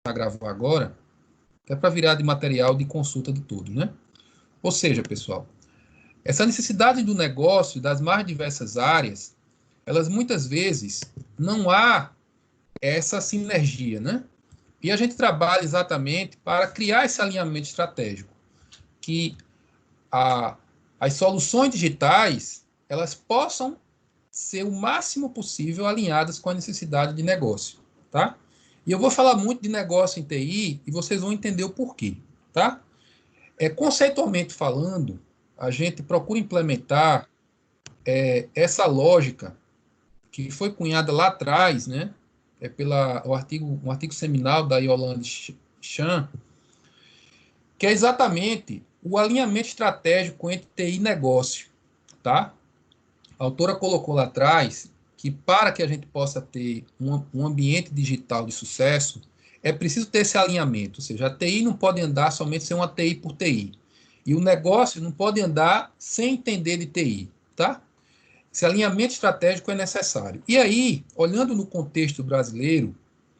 a gravar agora, que é para virar de material de consulta de todos, né? Ou seja, pessoal, essa necessidade do negócio das mais diversas áreas, elas muitas vezes não há essa sinergia, né? E a gente trabalha exatamente para criar esse alinhamento estratégico, que a, as soluções digitais elas possam ser o máximo possível alinhadas com a necessidade de negócio, tá? E eu vou falar muito de negócio em TI e vocês vão entender o porquê, tá? Conceitualmente falando, a gente procura implementar essa lógica que foi cunhada lá atrás, né? Um artigo seminal da Yolande Chan, que é exatamente o alinhamento estratégico entre TI e negócio, tá? A autora colocou lá atrás que para que a gente possa ter um ambiente digital de sucesso, é preciso ter esse alinhamento, ou seja, a TI não pode andar somente sem uma TI por TI. E o negócio não pode andar sem entender de TI, tá? Esse alinhamento estratégico é necessário. E aí, olhando no contexto brasileiro,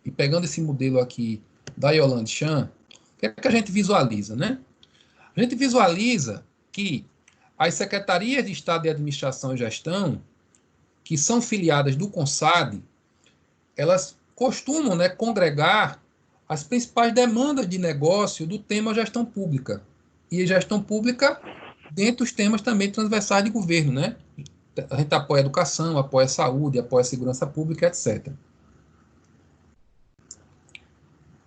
e pegando esse modelo aqui da Yolande Chan, o que é que a gente visualiza, né? A gente visualiza que as secretarias de Estado de Administração e Gestão, que são filiadas do CONSAD, elas costumam, né, congregar as principais demandas de negócio do tema gestão pública. E gestão pública dentro dos temas também transversais de governo, né? A gente apoia a educação, apoia a saúde, apoia a segurança pública, etc.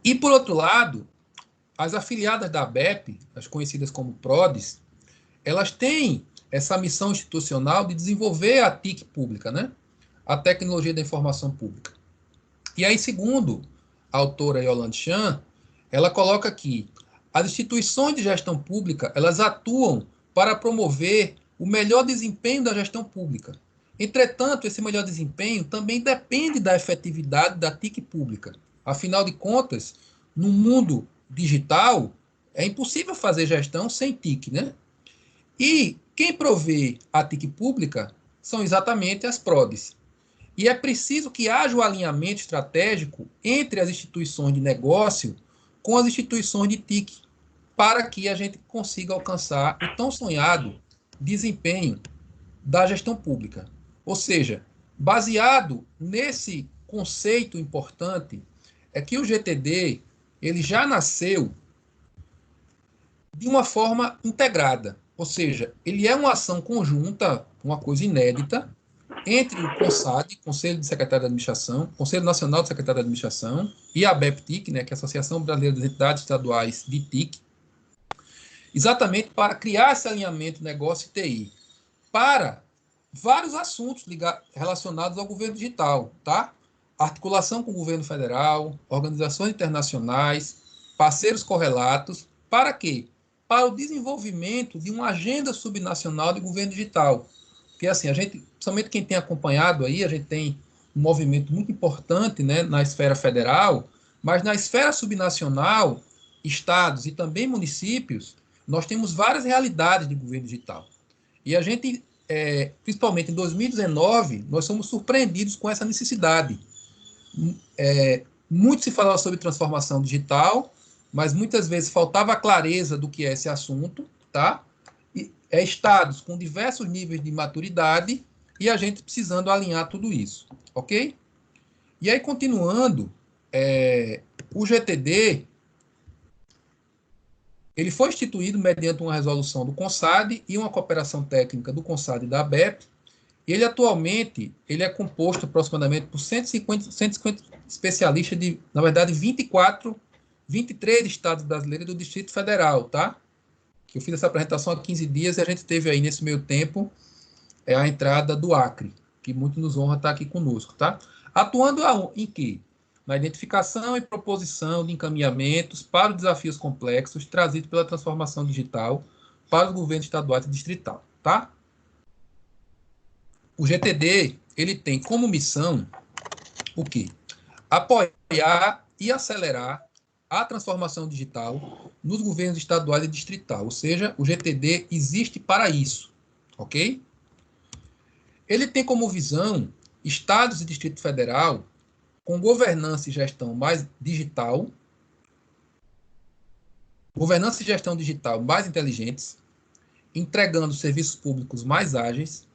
E, por outro lado, as afiliadas da ABEP, as conhecidas como PRODES, elas têm essa missão institucional de desenvolver a TIC pública, né? A tecnologia da informação pública. E aí, segundo a autora Yolande Chan, ela coloca que as instituições de gestão pública, elas atuam para promover o melhor desempenho da gestão pública. Entretanto, esse melhor desempenho também depende da efetividade da TIC pública. Afinal de contas, no mundo digital, é impossível fazer gestão sem TIC, né? E quem provê a TIC pública são exatamente as PRODES. E é preciso que haja o alinhamento estratégico entre as instituições de negócio com as instituições de TIC, para que a gente consiga alcançar o tão sonhado desempenho da gestão pública. Ou seja, baseado nesse conceito importante, é que o GTD ele já nasceu de uma forma integrada. Ou seja, ele é uma ação conjunta, uma coisa inédita, entre o CONSAD, Conselho de Secretário de Administração, Conselho Nacional de Secretário de Administração, e a BEPTIC, né, que é a Associação Brasileira das Entidades Estaduais de TIC, exatamente para criar esse alinhamento negócio e TI, para vários assuntos relacionados ao governo digital, tá? Articulação com o governo federal, organizações internacionais, parceiros correlatos, para quê? Para o desenvolvimento de uma agenda subnacional de governo digital. Porque assim, a gente, principalmente quem tem acompanhado aí, a gente tem um movimento muito importante, né, na esfera federal, mas na esfera subnacional, estados e também municípios, nós temos várias realidades de governo digital. E a gente, principalmente em 2019, nós somos surpreendidos com essa necessidade. Muito se falava sobre transformação digital, mas muitas vezes faltava clareza do que é esse assunto, tá? Estados com diversos níveis de maturidade e a gente precisando alinhar tudo isso, ok? E aí, continuando, o GTD ele foi instituído mediante uma resolução do CONSAD e uma cooperação técnica do CONSAD e da ABEP. Ele atualmente ele é composto aproximadamente por 150 especialistas de, na verdade, 23 estados brasileiros do Distrito Federal, tá? Eu fiz essa apresentação há 15 dias e a gente teve aí nesse meio tempo a entrada do Acre, que muito nos honra estar aqui conosco, tá? Atuando em quê? Na identificação e proposição de encaminhamentos para os desafios complexos trazidos pela transformação digital para os governos estaduais e distrital, tá? O GTD, ele tem como missão o quê? Apoiar e acelerar a transformação digital nos governos estaduais e distrital, ou seja, o GTD existe para isso, ok? Ele tem como visão estados e Distrito Federal com governança e gestão mais digital, governança e gestão digital mais inteligentes, entregando serviços públicos mais ágeis,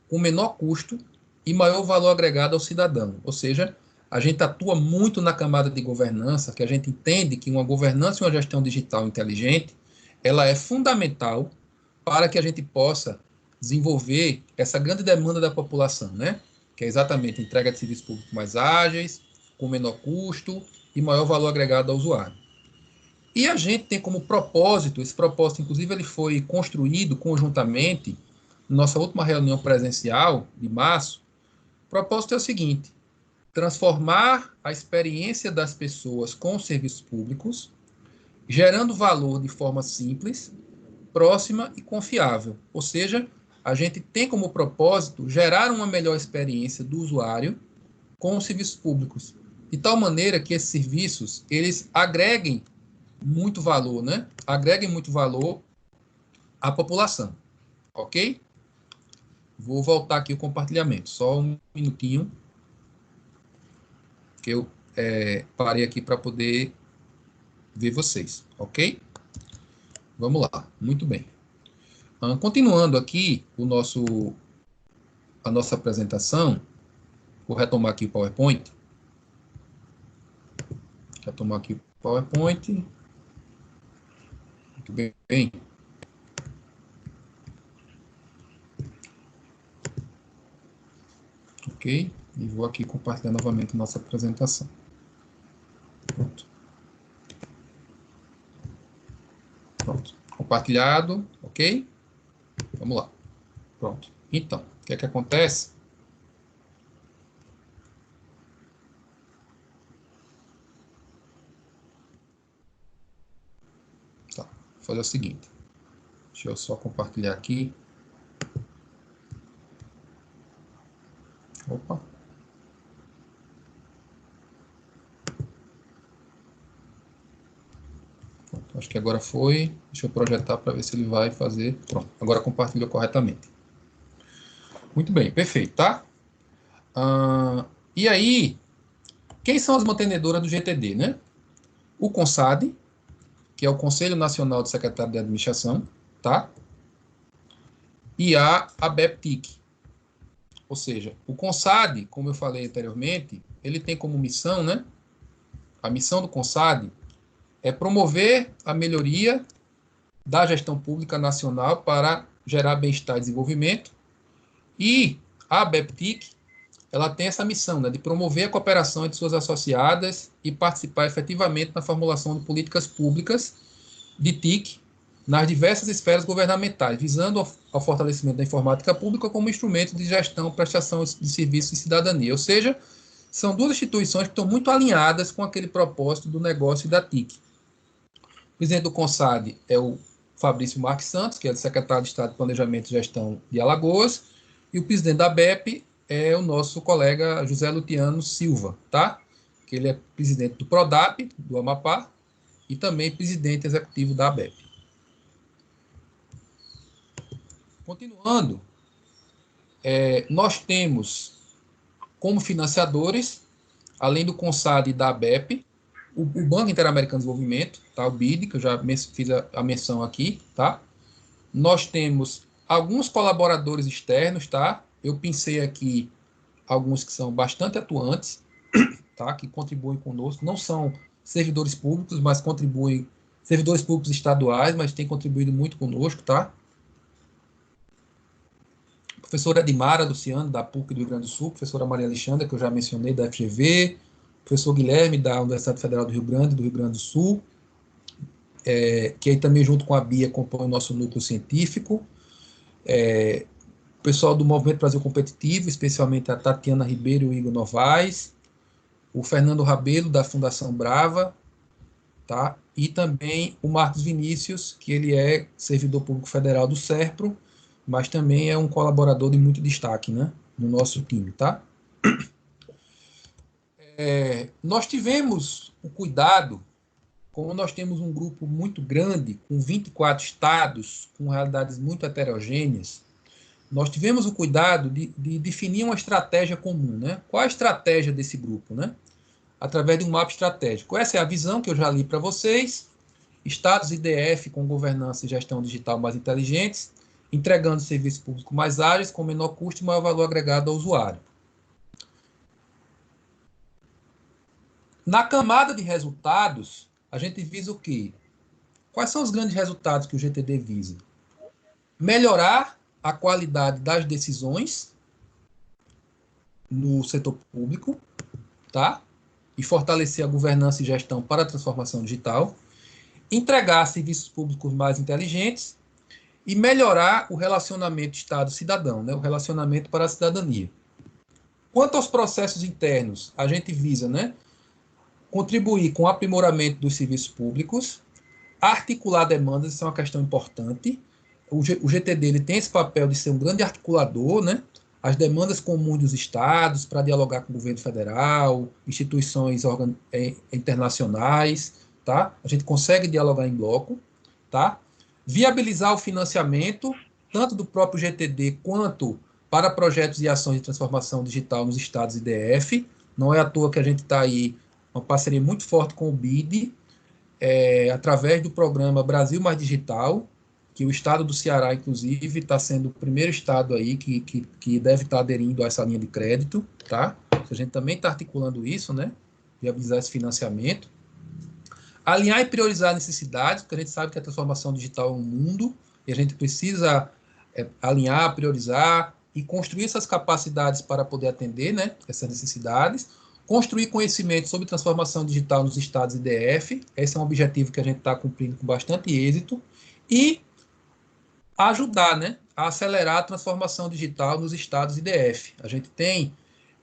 com menor custo e maior valor agregado ao cidadão. Ou seja, a gente atua muito na camada de governança, que a gente entende que uma governança e uma gestão digital inteligente, ela é fundamental para que a gente possa desenvolver essa grande demanda da população, né? Que é exatamente a entrega de serviços públicos mais ágeis, com menor custo e maior valor agregado ao usuário. E a gente tem como propósito, esse propósito, inclusive, ele foi construído conjuntamente, na nossa última reunião presencial, de março. O propósito é o seguinte: transformar a experiência das pessoas com os serviços públicos, gerando valor de forma simples, próxima e confiável. Ou seja, a gente tem como propósito gerar uma melhor experiência do usuário com os serviços públicos, de tal maneira que esses serviços eles agreguem muito valor, né? Agreguem muito valor à população, ok? Vou voltar aqui o compartilhamento, só um minutinho, que eu parei aqui para poder ver vocês, ok? Vamos lá, muito bem. Continuando aqui a nossa apresentação, vou retomar aqui o PowerPoint. Retomar aqui o PowerPoint. Muito bem. Ok? E vou aqui compartilhar novamente nossa apresentação. Pronto. Pronto. Compartilhado, ok? Vamos lá. Pronto. Então, o que é que acontece? Tá. Vou fazer o seguinte. Deixa eu só compartilhar aqui. Opa. Pronto, acho que agora foi. Deixa eu projetar para ver se ele vai fazer. Pronto, agora compartilhou corretamente. Muito bem, perfeito, tá? E aí, quem são as mantenedoras do GTD, né? O CONSAD, que é o Conselho Nacional de Secretário de Administração, tá? E a ABEPTIC. Ou seja, o CONSAD, como eu falei anteriormente, ele tem como missão, né? A missão do CONSAD é promover a melhoria da gestão pública nacional para gerar bem-estar e desenvolvimento. E a ABEPTIC, ela tem essa missão, né, de promover a cooperação entre suas associadas e participar efetivamente na formulação de políticas públicas de TIC nas diversas esferas governamentais, visando ao fortalecimento da informática pública como instrumento de gestão, prestação de serviços e cidadania. Ou seja, são duas instituições que estão muito alinhadas com aquele propósito do negócio da TIC. O presidente do CONSAD é o Fabrício Marques Santos, que é o secretário de Estado de Planejamento e Gestão de Alagoas, e o presidente da ABEP é o nosso colega José Lutiano Silva, tá? Que ele é presidente do PRODAP, do Amapá, e também presidente executivo da ABEP. Continuando, nós temos como financiadores, além do CONSAD e da ABEP, o Banco Interamericano de Desenvolvimento, tá? O BID, que eu já fiz a menção aqui, tá? Nós temos alguns colaboradores externos, tá? Eu pensei aqui alguns que são bastante atuantes, tá? Que contribuem conosco, não são servidores públicos, mas contribuem, servidores públicos estaduais, mas têm contribuído muito conosco, tá? Professora Edmara Luciano, da PUC do Rio Grande do Sul, professora Maria Alexandra, que eu já mencionei, da FGV, professor Guilherme, da Universidade Federal do Rio Grande do Sul, que aí também, junto com a Bia, compõe o nosso núcleo científico, o pessoal do Movimento Brasil Competitivo, especialmente a Tatiana Ribeiro e o Igor Novaes, o Fernando Rabelo, da Fundação Brava, tá? E também o Marcos Vinícius, que ele é servidor público federal do SERPRO, mas também é um colaborador de muito destaque, né, no nosso time, tá? Nós tivemos o cuidado, como nós temos um grupo muito grande, com 24 estados, com realidades muito heterogêneas, nós tivemos o cuidado de definir uma estratégia comum, né? Qual a estratégia desse grupo, né? Através de um mapa estratégico. Essa é a visão que eu já li para vocês, estados e DF com governança e gestão digital mais inteligentes, entregando serviços públicos mais ágeis, com menor custo e maior valor agregado ao usuário. Na camada de resultados, a gente visa o quê? Quais são os grandes resultados que o GTD visa? Melhorar a qualidade das decisões no setor público, tá? E fortalecer a governança e gestão para a transformação digital, entregar serviços públicos mais inteligentes e melhorar o relacionamento Estado-cidadão, né? O relacionamento para a cidadania. Quanto aos processos internos, a gente visa, né, contribuir com o aprimoramento dos serviços públicos, articular demandas, isso é uma questão importante. O GTD ele tem esse papel de ser um grande articulador, né? As demandas comuns dos estados para dialogar com o governo federal, instituições internacionais, tá? A gente consegue dialogar em bloco, tá? Viabilizar o financiamento, tanto do próprio GTD quanto para projetos e ações de transformação digital nos estados e DF. Não é à toa que a gente está aí, uma parceria muito forte com o BID, através do programa Brasil Mais Digital, que o estado do Ceará, inclusive, está sendo o primeiro estado aí que deve estar aderindo a essa linha de crédito, tá? A gente também está articulando isso, né? Viabilizar esse financiamento. Alinhar e priorizar necessidades, porque a gente sabe que a transformação digital é um mundo, e a gente precisa alinhar, priorizar e construir essas capacidades para poder atender, né, essas necessidades. Construir conhecimento sobre transformação digital nos estados e DF, esse é um objetivo que a gente está cumprindo com bastante êxito, e ajudar, né, a acelerar a transformação digital nos estados e DF. A gente tem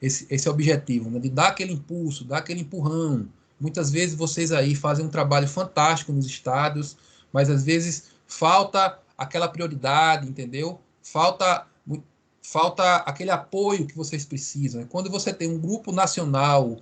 esse objetivo, né, de dar aquele impulso, dar aquele empurrão. Muitas vezes vocês aí fazem um trabalho fantástico nos estados, mas às vezes falta aquela prioridade, entendeu? Falta aquele apoio que vocês precisam. Quando você tem um grupo nacional,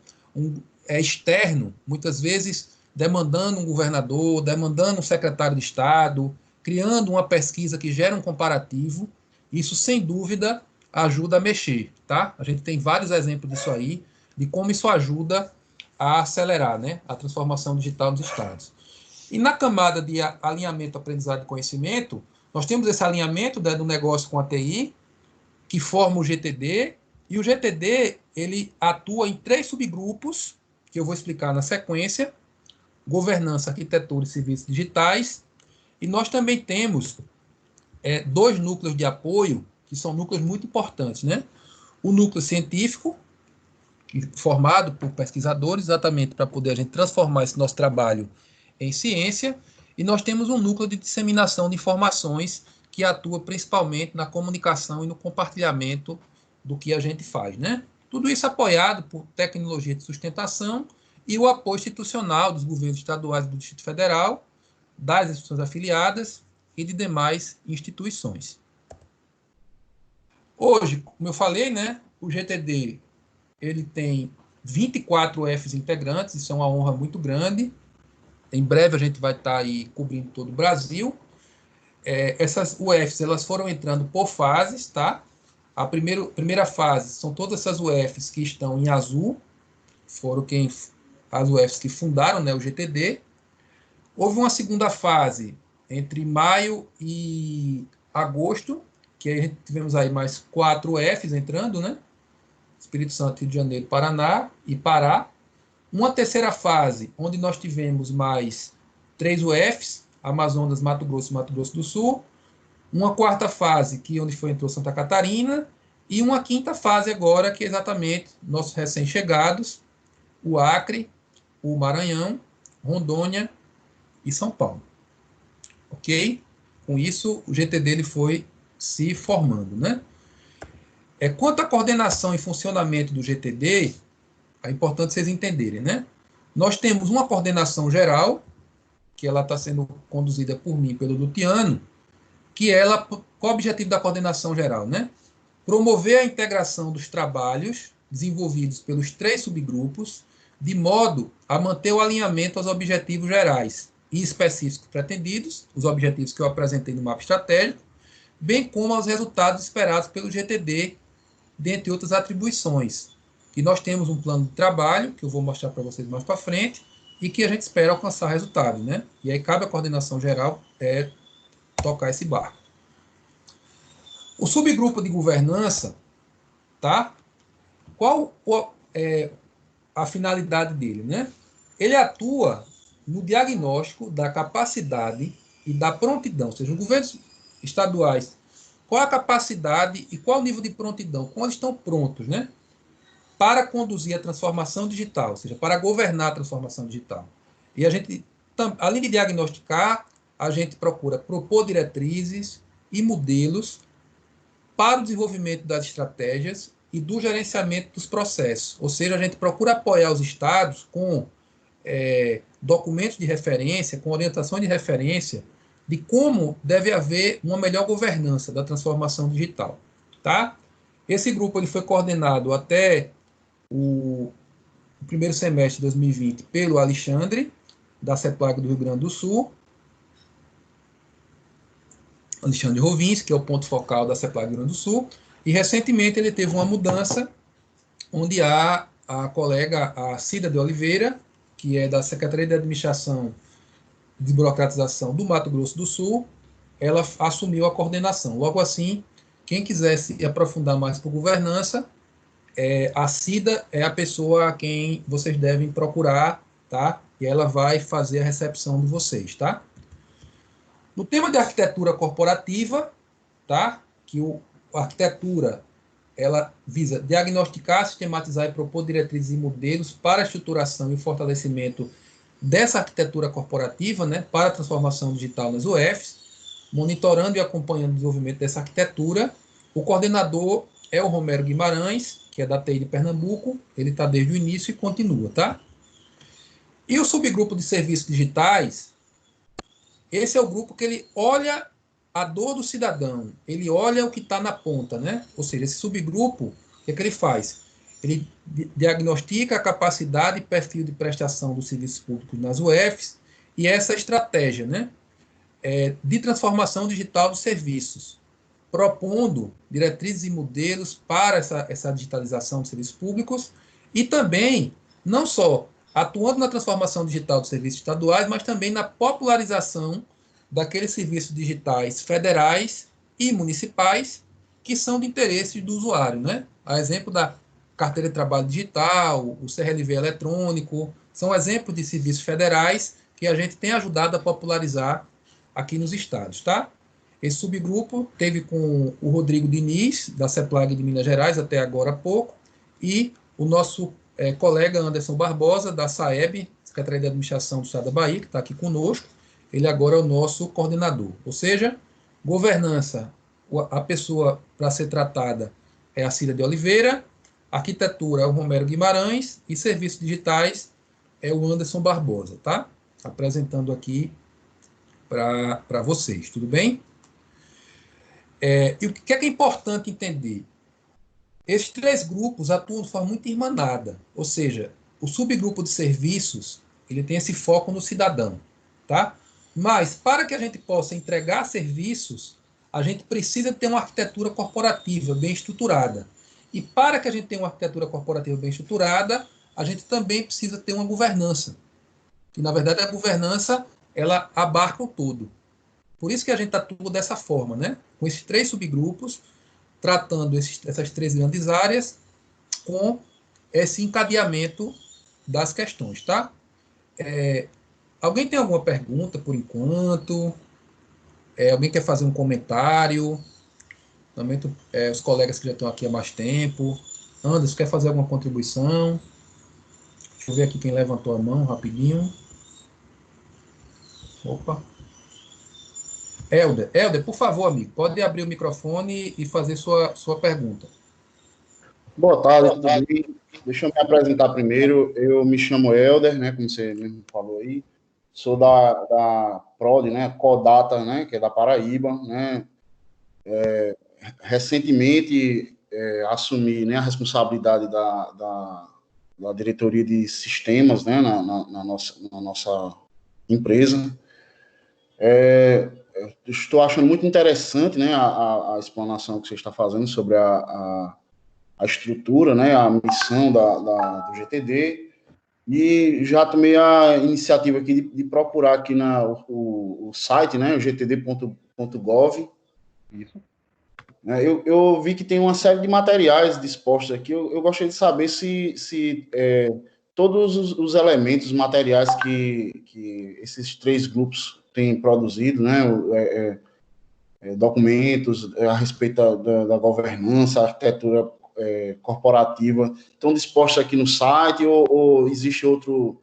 externo, muitas vezes demandando um governador, demandando um secretário de Estado, criando uma pesquisa que gera um comparativo, isso sem dúvida ajuda a mexer, tá? A gente tem vários exemplos disso aí, de como isso ajuda a acelerar, né, a transformação digital dos estados. E na camada de alinhamento, aprendizado e conhecimento, nós temos esse alinhamento, né, do negócio com a TI, que forma o GTD, e o GTD ele atua em 3 subgrupos, que eu vou explicar na sequência: governança, arquitetura e serviços digitais. E nós também temos 2 núcleos de apoio, que são núcleos muito importantes, né? O núcleo científico, formado por pesquisadores, exatamente para poder a gente transformar esse nosso trabalho em ciência, e nós temos um núcleo de disseminação de informações, que atua principalmente na comunicação e no compartilhamento do que a gente faz, né? Tudo isso apoiado por tecnologia de sustentação e o apoio institucional dos governos estaduais e do Distrito Federal, das instituições afiliadas e de demais instituições. Hoje, como eu falei, né, o GTD ele tem 24 UFs integrantes, isso é uma honra muito grande. Em breve a gente vai estar aí cobrindo todo o Brasil. Essas UFs elas foram entrando por fases, tá? A primeira fase são todas essas UFs que estão em azul, foram as UFs que fundaram, né, o GTD. Houve uma segunda fase entre maio e agosto, que aí tivemos aí mais 4 UFs entrando, né? Espírito Santo, Rio de Janeiro, Paraná e Pará. Uma terceira fase, onde nós tivemos mais 3 UFs, Amazonas, Mato Grosso e Mato Grosso do Sul. Uma quarta fase, onde entrou Santa Catarina. E uma quinta fase agora, que é exatamente nossos recém-chegados, o Acre, o Maranhão, Rondônia e São Paulo. Ok? Com isso, o GTD ele foi se formando, né? Quanto à coordenação e funcionamento do GTD, é importante vocês entenderem, né? Nós temos uma coordenação geral, que ela está sendo conduzida por mim, pelo Lutiano, que qual o objetivo da coordenação geral, né? Promover a integração dos trabalhos desenvolvidos pelos 3 subgrupos, de modo a manter o alinhamento aos objetivos gerais e específicos pretendidos, os objetivos que eu apresentei no mapa estratégico, bem como aos resultados esperados pelo GTD, dentre outras atribuições. E nós temos um plano de trabalho, que eu vou mostrar para vocês mais para frente, e que a gente espera alcançar resultado, né? E aí cabe à coordenação geral tocar esse barco. O subgrupo de governança, tá? Qual a finalidade dele, né? Ele atua no diagnóstico da capacidade e da prontidão, ou seja, os governos estaduais, qual a capacidade e qual o nível de prontidão, quando estão prontos, né? Para conduzir a transformação digital, ou seja, para governar a transformação digital. E a gente, além de diagnosticar, a gente procura propor diretrizes e modelos para o desenvolvimento das estratégias e do gerenciamento dos processos. Ou seja, a gente procura apoiar os estados com documentos de referência, com orientações de referência de como deve haver uma melhor governança da transformação digital. Tá? Esse grupo ele foi coordenado até o primeiro semestre de 2020 pelo Alexandre, da CEPLAG do Rio Grande do Sul, Alexandre Rovins, que é o ponto focal da CEPLAG do Rio Grande do Sul, e recentemente ele teve uma mudança, onde a colega, a Cida de Oliveira, que é da Secretaria de Administração e Desburocratização do Mato Grosso do Sul, ela assumiu a coordenação. Logo assim, quem quiser se aprofundar mais por governança, a Cida é a pessoa a quem vocês devem procurar, tá? E ela vai fazer a recepção de vocês, tá? No tema de arquitetura corporativa, tá? Que a arquitetura ela visa diagnosticar, sistematizar e propor diretrizes e modelos para a estruturação e o fortalecimento dessa arquitetura corporativa, né, para a transformação digital nas UFs, monitorando e acompanhando o desenvolvimento dessa arquitetura. O coordenador é o Romero Guimarães, que é da TI de Pernambuco, ele está desde o início e continua, tá? E o subgrupo de serviços digitais, esse é o grupo que ele olha a dor do cidadão, ele olha o que está na ponta, né? Ou seja, esse subgrupo, o que é que ele faz? Ele diagnostica a capacidade e perfil de prestação dos serviços públicos nas UFs e essa estratégia, né? De transformação digital dos serviços, propondo diretrizes e modelos para essa digitalização dos serviços públicos e também, não só atuando na transformação digital dos serviços estaduais, mas também na popularização daqueles serviços digitais federais e municipais que são de interesse do usuário, né? A exemplo da carteira de trabalho digital, o CRLV eletrônico, são exemplos de serviços federais que a gente tem ajudado a popularizar aqui nos estados, tá? Esse subgrupo teve com o Rodrigo Diniz, da CEPLAG de Minas Gerais, até agora há pouco, e o nosso colega Anderson Barbosa, da SAEB, Secretaria de Administração do Estado da Bahia, que está aqui conosco. Ele agora é o nosso coordenador. Ou seja, governança, a pessoa para ser tratada é a Cida de Oliveira, arquitetura é o Romero Guimarães e serviços digitais é o Anderson Barbosa, tá? Apresentando aqui para vocês, tudo bem? E o que é importante entender? Esses três grupos atuam de forma muito irmanada, ou seja, o subgrupo de serviços ele tem esse foco no cidadão, tá? Mas para que a gente possa entregar serviços, a gente precisa ter uma arquitetura corporativa bem estruturada. E para que a gente tenha uma arquitetura corporativa bem estruturada, a gente também precisa ter uma governança. E na verdade a governança ela abarca o todo. Por isso que a gente atua dessa forma, né? Com esses três subgrupos, tratando essas três grandes áreas com esse encadeamento das questões, tá? Alguém tem alguma pergunta por enquanto? Alguém quer fazer um comentário? Também os colegas que já estão aqui há mais tempo. Anderson, quer fazer alguma contribuição? Deixa eu ver aqui quem levantou a mão rapidinho. Opa. Helder, por favor, amigo, pode abrir o microfone e fazer sua pergunta. Boa tarde, tudo bem? Deixa eu me apresentar primeiro. Eu me chamo Helder, né, como você mesmo falou aí. Sou da PROD, né, Codata, né, que é da Paraíba, né. Recentemente assumi, né, a responsabilidade da diretoria de sistemas, né, na nossa empresa. Estou achando muito interessante, né, a explanação que você está fazendo sobre a estrutura, né, a missão do GTD. E já tomei a iniciativa aqui de procurar aqui o site, né, o gtd.gov. Isso. Eu vi que tem uma série de materiais dispostos aqui. Eu gostaria de saber se todos os elementos, materiais que esses 3 grupos têm produzido, né, documentos a respeito da governança, arquitetura corporativa, estão dispostos aqui no site ou existe outro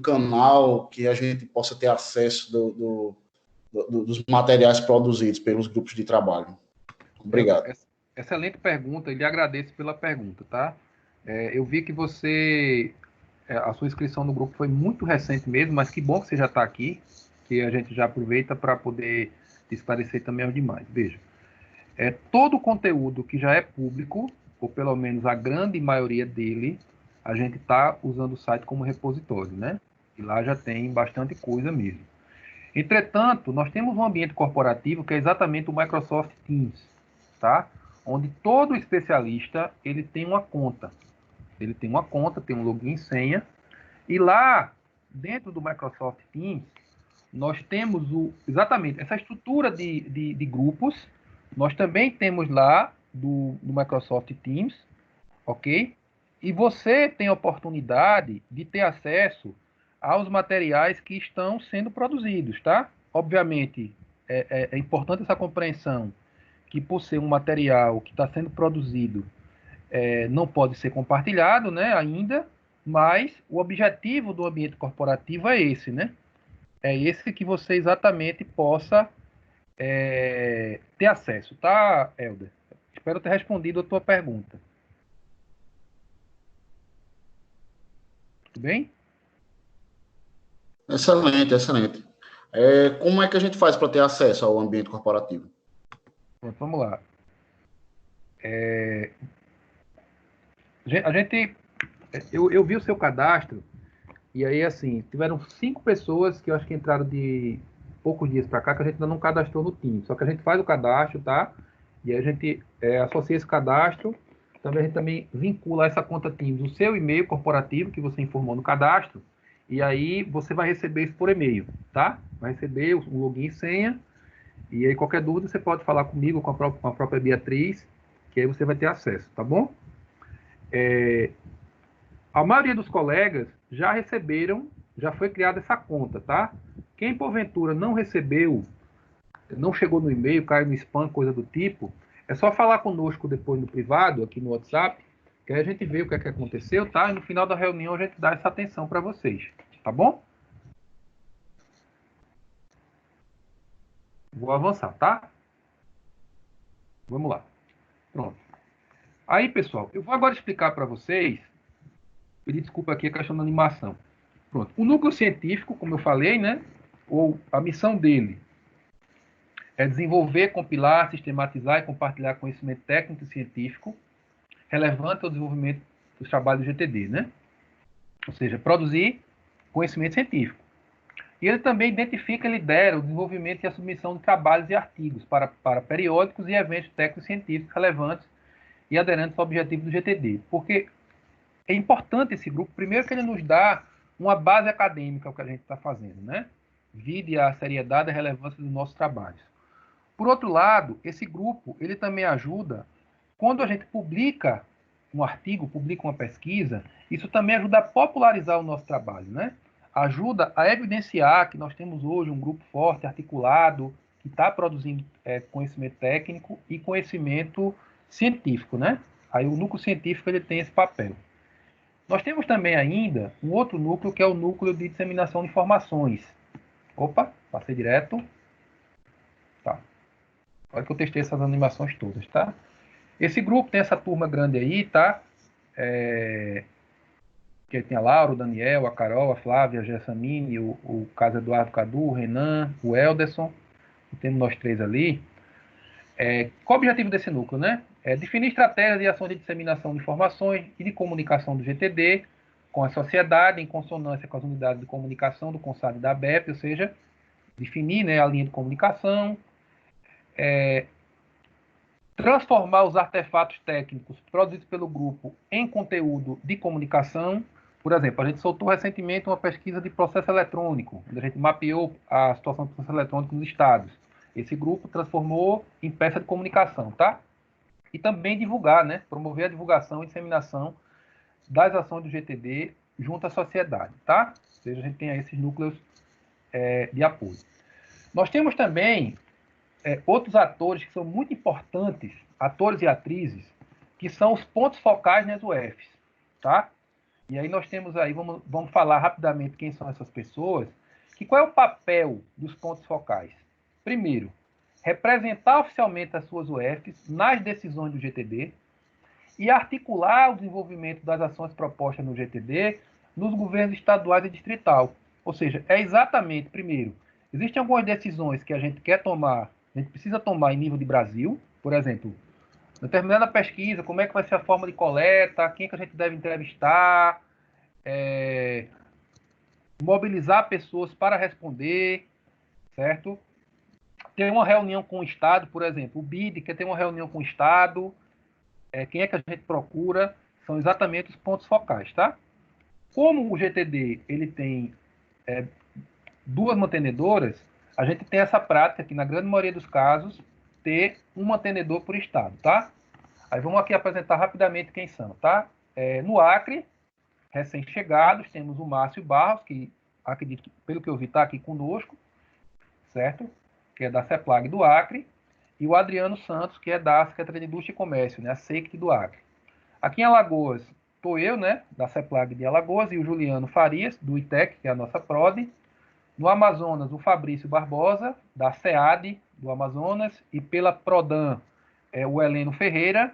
canal que a gente possa ter acesso dos materiais produzidos pelos grupos de trabalho? Obrigado. Excelente pergunta, e lhe agradeço pela pergunta, tá? Eu vi que você, a sua inscrição no grupo foi muito recente mesmo, mas que bom que você já está aqui, que a gente já aproveita para poder te esclarecer também aos demais. Veja, todo o conteúdo que já é público, ou pelo menos a grande maioria dele, a gente está usando o site como repositório, né? E lá já tem bastante coisa mesmo. Entretanto, nós temos um ambiente corporativo que é exatamente o Microsoft Teams, tá? Onde todo especialista ele tem uma conta. Ele tem uma conta, tem um login e senha. E lá, dentro do Microsoft Teams, nós temos exatamente essa estrutura de grupos. Nós também temos lá do Microsoft Teams, ok? E você tem a oportunidade de ter acesso aos materiais que estão sendo produzidos, tá? Obviamente, é importante essa compreensão que por ser um material que está sendo produzido, não pode ser compartilhado, né, ainda, mas o objetivo do ambiente corporativo é esse, né? É esse que você exatamente possa ter acesso, tá, Helder? Espero ter respondido a tua pergunta. Tudo bem? Excelente, excelente. Como é que a gente faz para ter acesso ao ambiente corporativo? Pronto, vamos lá. A gente, eu vi o seu cadastro e aí, assim, tiveram 5 pessoas que eu acho que entraram de poucos dias para cá que a gente ainda não cadastrou no time. Só que a gente faz o cadastro, tá? E aí a gente associa esse cadastro. Também a gente também vincula essa conta Teams, o seu e-mail corporativo que você informou no cadastro. E aí você vai receber isso por e-mail, tá? Vai receber o login e senha. E aí qualquer dúvida você pode falar comigo, com a própria Beatriz, que aí você vai ter acesso, tá bom? A maioria dos colegas já receberam, já foi criada essa conta, tá? Quem porventura não recebeu, não chegou no e-mail, caiu no spam, coisa do tipo, é só falar conosco depois no privado, aqui no WhatsApp, que aí a gente vê o que é que aconteceu, tá? E no final da reunião a gente dá essa atenção para vocês, tá bom? Vou avançar, tá? Vamos lá. Pronto. Aí, pessoal, eu vou agora explicar para vocês, pedir desculpa aqui a questão da animação. Pronto. O núcleo científico, como eu falei, né? Ou a missão dele é desenvolver, compilar, sistematizar e compartilhar conhecimento técnico e científico relevante ao desenvolvimento dos trabalhos do GTD, né? Ou seja, produzir conhecimento científico. E ele também identifica e lidera o desenvolvimento e a submissão de trabalhos e artigos para periódicos e eventos técnicos científicos relevantes e aderentes ao objetivo do GTD. Porque é importante esse grupo, primeiro que ele nos dá uma base acadêmica ao que a gente está fazendo, né? Vide a seriedade e a relevância dos nossos trabalhos. Por outro lado, esse grupo ele também ajuda, quando a gente publica um artigo, publica uma pesquisa, isso também ajuda a popularizar o nosso trabalho, né? Ajuda a evidenciar que nós temos hoje um grupo forte, articulado, que está produzindo conhecimento técnico e conhecimento científico, né? Aí o núcleo científico ele tem esse papel. Nós temos também ainda um outro núcleo que é o núcleo de disseminação de informações. Opa, passei direto. Tá. Olha que eu testei essas animações todas, tá? Esse grupo tem essa turma grande aí, tá? Que tem a Laura, o Daniel, a Carol, a Flávia, a Gessamine, o Caso Eduardo Cadu, o Renan, o Elderson. Temos nós 3 ali. Qual o objetivo desse núcleo, né? Definir estratégias de ação de disseminação de informações e de comunicação do GTD com a sociedade, em consonância com as unidades de comunicação do CONSAD e da ABEP, ou seja, definir, né, a linha de comunicação, transformar os artefatos técnicos produzidos pelo grupo em conteúdo de comunicação, Por exemplo, a gente soltou recentemente uma pesquisa de processo eletrônico, onde a gente mapeou a situação do processo eletrônico nos estados. Esse grupo transformou em peça de comunicação, tá? E também divulgar, né? Promover a divulgação e disseminação das ações do GTD junto à sociedade, tá? Ou seja, a gente tem aí esses núcleos de apoio. Nós temos também outros atores que são muito importantes, atores e atrizes, que são os pontos focais nas UFs, tá? E aí nós temos aí, vamos falar rapidamente quem são essas pessoas, que qual é o papel dos pontos focais? Primeiro, representar oficialmente as suas UFs nas decisões do GTD e articular o desenvolvimento das ações propostas no GTD nos governos estaduais e distrital. Ou seja, é exatamente, primeiro, existem algumas decisões que a gente quer tomar, a gente precisa tomar em nível de Brasil, por exemplo, determinada pesquisa, como é que vai ser a forma de coleta, quem é que a gente deve entrevistar, mobilizar pessoas para responder, certo? Ter uma reunião com o Estado, por exemplo, o BID quer ter uma reunião com o Estado, quem é que a gente procura, são exatamente os pontos focais, tá? Como o GTD ele tem duas mantenedoras, a gente tem essa prática que, na grande maioria dos casos, ter um mantenedor por estado, tá? Aí vamos aqui apresentar rapidamente quem são, tá? No Acre, recém-chegados, temos o Márcio Barros, que acredito que, pelo que eu vi, está aqui conosco, certo? Que é da CEPLAG do Acre, e o Adriano Santos, que é da Secretaria de Indústria e Comércio, né? A SEICT do Acre. Aqui em Alagoas, estou eu, né? Da CEPLAG de Alagoas, e o Juliano Farias, do ITEC, que é a nossa PRODE. No Amazonas, o Fabrício Barbosa, da SEAD do Amazonas, e pela PRODAN, o Heleno Ferreira.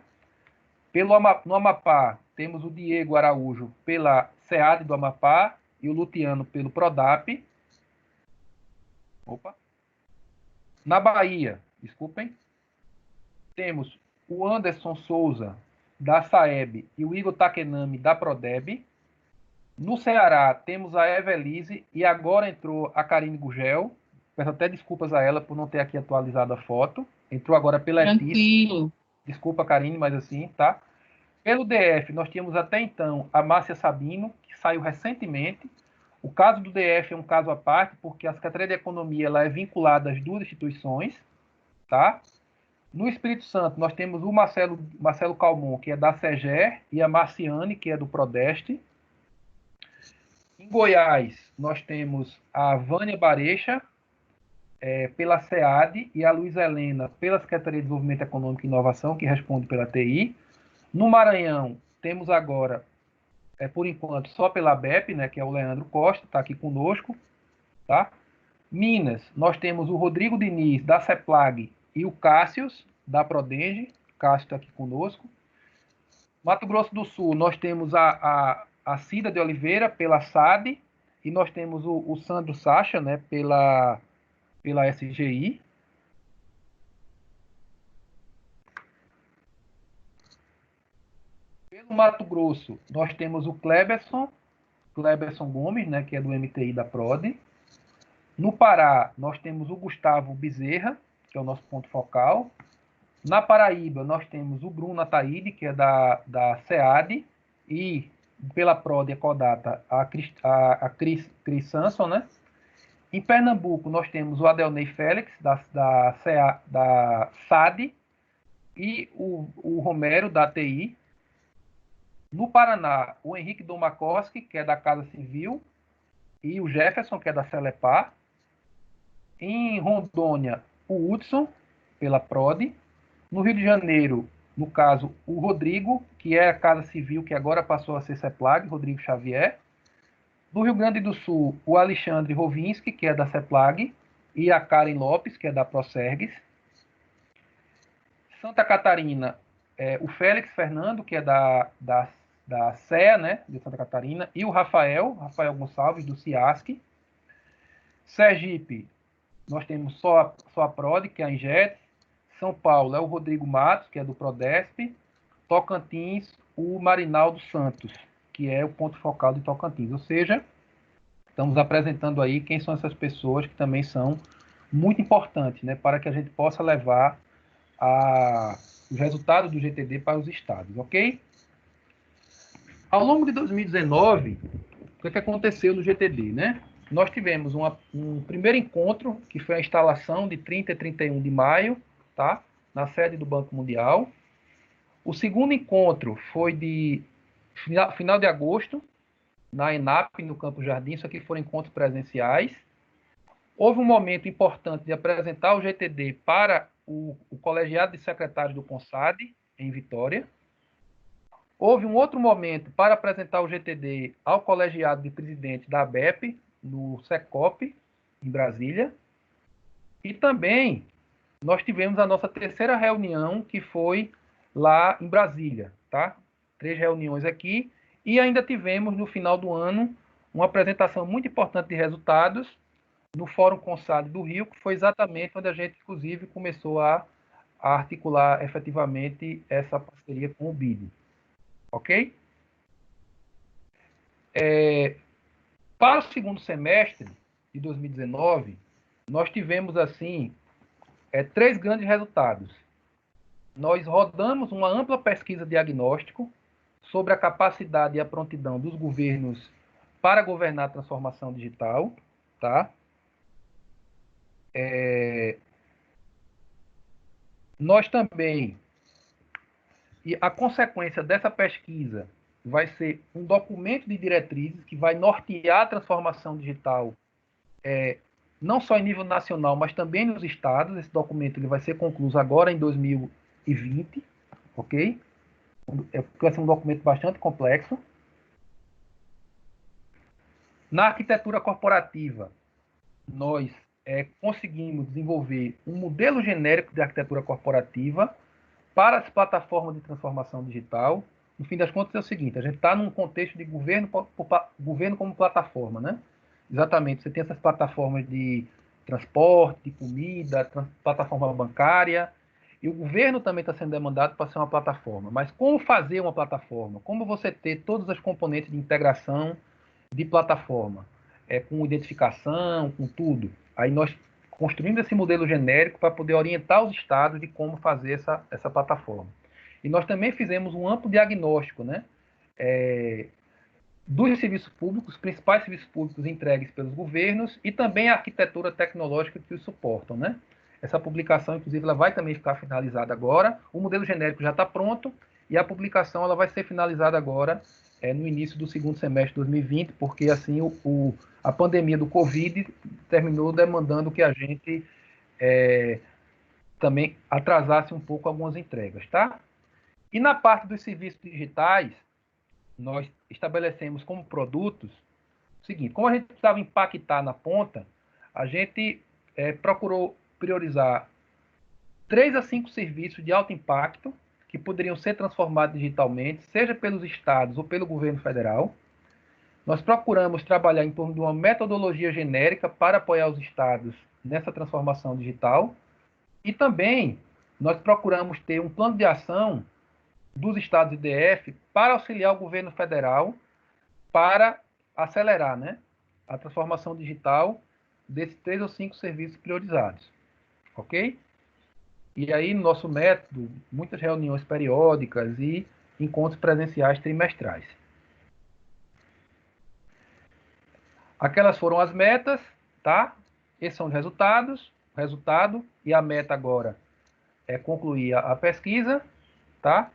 No Amapá, temos o Diego Araújo pela SEAD do Amapá e o Lutiano pelo PRODAP. Opa. Na Bahia, desculpem, temos o Anderson Souza, da SAEB, e o Igor Takenami, da PRODEB. No Ceará, temos a Evelise e agora entrou a Karine Gugel. Peço até desculpas a ela por não ter aqui atualizado a foto. Entrou agora pela Tranquilo. Desculpa, Karine, mas assim, tá? Pelo DF, nós tínhamos até então a Márcia Sabino, que saiu recentemente. O caso do DF é um caso à parte, porque a Secretaria de Economia ela é vinculada às duas instituições, tá? No Espírito Santo, nós temos o Marcelo Calmon, que é da SEGER, e a Marciane, que é do Prodeste. Em Goiás, nós temos a Vânia Barecha, pela SEAD, e a Luísa Helena, pela Secretaria de Desenvolvimento Econômico e Inovação, que responde pela TI. No Maranhão, temos agora, por enquanto, só pela BEP, né, que é o Leandro Costa, está aqui conosco. Tá? Minas, nós temos o Rodrigo Diniz, da CEPLAG, e o Cássius, da Prodenge. Cássio está aqui conosco. Mato Grosso do Sul, nós temos a Cida de Oliveira, pela SAD, e nós temos o Sandro Sacha, né, pela SGI. Pelo Mato Grosso, nós temos o Kleberson Gomes, né, que é do MTI da PRODE. No Pará, nós temos o Gustavo Bezerra, que é o nosso ponto focal. Na Paraíba, nós temos o Bruno Ataíde, que é da SEAD, e pela PRODE e Codata, a Cris Sanson, né? Em Pernambuco, nós temos o Adelnei Félix, da SAD, e o Romero, da TI. No Paraná, o Henrique Domakoski, que é da Casa Civil, e o Jefferson, que é da Celepar. Em Rondônia, o Hudson, pela PRODE. No Rio de Janeiro, no caso, o Rodrigo, que é a Casa Civil, que agora passou a ser CEPLAG, Rodrigo Xavier. No Rio Grande do Sul, o Alexandre Rovinski, que é da CEPLAG, e a Karen Lopes, que é da Procergues. Santa Catarina, o Félix Fernando, que é da CEA, né, de Santa Catarina, e o Rafael Gonçalves, do CIASC. Sergipe, nós temos só a PRODE, que é a Injet. São Paulo é o Rodrigo Matos, que é do Prodesp. Tocantins, o Marinaldo Santos, que é o ponto focal de Tocantins. Ou seja, estamos apresentando aí quem são essas pessoas que também são muito importantes, né, para que a gente possa levar os resultados do GTD para os estados, ok? Ao longo de 2019, o que aconteceu no GTD, né? Nós tivemos um primeiro encontro, que foi a instalação de 30 e 31 de maio, tá? Na sede do Banco Mundial. O segundo encontro foi de final de agosto, na ENAP, no Campo Jardim. Isso aqui foram encontros presenciais. Houve um momento importante de apresentar o GTD para o colegiado de secretários do CONSAD, em Vitória. Houve um outro momento para apresentar o GTD ao colegiado de presidente da ABEP, no SECOP, em Brasília. E também nós tivemos a nossa terceira reunião, que foi lá em Brasília, tá? 3 reuniões aqui. E ainda tivemos, no final do ano, uma apresentação muito importante de resultados no Fórum CONSAD do Rio, que foi exatamente onde a gente, inclusive, começou a articular efetivamente essa parceria com o BID. Ok? Para o segundo semestre de 2019, nós tivemos, assim, 3 grandes resultados. Nós rodamos uma ampla pesquisa diagnóstico sobre a capacidade e a prontidão dos governos para governar a transformação digital, tá? Nós também, e a consequência dessa pesquisa vai ser um documento de diretrizes que vai nortear a transformação digital, não só em nível nacional, mas também nos estados. Esse documento ele vai ser concluído agora em 2020, ok? Vai ser um documento bastante complexo. Na arquitetura corporativa, nós conseguimos desenvolver um modelo genérico de arquitetura corporativa para as plataformas de transformação digital. No fim das contas, é o seguinte: a gente está num contexto de governo como plataforma, né? Exatamente, você tem essas plataformas de transporte, de comida, plataforma bancária, e o governo também está sendo demandado para ser uma plataforma. Mas como fazer uma plataforma? Como você ter todas as componentes de integração de plataforma? Com identificação, com tudo. Aí nós construímos esse modelo genérico para poder orientar os estados de como fazer essa plataforma. E nós também fizemos um amplo diagnóstico, né, dos serviços públicos, principais serviços públicos entregues pelos governos, e também a arquitetura tecnológica que os suportam, né? Essa publicação, inclusive, ela vai também ficar finalizada agora. O modelo genérico já está pronto e a publicação ela vai ser finalizada agora, no início do segundo semestre de 2020, porque assim a pandemia do Covid terminou demandando que a gente também atrasasse um pouco algumas entregas, tá? E na parte dos serviços digitais, nós estabelecemos como produtos o seguinte: como a gente precisava impactar na ponta, a gente procurou priorizar 3 a 5 serviços de alto impacto que poderiam ser transformados digitalmente, seja pelos estados ou pelo governo federal. Nós procuramos trabalhar em torno de uma metodologia genérica para apoiar os estados nessa transformação digital. E também nós procuramos ter um plano de ação dos estados e DF para auxiliar o governo federal para acelerar, né, a transformação digital desses 3 ou 5 serviços priorizados. Ok? E aí, no nosso método, muitas reuniões periódicas e encontros presenciais trimestrais. Aquelas foram as metas, tá? Esses são os resultados. O resultado e a meta agora é concluir a pesquisa, tá?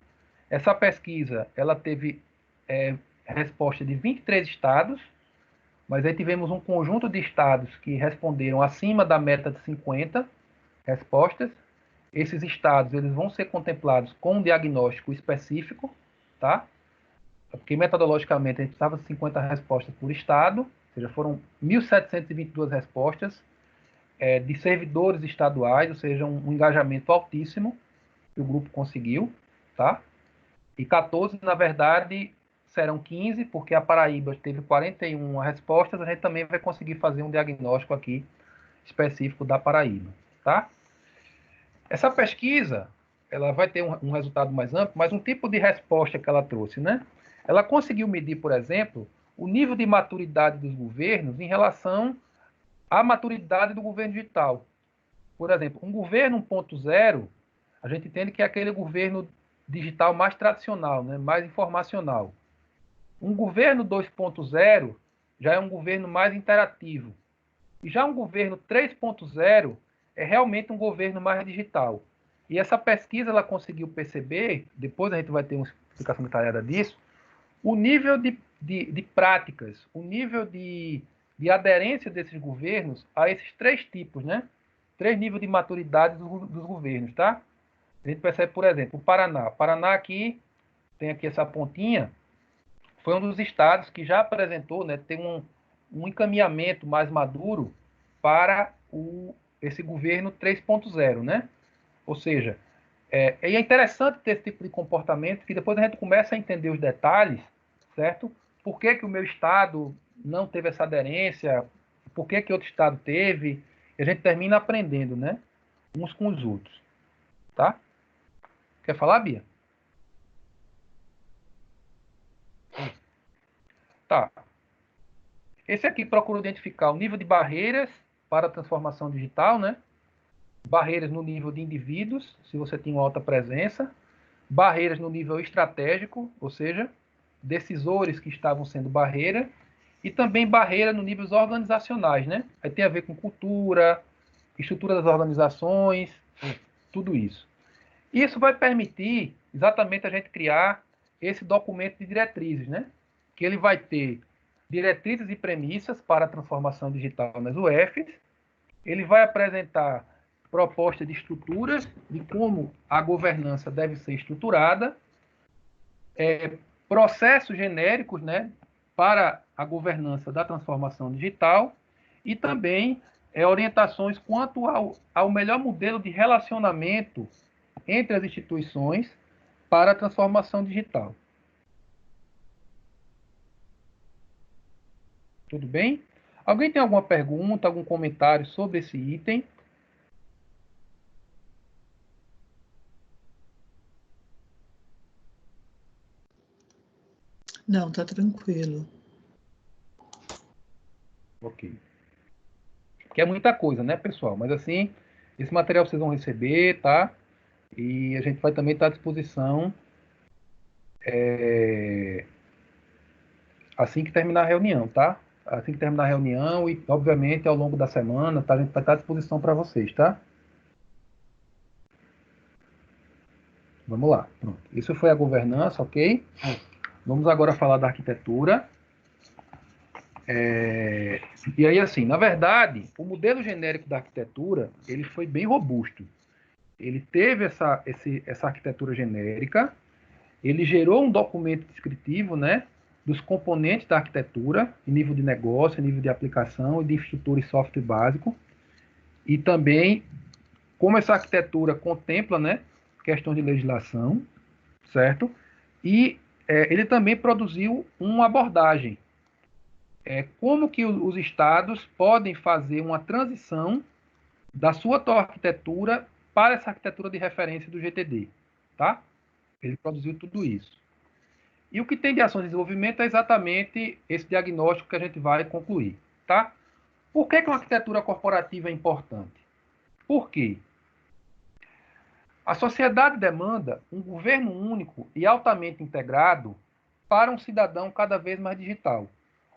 Essa pesquisa, ela teve resposta de 23 estados, mas aí tivemos um conjunto de estados que responderam acima da meta de 50 respostas. Esses estados eles vão ser contemplados com um diagnóstico específico, tá? Porque metodologicamente a gente precisava de 50 respostas por estado, ou seja, foram 1.722 respostas de servidores estaduais, ou seja, um engajamento altíssimo que o grupo conseguiu, tá? E 14, na verdade, serão 15, porque a Paraíba teve 41 respostas, a gente também vai conseguir fazer um diagnóstico aqui específico da Paraíba, tá? Essa pesquisa, ela vai ter um resultado mais amplo, mas um tipo de resposta que ela trouxe, né? Ela conseguiu medir, por exemplo, o nível de maturidade dos governos em relação à maturidade do governo digital. Por exemplo, um governo 1.0, a gente entende que é aquele governo digital mais tradicional, né? Mais informacional. Um governo 2.0 já é um governo mais interativo. E já um governo 3.0 é realmente um governo mais digital. E essa pesquisa ela conseguiu perceber, depois a gente vai ter uma explicação detalhada disso, o nível de práticas, o nível de aderência desses governos a esses três tipos, né? Três níveis de maturidade dos governos, tá? A gente percebe, por exemplo, o Paraná. O Paraná aqui, tem aqui essa pontinha, foi um dos estados que já apresentou, né, tem um encaminhamento mais maduro para esse governo 3.0, né? Ou seja, é interessante ter esse tipo de comportamento, que depois a gente começa a entender os detalhes, certo? Por que, que o meu estado não teve essa aderência? Por que, que outro estado teve? E a gente termina aprendendo, né? Uns com os outros, tá? Quer falar, Bia? Tá. Esse aqui procura identificar o nível de barreiras para a transformação digital, né? Barreiras no nível de indivíduos, se você tem uma alta presença. Barreiras no nível estratégico, ou seja, decisores que estavam sendo barreira. E também barreira no níveis organizacionais, né? Aí tem a ver com cultura, estrutura das organizações, tudo isso. Isso vai permitir exatamente a gente criar esse documento de diretrizes, né? Que ele vai ter diretrizes e premissas para a transformação digital nas UFs. Ele vai apresentar propostas de estruturas, de como a governança deve ser estruturada, processos genéricos, né, para a governança da transformação digital e também orientações quanto ao melhor modelo de relacionamento entre as instituições para a transformação digital. Tudo bem? Alguém tem alguma pergunta, algum comentário sobre esse item? Não, tá tranquilo. Ok. Que é muita coisa, né, pessoal? Mas assim, esse material vocês vão receber, tá? E a gente vai também estar à disposição assim que terminar a reunião, tá? Assim que terminar a reunião e, obviamente, ao longo da semana, tá? A gente vai estar à disposição para vocês, tá? Vamos lá. Pronto. Isso foi a governança, ok? Vamos agora falar da arquitetura. E aí, assim, na verdade, o modelo genérico da arquitetura, ele foi bem robusto. Ele teve essa arquitetura genérica, ele gerou um documento descritivo, né, dos componentes da arquitetura, em nível de negócio, em nível de aplicação e de infraestrutura e software básico, e também como essa arquitetura contempla, né, questões de legislação, certo? E ele também produziu uma abordagem, como que os estados podem fazer uma transição da sua atual arquitetura para essa arquitetura de referência do GTD, tá? Ele produziu tudo isso. E o que tem de ações de desenvolvimento é exatamente esse diagnóstico que a gente vai concluir, tá? Por que uma arquitetura corporativa é importante? Por quê? A sociedade demanda um governo único e altamente integrado para um cidadão cada vez mais digital.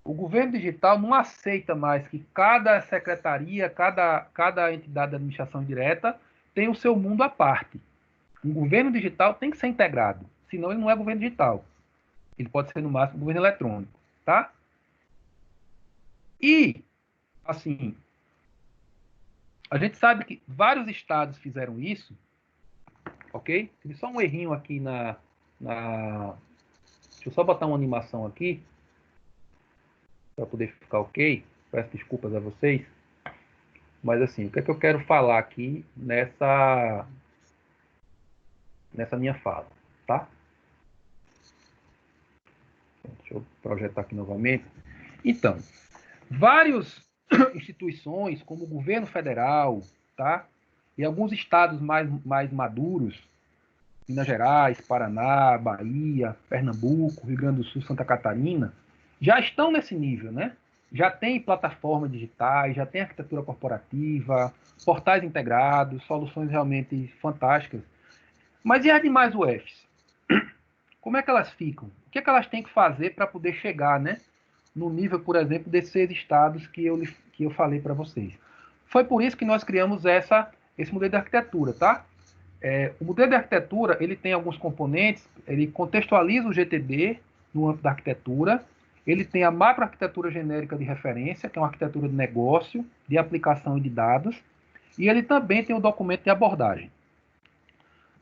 O governo digital não aceita mais que cada secretaria, cada entidade de administração direta tem o seu mundo à parte. Um governo digital tem que ser integrado, senão ele não é governo digital. Ele pode ser, no máximo, governo eletrônico, tá? E, assim, a gente sabe que vários estados fizeram isso, ok? Tive só um errinho aqui Deixa eu só botar uma animação aqui, para poder ficar ok. Peço desculpas a vocês. Mas, assim, o que é que eu quero falar aqui nessa minha fala, tá? Deixa eu projetar aqui novamente. Então, várias instituições, como o governo federal, tá? E alguns estados mais maduros, Minas Gerais, Paraná, Bahia, Pernambuco, Rio Grande do Sul, Santa Catarina, já estão nesse nível, né? Já tem plataformas digitais, já tem arquitetura corporativa, portais integrados, soluções realmente fantásticas. Mas e as demais UFs? como é que elas ficam? O que é que elas têm que fazer para poder chegar, né, no nível, por exemplo, desses 6 estados que eu falei para vocês? Foi por isso que nós criamos esse modelo de arquitetura, tá? O modelo de arquitetura, ele tem alguns componentes, ele contextualiza o GTD no âmbito da arquitetura, ele tem a macroarquitetura genérica de referência, que é uma arquitetura de negócio, de aplicação e de dados, e ele também tem o documento de abordagem.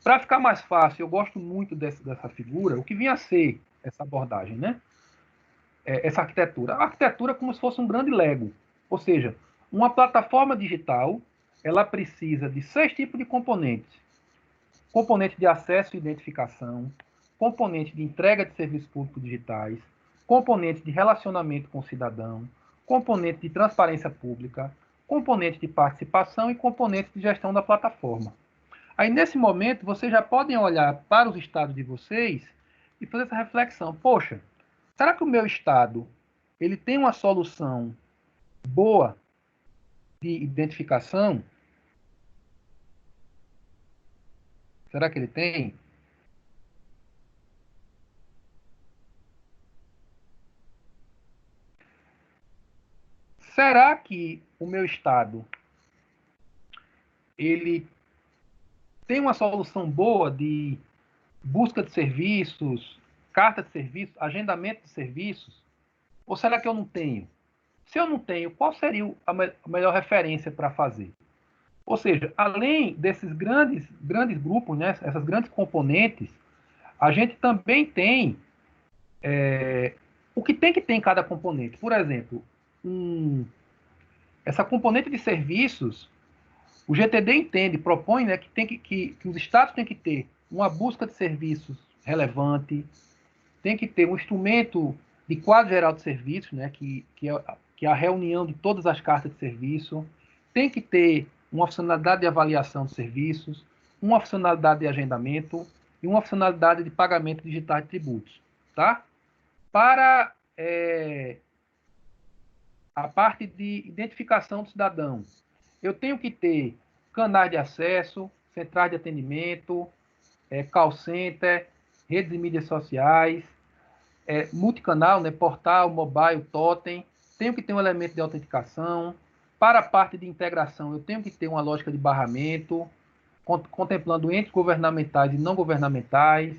Para ficar mais fácil, eu gosto muito dessa figura, o que vinha a ser essa abordagem, né? Essa arquitetura. A arquitetura é como se fosse um grande Lego, ou seja, uma plataforma digital, ela precisa de 6 tipos de componentes. Componente de acesso e identificação, componente de entrega de serviços públicos digitais, componente de relacionamento com o cidadão, componente de transparência pública, componente de participação e componente de gestão da plataforma. Aí, nesse momento, vocês já podem olhar para os estados de vocês e fazer essa reflexão. Poxa, será que o meu estado ele tem uma solução boa de identificação? Será que ele tem? Será que o meu estado ele tem uma solução boa de busca de serviços, carta de serviços, agendamento de serviços? Ou será que eu não tenho? Se eu não tenho, qual seria a melhor referência para fazer? Ou seja, além desses grandes grupos, né, essas grandes componentes, a gente também tem o que tem que ter em cada componente. Por exemplo, essa componente de serviços, o GTD entende, propõe, né, que os estados têm que ter uma busca de serviços relevante, tem que ter um instrumento de quadro geral de serviços, né, que é a reunião de todas as cartas de serviço, tem que ter uma funcionalidade de avaliação de serviços, uma funcionalidade de agendamento e uma funcionalidade de pagamento digital de tributos. Tá? Para a parte de identificação do cidadão, eu tenho que ter canais de acesso, centrais de atendimento, call center, redes de mídias sociais, multicanal, né, portal, mobile, totem, tenho que ter um elemento de autenticação. Para a parte de integração, eu tenho que ter uma lógica de barramento, contemplando entes governamentais e não governamentais.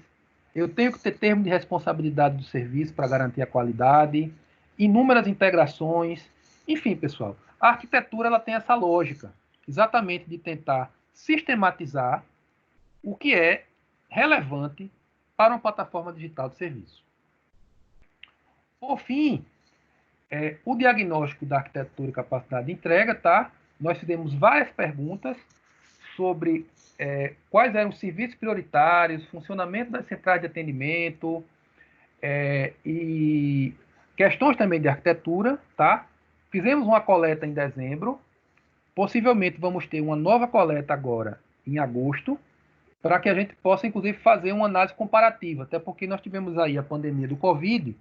Eu tenho que ter termo de responsabilidade do serviço para garantir a qualidade, inúmeras integrações. Enfim, pessoal, a arquitetura ela tem essa lógica, exatamente de tentar sistematizar o que é relevante para uma plataforma digital de serviço. Por fim, o diagnóstico da arquitetura e capacidade de entrega, tá? Nós fizemos várias perguntas sobre quais eram os serviços prioritários, funcionamento das centrais de atendimento e questões também de arquitetura, tá? Fizemos uma coleta em dezembro, possivelmente vamos ter uma nova coleta agora em agosto, para que a gente possa, inclusive, fazer uma análise comparativa, até porque nós tivemos aí a pandemia do Covid,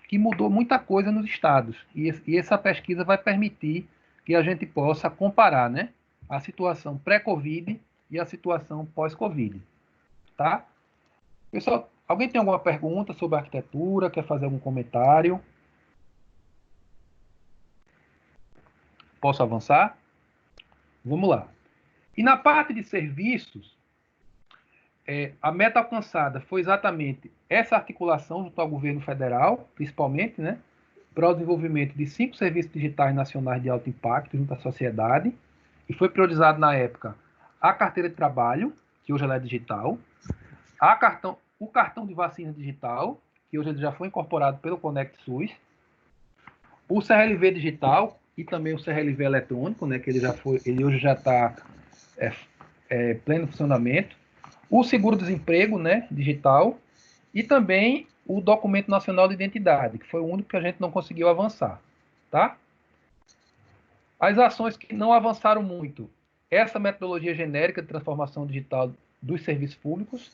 que mudou muita coisa nos estados, e essa pesquisa vai permitir que a gente possa comparar, né, a situação pré-Covid e a situação pós-Covid, tá? Pessoal, alguém tem alguma pergunta sobre a arquitetura, quer fazer algum comentário? Posso avançar? Vamos lá. E na parte de serviços, a meta alcançada foi exatamente essa articulação junto ao governo federal, principalmente, né, para o desenvolvimento de 5 serviços digitais nacionais de alto impacto junto à sociedade, e foi priorizado na época a carteira de trabalho, que hoje ela é digital, o cartão de vacina digital, que hoje ele já foi incorporado pelo Conect SUS, o CRLV digital e também o CRLV eletrônico, né, que ele hoje já está pleno funcionamento, o seguro-desemprego, né, digital, e também o documento nacional de identidade, que foi o único que a gente não conseguiu avançar, tá? As ações que não avançaram muito, essa metodologia genérica de transformação digital dos serviços públicos,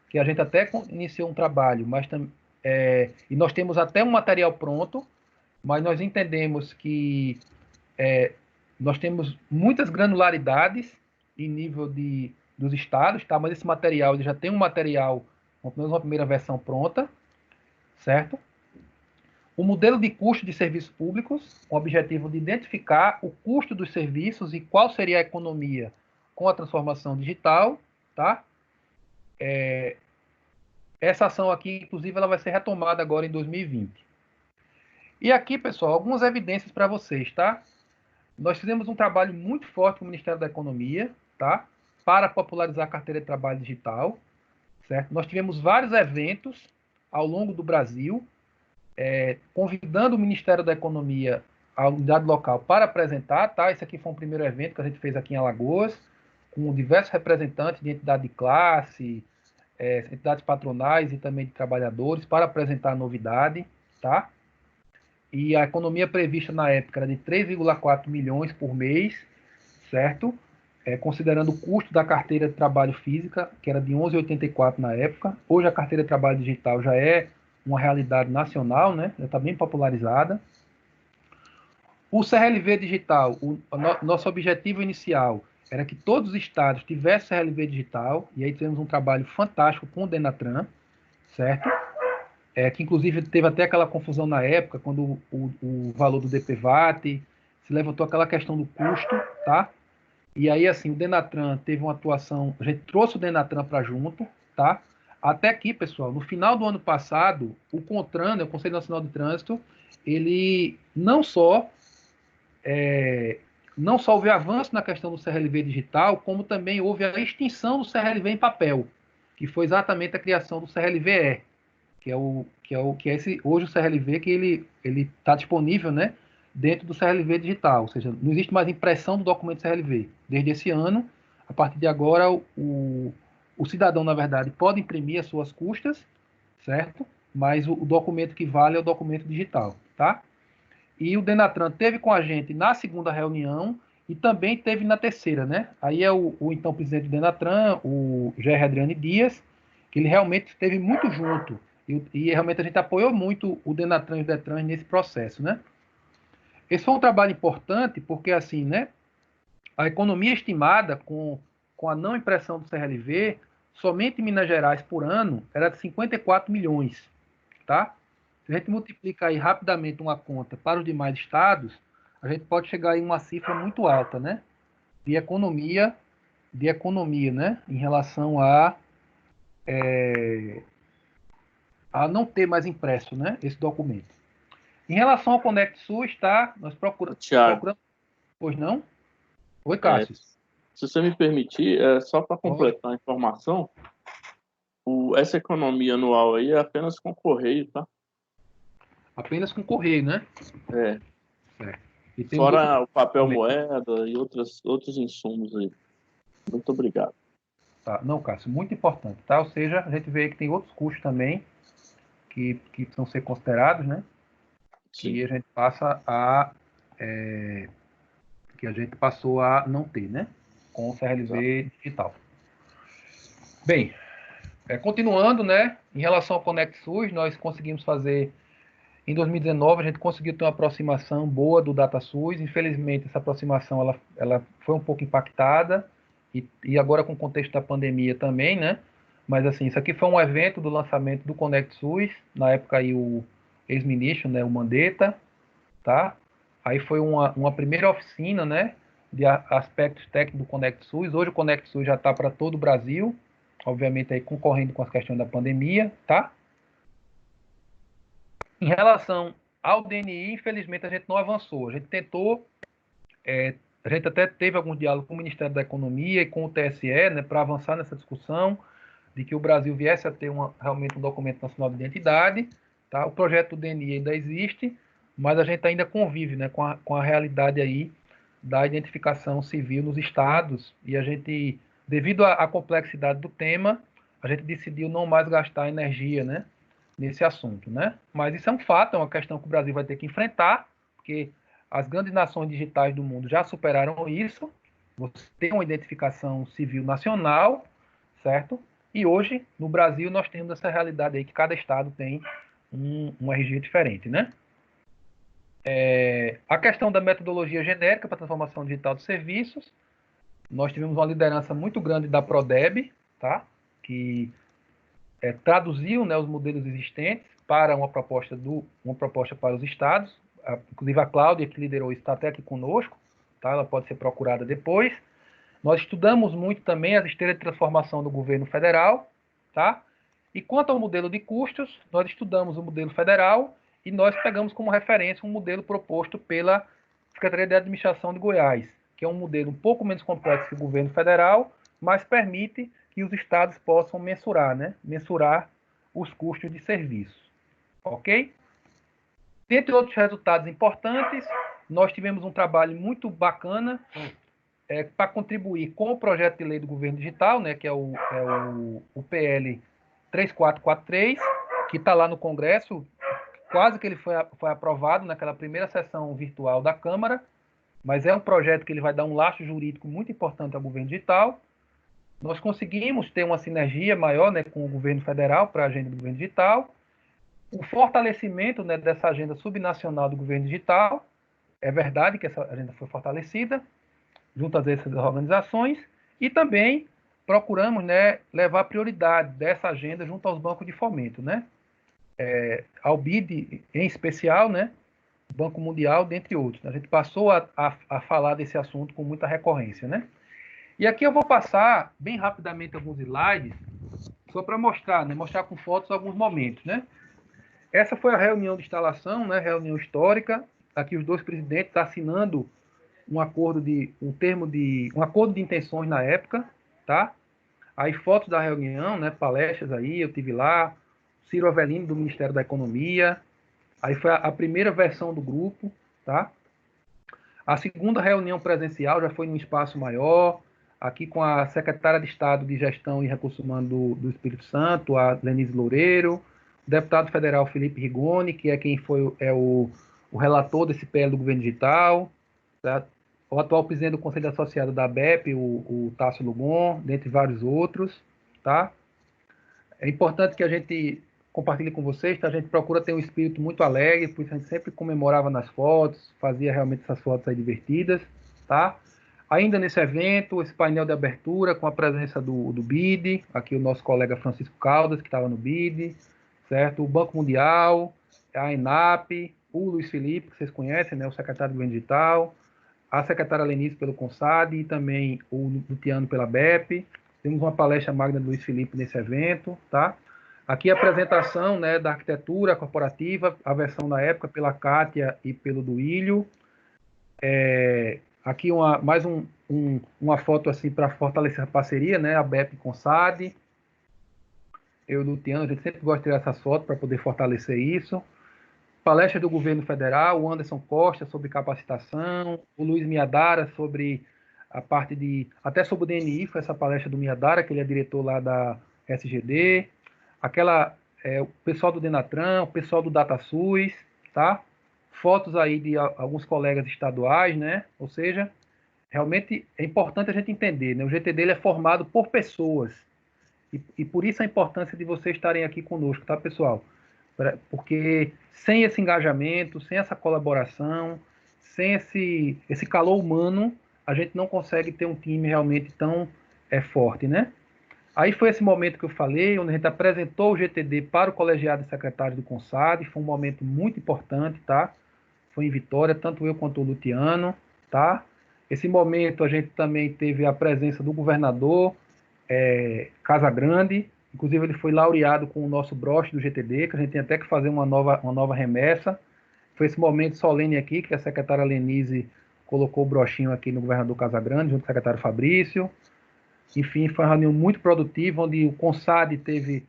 que a gente até iniciou um trabalho, mas e nós temos até um material pronto, mas nós entendemos que nós temos muitas granularidades em nível dos estados, tá? Mas esse material ele já tem um material uma primeira versão pronta, certo? O modelo de custo de serviços públicos, com o objetivo de identificar o custo dos serviços e qual seria a economia com a transformação digital, tá? Essa ação aqui, inclusive, ela vai ser retomada agora em 2020. E aqui, pessoal, algumas evidências para vocês, tá? Nós fizemos um trabalho muito forte com o Ministério da Economia, tá? Para popularizar a carteira de trabalho digital, certo? Nós tivemos vários eventos ao longo do Brasil, convidando o Ministério da Economia, a unidade local, para apresentar, tá? Esse aqui foi um primeiro evento que a gente fez aqui em Alagoas, com diversos representantes de entidade de classe, entidades patronais e também de trabalhadores, para apresentar a novidade, tá? E a economia prevista na época era de 3,4 milhões por mês, certo? Considerando o custo da carteira de trabalho física, que era de 11,84 na época. Hoje a carteira de trabalho digital já é uma realidade nacional, né? Já está bem popularizada. O CRLV digital, nosso objetivo inicial era que todos os estados tivessem CRLV digital, e aí tivemos um trabalho fantástico com o Denatran, certo? Que inclusive teve até aquela confusão na época, quando o valor do DPVAT, se levantou aquela questão do custo, tá? E aí, assim, o Denatran teve uma atuação, a gente trouxe o Denatran para junto, tá? Até aqui, pessoal, no final do ano passado, o CONTRAN, né, o Conselho Nacional de Trânsito, ele não só houve avanço na questão do CRLV digital, como também houve a extinção do CRLV em papel, que foi exatamente a criação do CRLVE, que é esse hoje o CRLV que ele está disponível, né, dentro do CRLV digital, ou seja, não existe mais impressão do documento CRLV. Desde esse ano, a partir de agora, o cidadão, na verdade, pode imprimir as suas custas, certo? Mas o documento que vale é o documento digital, tá? E o Denatran teve com a gente na segunda reunião e também teve na terceira, né? Aí é o então presidente do Denatran, o Jair Adriane Dias, que ele realmente esteve muito junto e realmente a gente apoiou muito o Denatran e o Detran nesse processo, né? Esse foi um trabalho importante porque, assim, né? A economia estimada com a não impressão do CRLV, somente em Minas Gerais por ano, era de 54 milhões, tá? Se a gente multiplicar aí rapidamente uma conta para os demais estados, a gente pode chegar em uma cifra muito alta, né? De economia, né? Em relação a não ter mais impresso, né? Esse documento. Em relação ao Conect SUS, tá? Nós procuramos. Pois não? Oi, Cássio. Se você me permitir, só para completar a informação, essa economia anual aí é apenas com correio, tá? Apenas com correio, né? E fora o papel moeda e outros insumos aí. Muito obrigado. Tá. Não, Cássio, muito importante, tá? Ou seja, a gente vê que tem outros custos também que precisam ser considerados, né? Sim. E a gente passa que a gente passou a não ter, né? Com o CRLV digital. Bem, continuando, né? Em relação ao Conect SUS, nós conseguimos fazer em 2019, a gente conseguiu ter uma aproximação boa do DataSUS. Infelizmente, essa aproximação ela foi um pouco impactada e agora com o contexto da pandemia também, né? Mas assim, isso aqui foi um evento do lançamento do Conect SUS, na época aí o ex-ministro, né, o Mandetta, tá? Aí foi uma primeira oficina, né, de aspectos técnicos do Conect SUS. Hoje o Conect SUS já está para todo o Brasil, obviamente aí concorrendo com as questões da pandemia, tá? Em relação ao DNI, infelizmente a gente não avançou. A gente tentou, a gente até teve algum diálogo com o Ministério da Economia e com o TSE, né, para avançar nessa discussão de que o Brasil viesse a ter realmente um documento nacional de identidade. Tá? O projeto do DNI ainda existe, mas a gente ainda convive, né, com a realidade aí da identificação civil nos estados, e a gente, devido à complexidade do tema, a gente decidiu não mais gastar energia, né, nesse assunto, né? Mas isso é um fato, é uma questão que o Brasil vai ter que enfrentar, porque as grandes nações digitais do mundo já superaram isso. Você tem uma identificação civil nacional, certo? E hoje, no Brasil, nós temos essa realidade aí que cada estado tem uma RG diferente, né? A questão da metodologia genérica para a transformação digital de serviços, nós tivemos uma liderança muito grande da Prodeb, tá? Que traduziu, né, os modelos existentes para uma proposta para os estados. Inclusive a Cláudia, que liderou isso, está até aqui conosco, tá? Ela pode ser procurada depois. Nós estudamos muito também as esteiras de transformação do governo federal, tá? E quanto ao modelo de custos, nós estudamos o modelo federal e nós pegamos como referência um modelo proposto pela Secretaria de Administração de Goiás, que é um modelo um pouco menos complexo que o governo federal, mas permite que os estados possam mensurar, né? Mensurar os custos de serviço. Ok? Dentre outros resultados importantes, nós tivemos um trabalho muito bacana para contribuir com o projeto de lei do governo digital, né, que é o PL 3443, que está lá no Congresso, quase que ele foi aprovado naquela primeira sessão virtual da Câmara, mas é um projeto que ele vai dar um lastro jurídico muito importante ao governo digital. Nós conseguimos ter uma sinergia maior, né, com o governo federal para a agenda do governo digital, o fortalecimento, né, dessa agenda subnacional do governo digital. É verdade que essa agenda foi fortalecida junto a essas organizações, e também procuramos, né, levar prioridade dessa agenda junto aos bancos de fomento, né? Ao BID em especial, né? Banco Mundial, dentre outros. A gente passou a falar desse assunto com muita recorrência, né? E aqui eu vou passar bem rapidamente alguns slides, só para mostrar, né? Mostrar com fotos alguns momentos, né? Essa foi a reunião de instalação, né? Reunião histórica. Aqui os dois presidentes assinando um acordo de intenções na época, tá? Aí fotos da reunião, né? Palestras aí, eu tive lá. Ciro Avelino do Ministério da Economia. Aí foi a primeira versão do grupo, tá? A segunda reunião presencial já foi num espaço maior, aqui com a secretária de Estado de Gestão e Recursos Humanos do Espírito Santo, a Lenise Loureiro, o deputado federal Felipe Rigoni, que é quem foi o relator desse PL do governo digital, tá? O atual presidente do Conselho Associado da ABEP, o Tássio Lugon, dentre vários outros, tá? É importante que a gente compartilhe com vocês, tá? A gente procura ter um espírito muito alegre, por isso a gente sempre comemorava nas fotos, fazia realmente essas fotos aí divertidas, tá? Ainda nesse evento, esse painel de abertura com a presença do BID, aqui o nosso colega Francisco Caldas, que estava no BID, certo? O Banco Mundial, a ENAP, o Luiz Felipe, que vocês conhecem, né? O secretário do Governo Digital, a secretária Lenice pelo CONSAD e também o Lutiano pela BEP. Temos uma palestra magna do Luiz Felipe nesse evento, tá? Aqui a apresentação, né, da arquitetura corporativa, a versão da época pela Kátia e pelo Duílio. Aqui mais uma foto assim para fortalecer a parceria, né, a BEP com o CONSAD. Eu e o Lutiano, a gente sempre gosta de tirar essas fotos para poder fortalecer isso. Palestra do governo federal, o Anderson Costa sobre capacitação, o Luiz Miadara sobre a parte até sobre o DNI, foi essa palestra do Miadara, que ele é diretor lá da SGD, o pessoal do Denatran, o pessoal do DataSUS, tá? Fotos aí de alguns colegas estaduais, né? Ou seja, realmente é importante a gente entender, né? O GTD ele é formado por pessoas, e por isso a importância de vocês estarem aqui conosco, tá, pessoal? Porque sem esse engajamento, sem essa colaboração, sem esse calor humano, a gente não consegue ter um time realmente tão forte, né? Aí foi esse momento que eu falei, onde a gente apresentou o GTD para o colegiado de secretários do CONSAD, foi um momento muito importante, tá? Foi em Vitória, tanto eu quanto o Lutiano, tá? Esse momento a gente também teve a presença do governador Casagrande, inclusive ele foi laureado com o nosso broche do GTD, que a gente tem até que fazer uma nova remessa. Foi esse momento solene aqui, que a secretária Lenise colocou o brochinho aqui no governador Casagrande, junto com o secretário Fabrício. Enfim, foi uma reunião muito produtiva, onde o CONSAD teve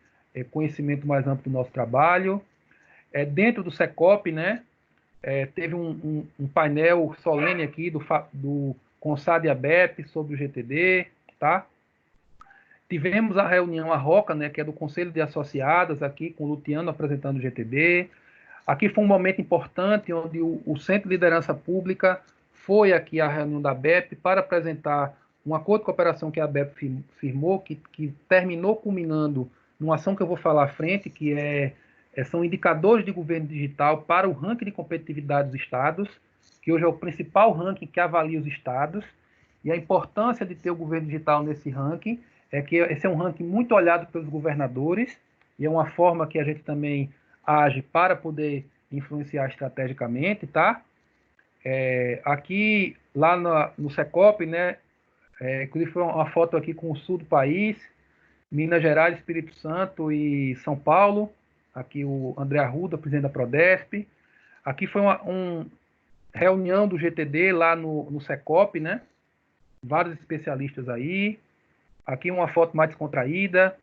conhecimento mais amplo do nosso trabalho. Dentro do SECOP, né, teve um painel solene aqui do CONSAD e ABEP sobre o GTD, tá? Tivemos a reunião ROCA, né, que é do Conselho de Associadas, aqui com o Lutiano apresentando o GTD. Aqui foi um momento importante, onde o Centro de Liderança Pública foi aqui à reunião da ABEP para apresentar um acordo de cooperação que a ABEP firmou, que terminou culminando numa ação que eu vou falar à frente, que são indicadores de governo digital para o ranking de competitividade dos estados, que hoje é o principal ranking que avalia os estados, e a importância de ter o governo digital nesse ranking é que esse é um ranking muito olhado pelos governadores, e é uma forma que a gente também age para poder influenciar estrategicamente, tá? Aqui, lá no Secop, né, inclusive foi uma foto aqui com o sul do país, Minas Gerais, Espírito Santo e São Paulo. Aqui o André Arruda, presidente da Prodesp. Aqui foi uma reunião do GTD lá no Secop, né? Vários especialistas aí. Aqui uma foto mais descontraída.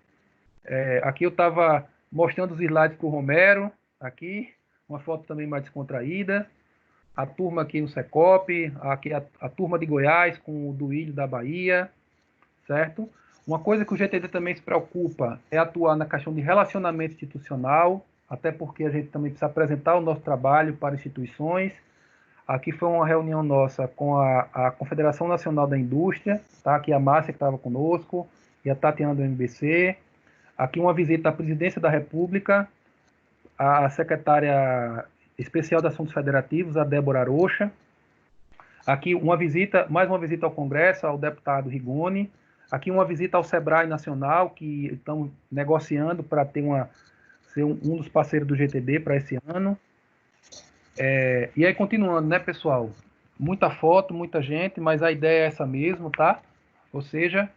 Aqui eu estava mostrando os slides para o Romero. Aqui, uma foto também mais descontraída. A turma aqui no Secop. Aqui a turma de Goiás com o Duílio da Bahia. Certo? Uma coisa que o GTD também se preocupa é atuar na questão de relacionamento institucional, até porque a gente também precisa apresentar o nosso trabalho para instituições. Aqui foi uma reunião nossa com a Confederação Nacional da Indústria, tá? Aqui a Márcia que estava conosco, e a Tatiana do MBC. Aqui uma visita à Presidência da República, a secretária especial de Assuntos Federativos, a Débora Arocha. Aqui mais uma visita ao Congresso, ao deputado Rigoni. Aqui uma visita ao Sebrae Nacional, que estão negociando para ser um dos parceiros do GTD para esse ano. E aí, continuando, né, pessoal? Muita foto, muita gente, mas a ideia é essa mesmo, tá? Ou seja,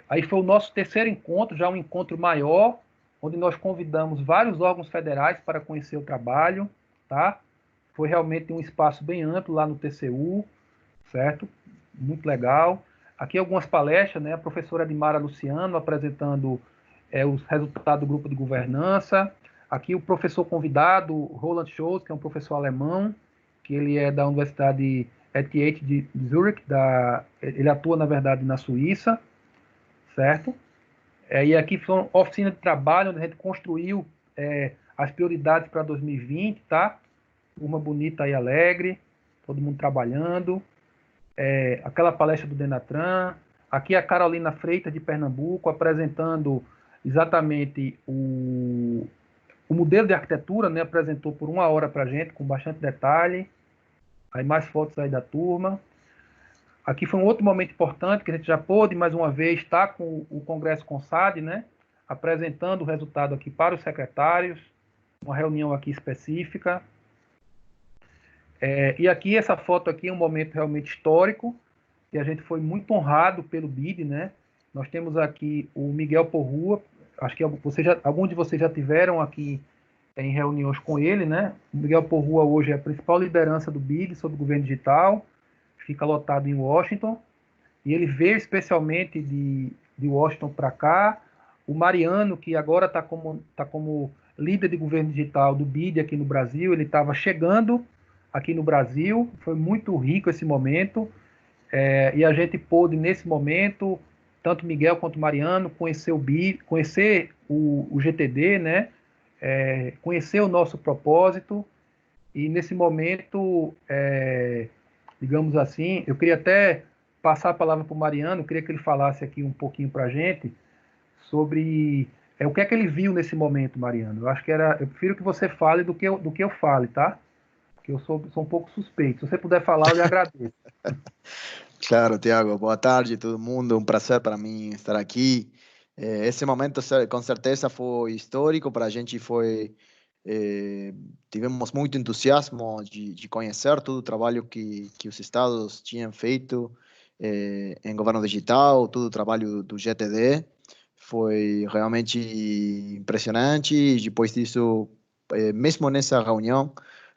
aí foi o nosso terceiro encontro, já um encontro maior, onde nós convidamos vários órgãos federais para conhecer o trabalho, tá? Foi realmente um espaço bem amplo lá no TCU, certo? Muito legal. Aqui algumas palestras, né? A professora Edmara Luciano apresentando os resultados do grupo de governança. Aqui o professor convidado, Roland Scholz, que é um professor alemão, que ele é da Universidade ETH de Zurich, ele atua, na verdade, na Suíça, certo? E aqui foi uma oficina de trabalho, onde a gente construiu as prioridades para 2020, tá? Turma bonita e alegre, todo mundo trabalhando. Aquela palestra do Denatran, aqui a Carolina Freitas de Pernambuco apresentando exatamente o modelo de arquitetura, né? Apresentou por 1 hora para a gente, com bastante detalhe. Aí mais fotos aí da turma. Aqui foi um outro momento importante, que a gente já pôde, mais uma vez, estar com o Congresso CONSAD, né? Apresentando o resultado aqui para os secretários, uma reunião aqui específica. E aqui, essa foto aqui é um momento realmente histórico, e a gente foi muito honrado pelo BID, né? Nós temos aqui o Miguel Porrua, acho que alguns de vocês já tiveram aqui em reuniões com ele, né? O Miguel Porrua hoje é a principal liderança do BID sobre o governo digital, fica lotado em Washington, e ele veio especialmente de Washington para cá. O Mariano, que agora está como líder de governo digital do BID aqui no Brasil, ele estava chegando aqui no Brasil, foi muito rico esse momento, e a gente pôde, nesse momento, tanto Miguel quanto Mariano, conhecer o BID, conhecer o GTD, né? Conhecer o nosso propósito, e nesse momento, digamos assim, eu queria até passar a palavra para o Mariano, eu queria que ele falasse aqui um pouquinho para a gente sobre o que é que ele viu nesse momento, Mariano. Eu prefiro que você fale do que eu fale, tá? Porque eu sou um pouco suspeito. Se você puder falar, eu lhe agradeço. Claro, Tiago. Boa tarde, todo mundo. Um prazer para mim estar aqui. Esse momento, com certeza, foi histórico para a gente. Tivemos muito entusiasmo de conhecer todo o trabalho que os estados tinham feito em governo digital, todo o trabalho do GTD. Foi realmente impressionante. E depois disso, mesmo nessa reunião,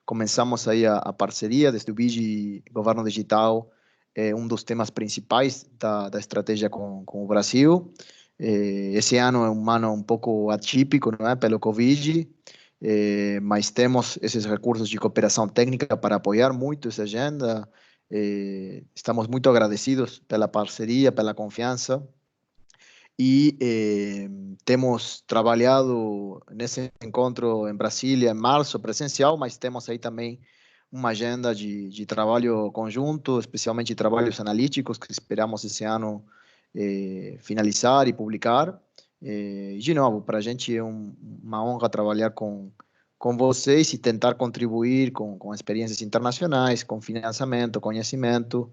começamos aí a parceria desde o BID Governo Digital, um dos temas principais da estratégia com o Brasil. Esse ano é um ano um pouco atípico, não é, pelo Covid, mas temos esses recursos de cooperação técnica para apoiar muito essa agenda. Estamos muito agradecidos pela parceria, pela confiança, e temos trabalhado nesse encontro em Brasília em março, presencial, mas temos aí também uma agenda de trabalho conjunto, especialmente trabalhos analíticos, que esperamos esse ano finalizar e publicar. De novo, para a gente é uma honra trabalhar com vocês e tentar contribuir com experiências internacionais, com financiamento, conhecimento,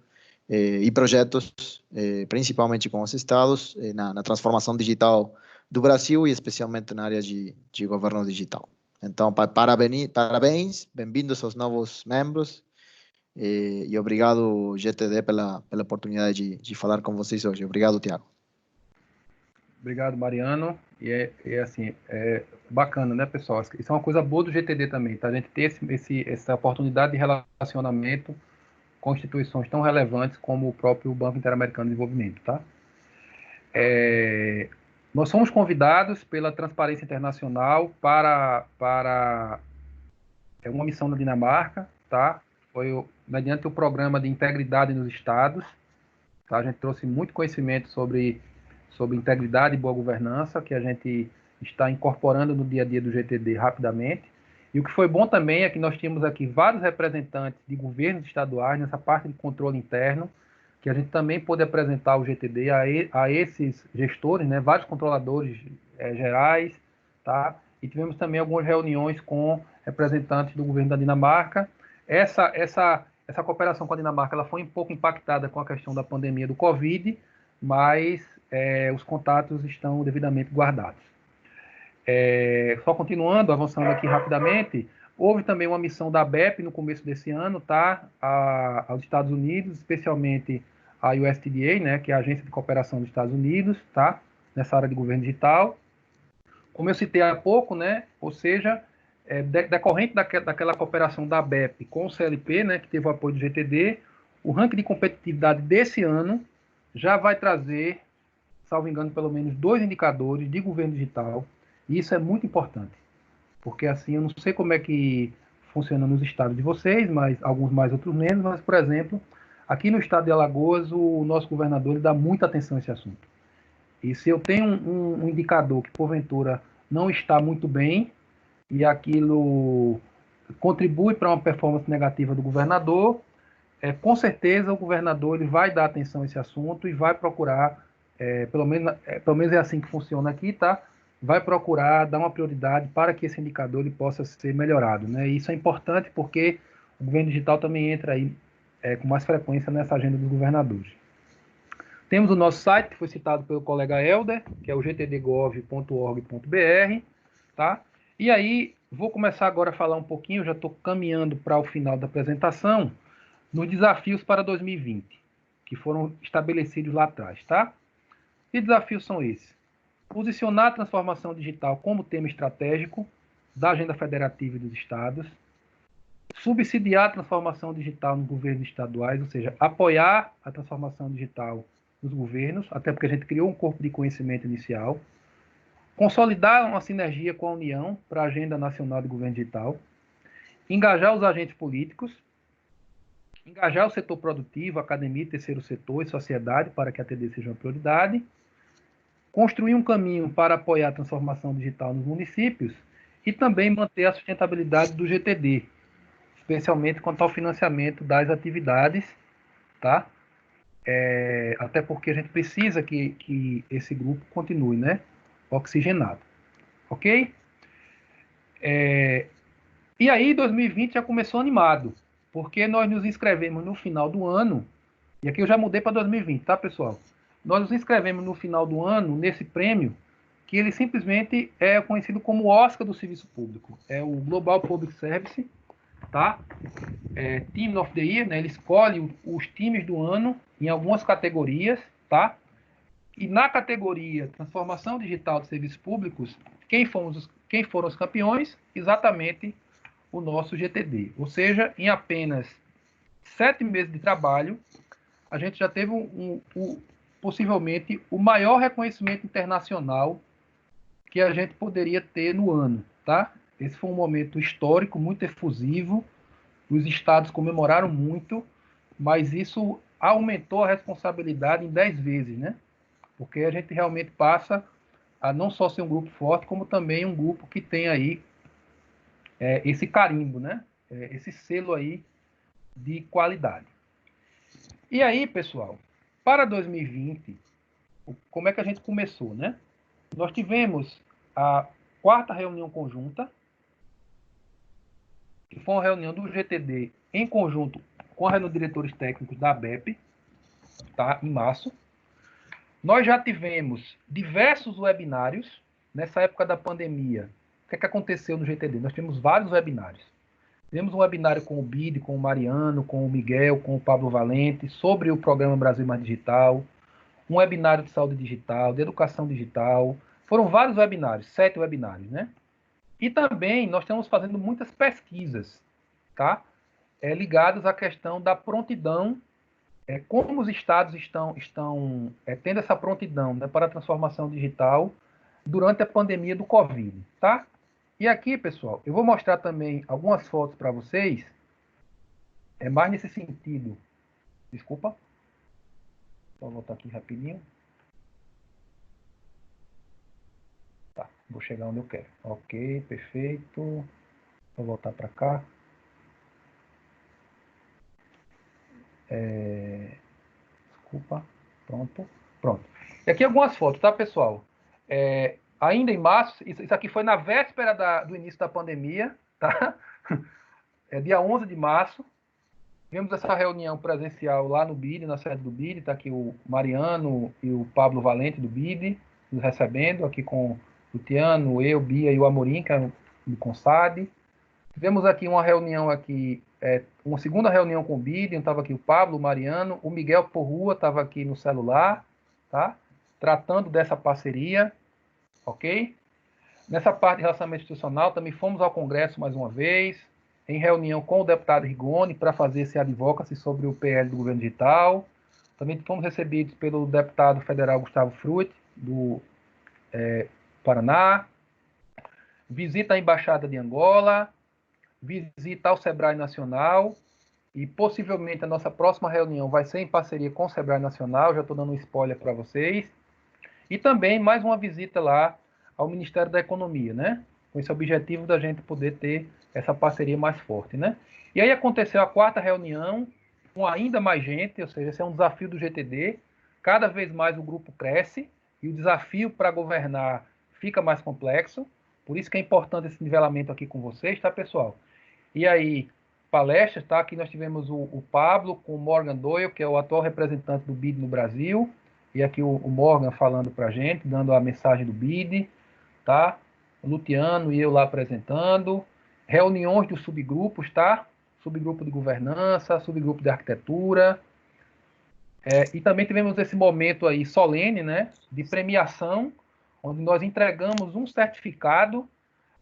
e projetos, principalmente com os estados, na transformação digital do Brasil e especialmente na área de governo digital. Então, parabéns, bem-vindos aos novos membros e obrigado, GTD, pela oportunidade de falar com vocês hoje. Obrigado, Tiago. Obrigado, Mariano. E assim, é bacana, né, pessoal? Isso é uma coisa boa do GTD também, tá? A gente ter essa oportunidade de relacionamento com instituições tão relevantes como o próprio Banco Interamericano de Desenvolvimento, tá? Nós somos convidados pela Transparência Internacional para uma missão na Dinamarca, tá? Foi mediante o programa de integridade nos estados, tá? A gente trouxe muito conhecimento sobre integridade e boa governança, que a gente está incorporando no dia a dia do GTD rapidamente. E o que foi bom também é que nós tínhamos aqui vários representantes de governos estaduais nessa parte de controle interno, que a gente também pôde apresentar o GTD a esses gestores, né, vários controladores gerais, tá? E tivemos também algumas reuniões com representantes do governo da Dinamarca. Essa cooperação com a Dinamarca ela foi um pouco impactada com a questão da pandemia do Covid, mas os contatos estão devidamente guardados. Só continuando, avançando aqui rapidamente, houve também uma missão da BEP no começo desse ano, tá? Aos Estados Unidos, especialmente a USTDA, né, que é a Agência de Cooperação dos Estados Unidos, tá? Nessa área de governo digital. Como eu citei há pouco, né? Ou seja, decorrente daquela cooperação da BEP com o CLP, né, que teve o apoio do GTD, o ranking de competitividade desse ano já vai trazer, salvo engano, pelo menos 2 indicadores de governo digital. E isso é muito importante, porque assim, eu não sei como é que funciona nos estados de vocês, mas alguns mais, outros menos, mas, por exemplo, aqui no estado de Alagoas, o nosso governador ele dá muita atenção a esse assunto. E se eu tenho um indicador que, porventura, não está muito bem, e aquilo contribui para uma performance negativa do governador, com certeza o governador ele vai dar atenção a esse assunto e vai procurar, pelo menos é assim que funciona aqui, tá? Vai procurar dar uma prioridade para que esse indicador ele possa ser melhorado, né? E isso é importante porque o governo digital também entra aí com mais frequência nessa agenda dos governadores. Temos o nosso site, que foi citado pelo colega Helder, que é o gtdgov.org.br, tá? E aí, vou começar agora a falar um pouquinho, já estou caminhando para o final da apresentação, nos desafios para 2020, que foram estabelecidos lá atrás, tá? Que desafios são esses? Posicionar a transformação digital como tema estratégico da agenda federativa e dos estados, subsidiar a transformação digital nos governos estaduais, ou seja, apoiar a transformação digital nos governos, até porque a gente criou um corpo de conhecimento inicial, consolidar uma sinergia com a União para a Agenda Nacional de Governo Digital, engajar os agentes políticos, engajar o setor produtivo, academia, terceiro setor e sociedade para que a TD seja uma prioridade, construir um caminho para apoiar a transformação digital nos municípios e também manter a sustentabilidade do GTD, especialmente quanto ao financiamento das atividades, tá? Até porque a gente precisa que esse grupo continue, né, oxigenado, ok? E aí 2020 já começou animado, porque nós nos inscrevemos no final do ano, e aqui eu já mudei para 2020, tá, pessoal? Nós nos inscrevemos no final do ano nesse prêmio, que ele simplesmente é conhecido como o Oscar do Serviço Público. É o Global Public Service, tá? Team of the Year, né? Ele escolhe os times do ano em algumas categorias, tá? E na categoria Transformação Digital de Serviços Públicos, quem foram os campeões? Exatamente o nosso GTD. Ou seja, em apenas 7 meses de trabalho, a gente já teve possivelmente o maior reconhecimento internacional que a gente poderia ter no ano, tá? Esse foi um momento histórico, muito efusivo, os estados comemoraram muito, mas isso aumentou a responsabilidade em 10 vezes, né? Porque a gente realmente passa a não só ser um grupo forte, como também um grupo que tem aí esse carimbo, né? Esse selo aí de qualidade. E aí, pessoal, para 2020, como é que a gente começou, né? Nós tivemos a 4ª reunião conjunta, que foi uma reunião do GTD em conjunto com a reunião de diretores técnicos da ABEP, tá? Em março. Nós já tivemos diversos webinários nessa época da pandemia. O que é que aconteceu no GTD? Nós tivemos vários webinários. Tivemos um webinário com o Bide, com o Mariano, com o Miguel, com o Pablo Valente, sobre o programa Brasil Mais Digital, um webinário de saúde digital, de educação digital. Foram vários webinários, 7 webinários, né? E também nós estamos fazendo muitas pesquisas, tá? Ligadas à questão da prontidão, como os estados estão tendo essa prontidão, né, para a transformação digital durante a pandemia do Covid, tá? E aqui, pessoal, eu vou mostrar também algumas fotos para vocês, mais nesse sentido. Desculpa. Vou voltar aqui rapidinho. Tá, vou chegar onde eu quero. Ok, perfeito. Vou voltar para cá. Desculpa. Pronto. E aqui algumas fotos, tá, pessoal? Ainda em março, isso aqui foi na véspera do início da pandemia, tá? Dia 11 de março. Tivemos essa reunião presencial lá no BID, na sede do BID. Está aqui o Mariano e o Pablo Valente do BID nos recebendo, aqui com o Tiano, eu, Bia e o Amorim, que é do CONSAD. Tivemos aqui uma reunião aqui, uma segunda reunião com o BID, estava aqui o Pablo, o Mariano, o Miguel Porrua estava aqui no celular, tá? Tratando dessa parceria, ok? Nessa parte de relacionamento institucional, também fomos ao Congresso mais uma vez, em reunião com o deputado Rigoni, para fazer esse advocacy sobre o PL do governo digital. Também fomos recebidos pelo deputado federal Gustavo Frutti, do Paraná. Visita à Embaixada de Angola, visita ao Sebrae Nacional, e possivelmente a nossa próxima reunião vai ser em parceria com o Sebrae Nacional, já estou dando um spoiler para vocês. E também mais uma visita lá ao Ministério da Economia, né? Com esse objetivo da gente poder ter essa parceria mais forte, né? E aí aconteceu a 4ª reunião, com ainda mais gente, ou seja, esse é um desafio do GTD, cada vez mais o grupo cresce, e o desafio para governar fica mais complexo, por isso que é importante esse nivelamento aqui com vocês, tá, pessoal? E aí, palestras, tá? Aqui nós tivemos o Pablo com o Morgan Doyle, que é o atual representante do BID no Brasil, e aqui o Morgan falando para a gente, dando a mensagem do BID, tá? O Luciano e eu lá apresentando, reuniões dos subgrupos, tá? Subgrupo de governança, subgrupo de arquitetura, e também tivemos esse momento aí solene, né? De premiação, onde nós entregamos um certificado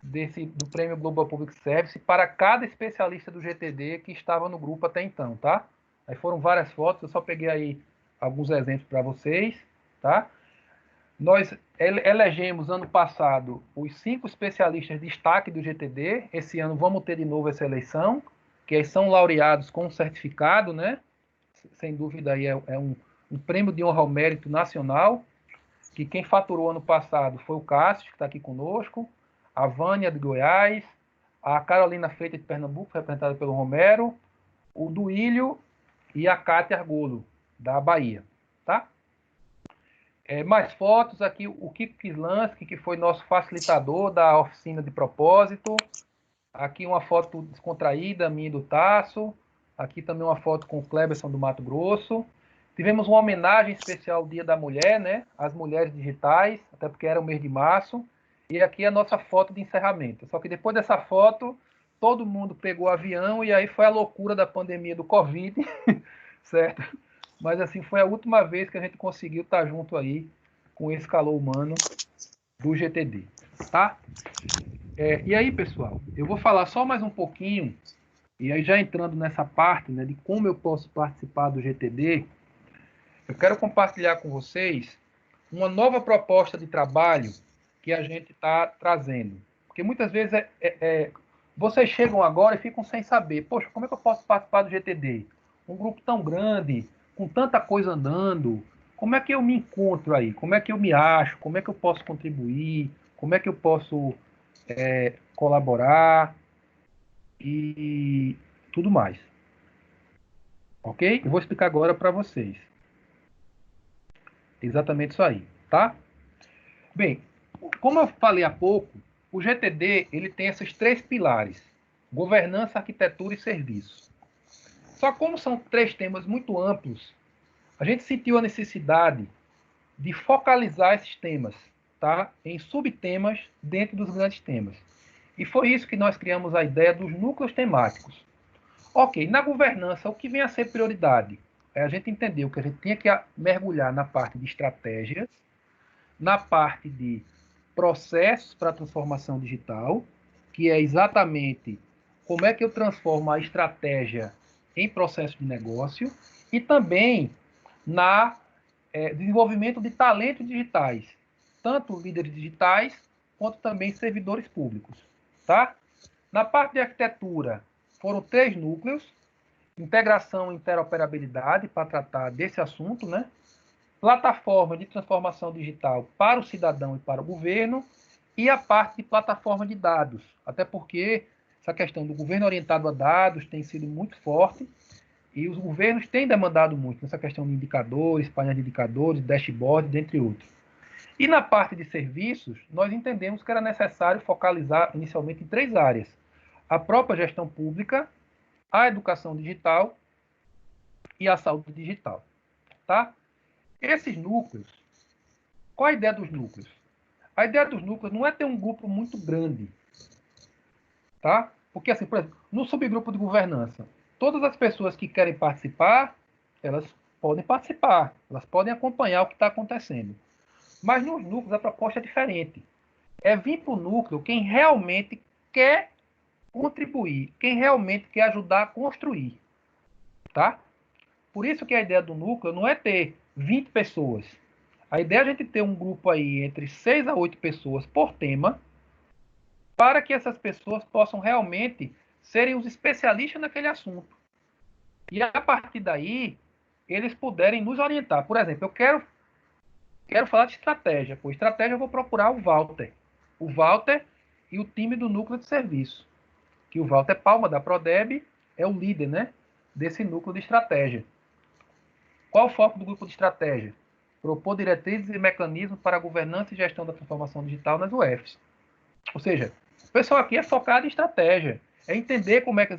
do Prêmio Global Public Service para cada especialista do GTD que estava no grupo até então, tá? Aí foram várias fotos, eu só peguei aí alguns exemplos para vocês, tá? Nós elegemos ano passado os 5 especialistas de destaque do GTD. Esse ano vamos ter de novo essa eleição, que são laureados com um certificado, né? Sem dúvida aí é um prêmio de honra ao mérito nacional, que quem faturou ano passado foi o Cássio, que está aqui conosco, a Vânia de Goiás, a Carolina Freitas de Pernambuco, representada pelo Romero, o Duílio e a Cátia Argolo, da Bahia, tá? Mais fotos aqui, o Kiko Kislansky, que foi nosso facilitador da oficina de propósito. Aqui uma foto descontraída, minha e do Tasso. Aqui também uma foto com o Cleberson do Mato Grosso. Tivemos uma homenagem especial ao Dia da Mulher, né? Às mulheres digitais, até porque era o mês de março. E aqui a nossa foto de encerramento. Só que depois dessa foto, todo mundo pegou o avião e aí foi a loucura da pandemia do Covid, certo? Mas assim, foi a última vez que a gente conseguiu estar junto aí com esse calor humano do GTD, tá? E aí, pessoal, eu vou falar só mais um pouquinho, e aí já entrando nessa parte, né, de como eu posso participar do GTD, eu quero compartilhar com vocês uma nova proposta de trabalho que a gente está trazendo. Porque muitas vezes vocês chegam agora e ficam sem saber, poxa, como é que eu posso participar do GTD? Um grupo tão grande, com tanta coisa andando, como é que eu me encontro aí? Como é que eu me acho? Como é que eu posso contribuir? Como é que eu posso colaborar? E tudo mais. Ok? Eu vou explicar agora para vocês. Exatamente isso aí, tá? Bem, como eu falei há pouco, o GTD ele tem esses 3 pilares: governança, arquitetura e serviço. Só como são 3 temas muito amplos, a gente sentiu a necessidade de focalizar esses temas, tá? Em subtemas dentro dos grandes temas. E foi isso que nós criamos a ideia dos núcleos temáticos. Ok, na governança, o que vem a ser prioridade? É a gente entender que a gente tinha que mergulhar na parte de estratégias, na parte de processos para a transformação digital, que é exatamente como é que eu transformo a estratégia em processo de negócio, e também na desenvolvimento de talentos digitais, tanto líderes digitais quanto também servidores públicos, tá? Na parte de arquitetura, foram 3 núcleos: integração e interoperabilidade, para tratar desse assunto, né? Plataforma de transformação digital para o cidadão e para o governo, e a parte de plataforma de dados, até porque essa questão do governo orientado a dados tem sido muito forte, e os governos têm demandado muito nessa questão de indicadores, painéis de indicadores, dashboard, dentre outros. E na parte de serviços, nós entendemos que era necessário focalizar inicialmente em 3 áreas: a própria gestão pública, a educação digital e a saúde digital. Tá? Esses núcleos, qual a ideia dos núcleos? A ideia dos núcleos não é ter um grupo muito grande. Tá? Porque, assim, por exemplo, no subgrupo de governança, todas as pessoas que querem participar, elas podem participar, elas podem acompanhar o que está acontecendo. Mas nos núcleos a proposta é diferente. É vir para o núcleo quem realmente quer contribuir, quem realmente quer ajudar a construir. Tá? Por isso que a ideia do núcleo não é ter 20 pessoas. A ideia é a gente ter um grupo aí entre 6 a 8 pessoas por tema, para que essas pessoas possam realmente serem os especialistas naquele assunto. E a partir daí, eles puderem nos orientar. Por exemplo, eu quero falar de estratégia. Por estratégia, eu vou procurar o Walter. O Walter e o time do núcleo de serviço. Que o Walter Palma, da Prodeb, é o líder, né, desse núcleo de estratégia. Qual o foco do grupo de estratégia? Propor diretrizes e mecanismos para a governança e gestão da transformação digital nas UFs. Ou seja, o pessoal aqui é focado em estratégia. É entender como é que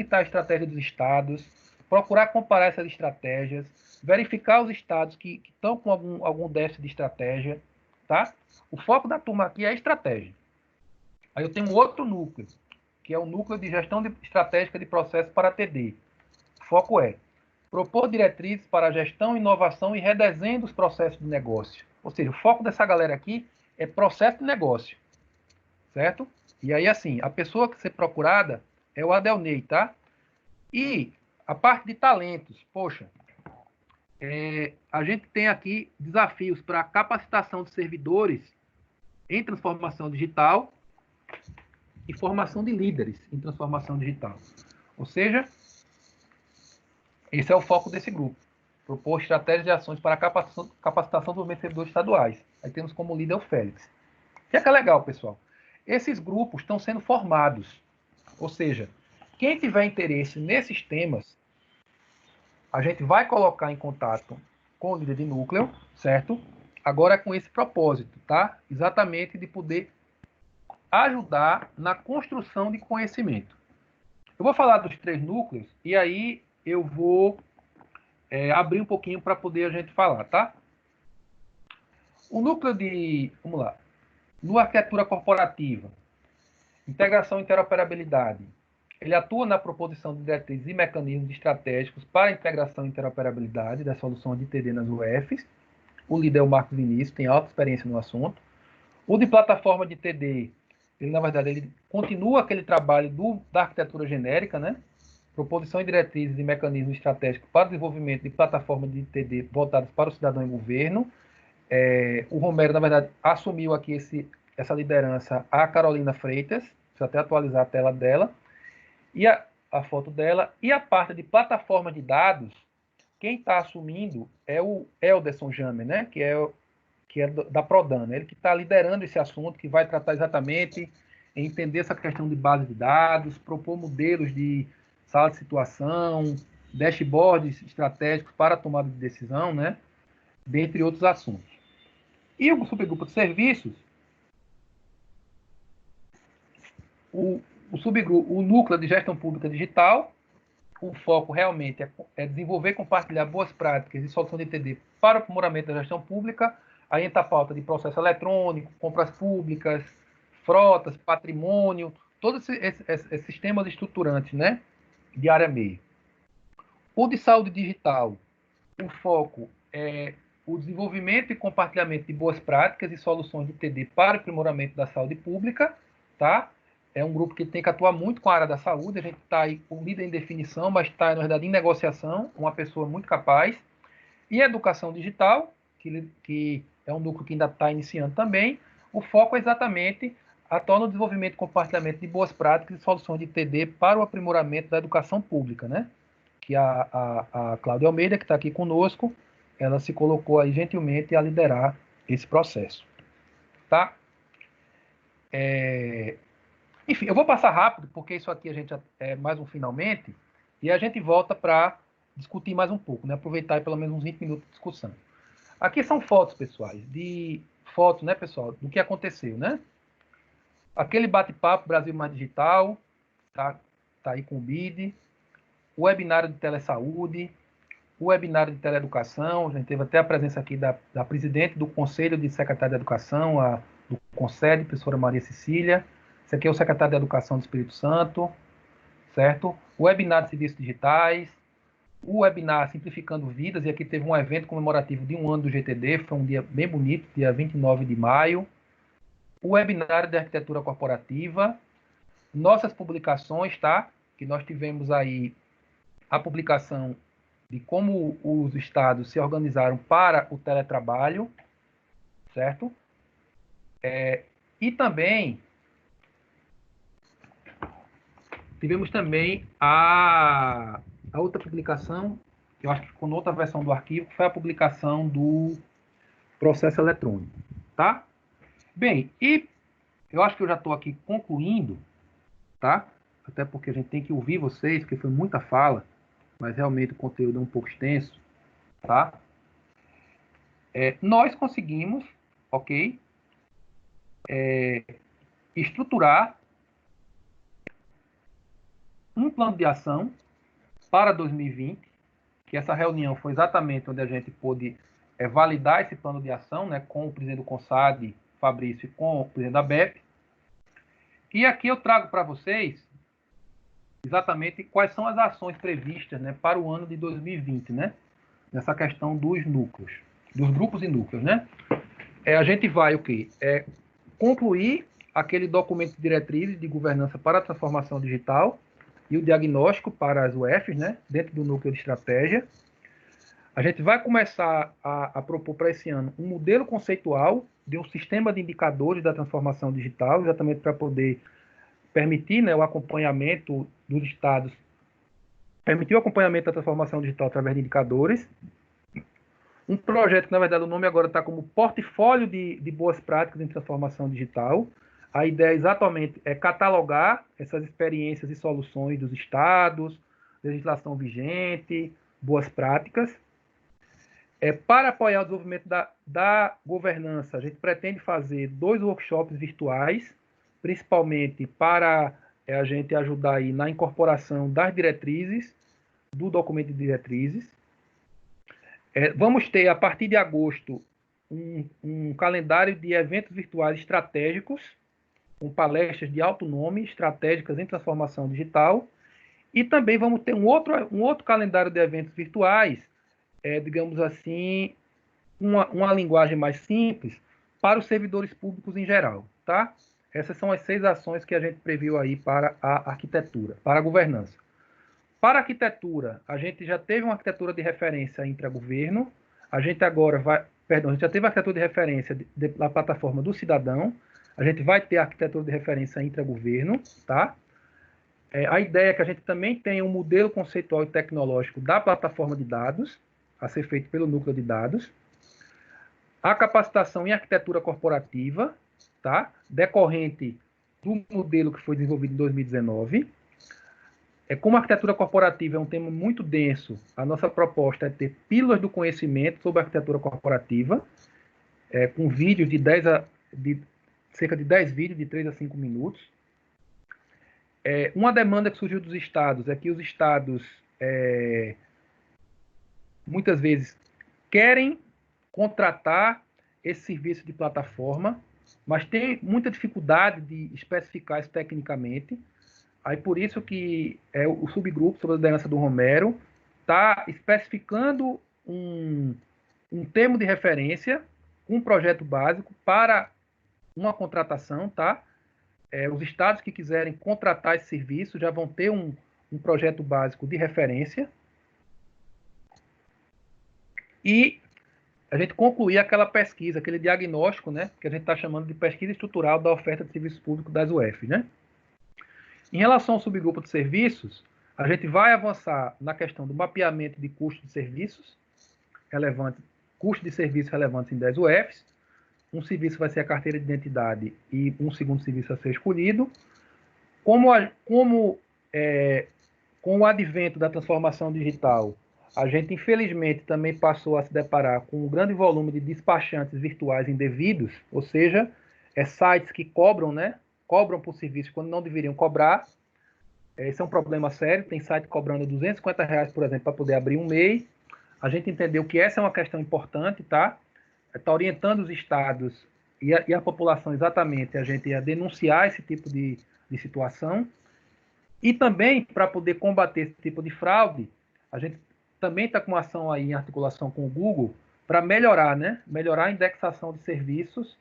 está a estratégia dos estados, procurar comparar essas estratégias, verificar os estados que estão com algum déficit de estratégia. Tá? O foco da turma aqui é a estratégia. Aí eu tenho um outro núcleo, que é o núcleo de gestão estratégica de processos para a TD. O foco é propor diretrizes para a gestão, inovação e redesenho dos processos de negócio. Ou seja, o foco dessa galera aqui é processo de negócio. Certo? E aí, assim, a pessoa que ser procurada é o Adelnei, tá? E a parte de talentos, poxa, a gente tem aqui desafios para capacitação de servidores em transformação digital e formação de líderes em transformação digital. Ou seja, esse é o foco desse grupo. Propor estratégias de ações para capacitação dos servidores estaduais. Aí temos como líder o Félix. O que é legal, pessoal? Esses grupos estão sendo formados. Ou seja, quem tiver interesse nesses temas, a gente vai colocar em contato com o líder de núcleo, certo? Agora com esse propósito, tá? Exatamente de poder ajudar na construção de conhecimento. Eu vou falar dos 3 núcleos e aí eu vou abrir um pouquinho para poder a gente falar, tá? O núcleo de... Vamos lá. No arquitetura corporativa, integração e interoperabilidade. Ele atua na proposição de diretrizes e mecanismos estratégicos para a integração e interoperabilidade das soluções de TD nas UFs. O líder é o Marcos Vinícius, tem alta experiência no assunto. O de plataforma de TD, ele, na verdade, ele continua aquele trabalho da arquitetura genérica, né? Proposição de diretrizes e mecanismos estratégicos para o desenvolvimento de plataformas de TD voltadas para o cidadão e governo. O Romero, na verdade, assumiu aqui essa liderança, a Carolina Freitas. Deixa eu até atualizar a tela dela. E a foto dela. E a parte de plataforma de dados, quem está assumindo é o Elderson Jamer, né? que é da Prodana. Ele que está liderando esse assunto, que vai tratar exatamente, entender essa questão de base de dados, propor modelos de sala de situação, dashboards estratégicos para a tomada de decisão, né? Dentre outros assuntos. E o subgrupo de serviços, o núcleo de gestão pública digital, o foco realmente é desenvolver e compartilhar boas práticas e solução de TD para o aprimoramento da gestão pública. Aí entra a pauta de processo eletrônico, compras públicas, frotas, patrimônio, todos esses sistemas estruturantes, né, de área meio. O de saúde digital, o foco é o desenvolvimento e compartilhamento de boas práticas e soluções de TD para o aprimoramento da saúde pública, tá? É um grupo que tem que atuar muito com a área da saúde, a gente está aí com líder em definição, mas está, na verdade, em negociação, uma pessoa muito capaz. E a educação digital, que é um núcleo que ainda está iniciando também, o foco é exatamente atuar no desenvolvimento e compartilhamento de boas práticas e soluções de TD para o aprimoramento da educação pública, né? Que a Cláudia Almeida, que está aqui conosco, ela se colocou aí gentilmente a liderar esse processo. Tá? Enfim, eu vou passar rápido, porque isso aqui a gente é mais um finalmente, e a gente volta para discutir mais um pouco, né? Aproveitar aí pelo menos uns 20 minutos de discussão. Aqui são fotos, pessoais, fotos, né, pessoal, do que aconteceu, né? Aquele bate-papo Brasil Mais Digital, tá aí com o BID, o webinário de telesaúde, o webinário de teleeducação, a gente teve até a presença aqui da presidente do Conselho de Secretário de Educação, do CONSED, professora Maria Cecília. Esse aqui é o secretário de Educação do Espírito Santo, certo? O webinar de serviços digitais, o webinar Simplificando Vidas, e aqui teve um evento comemorativo de 1 ano do GTD, foi um dia bem bonito, dia 29 de maio. O webinário de Arquitetura Corporativa, nossas publicações, tá? Que nós tivemos aí a publicação de como os estados se organizaram para o teletrabalho, certo? E também tivemos também a outra publicação, que eu acho que ficou na outra versão do arquivo, que foi a publicação do processo eletrônico, tá? Bem, e eu acho que eu já estou aqui concluindo, tá? Até porque a gente tem que ouvir vocês, porque foi muita fala, mas realmente o conteúdo é um pouco extenso, tá? Nós conseguimos, ok, estruturar um plano de ação para 2020, que essa reunião foi exatamente onde a gente pôde validar esse plano de ação, né, com o presidente do CONSAD, Fabrício, e com o presidente da BEP. E aqui eu trago para vocês exatamente quais são as ações previstas, né, para o ano de 2020, né, nessa questão dos núcleos, dos grupos e núcleos, né. A gente vai o quê? Concluir aquele documento de diretrizes de governança para a transformação digital e o diagnóstico para as UFs, né, dentro do núcleo de estratégia. A gente vai começar a propor para esse ano um modelo conceitual de um sistema de indicadores da transformação digital, exatamente para poder permitir, né, o acompanhamento dos estados, permitir o acompanhamento da transformação digital através de indicadores. Um projeto que, na verdade, o nome agora está como Portfólio de Boas Práticas em Transformação Digital. A ideia exatamente é catalogar essas experiências e soluções dos estados, legislação vigente, boas práticas. Para apoiar o desenvolvimento da governança, a gente pretende fazer 2 workshops virtuais, principalmente para a gente ajudar aí na incorporação das diretrizes, do documento de diretrizes. Vamos ter, a partir de agosto, um calendário de eventos virtuais estratégicos, com palestras de alto nome, estratégicas em transformação digital. E também vamos ter um outro calendário de eventos virtuais, digamos assim, uma linguagem mais simples para os servidores públicos em geral, tá? Essas são as 6 ações que a gente previu aí para a arquitetura, para a governança. Para a arquitetura, a gente já teve uma arquitetura de referência intra-governo, a gente agora vai, a gente já teve a arquitetura de referência da plataforma do cidadão, a gente vai ter a arquitetura de referência intra-governo, tá? A ideia é que a gente também tenha um modelo conceitual e tecnológico da plataforma de dados, a ser feito pelo núcleo de dados. A capacitação em arquitetura corporativa, tá? Decorrente do modelo que foi desenvolvido em 2019. Como a arquitetura corporativa é um tema muito denso, a nossa proposta é ter pílulas do conhecimento sobre a arquitetura corporativa, com vídeos cerca de 10 vídeos, de 3 a 5 minutos. Uma demanda que surgiu dos estados é que os estados muitas vezes querem contratar esse serviço de plataforma, mas tem muita dificuldade de especificar isso tecnicamente. Aí por isso que o subgrupo, sob a liderança do Romero, está especificando um termo de referência, um projeto básico para uma contratação, tá? Os estados que quiserem contratar esse serviço já vão ter um projeto básico de referência. E a gente concluir aquela pesquisa, aquele diagnóstico, né, que a gente está chamando de pesquisa estrutural da oferta de serviço público das UF, né? Em relação ao subgrupo de serviços, a gente vai avançar na questão do mapeamento de custos de serviços relevantes, custos de serviços relevantes em 10 UFs. Um serviço vai ser a carteira de identidade e um segundo serviço a ser escolhido. Com o advento da transformação digital, a gente, infelizmente, também passou a se deparar com um grande volume de despachantes virtuais indevidos, ou seja, sites que cobram, né? Cobram por serviço quando não deveriam cobrar. Esse é um problema sério. Tem site cobrando R$250, por exemplo, para poder abrir um MEI. A gente entendeu que essa é uma questão importante, tá? Está orientando os estados e a população exatamente a gente a denunciar esse tipo de situação. E também, para poder combater esse tipo de fraude, a gente também está com uma ação aí em articulação com o Google para melhorar, né? Melhorar a indexação de serviços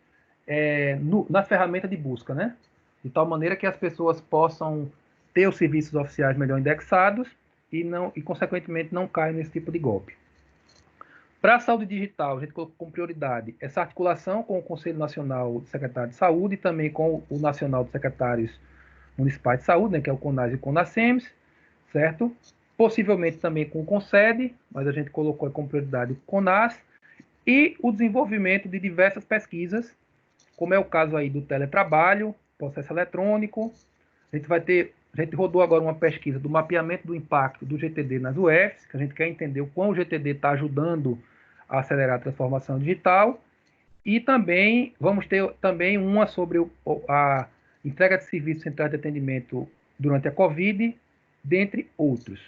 na ferramenta de busca, né? De tal maneira que as pessoas possam ter os serviços oficiais melhor indexados e consequentemente, não caiam nesse tipo de golpe. Para a saúde digital, a gente colocou como prioridade essa articulação com o Conselho Nacional de Secretários de Saúde e também com o Nacional de Secretários Municipais de Saúde, né, que é o CONAS e o CONASEMS, certo? Possivelmente também com o CONSED, mas a gente colocou como prioridade o CONAS, e o desenvolvimento de diversas pesquisas, como é o caso aí do teletrabalho, processo eletrônico. A gente rodou agora uma pesquisa do mapeamento do impacto do GTD nas UFs, que a gente quer entender o quão o GTD está ajudando a acelerar a transformação digital. E também vamos ter também uma sobre a entrega de serviços centrais de atendimento durante a Covid, dentre outros.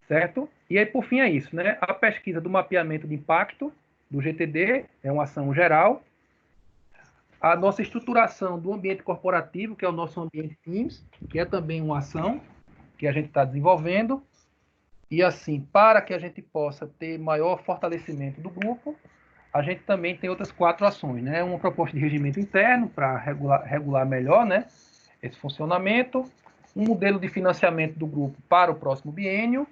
Certo? E aí, por fim, é isso, né? A pesquisa do mapeamento de impacto do GTD é uma ação geral. A nossa estruturação do ambiente corporativo, que é o nosso ambiente Teams, que é também uma ação que a gente está desenvolvendo. E assim, para que a gente possa ter maior fortalecimento do grupo, a gente também tem outras 4 ações, né? Uma proposta de regimento interno para regular melhor, né, esse funcionamento, um modelo de financiamento do grupo para o próximo biênio,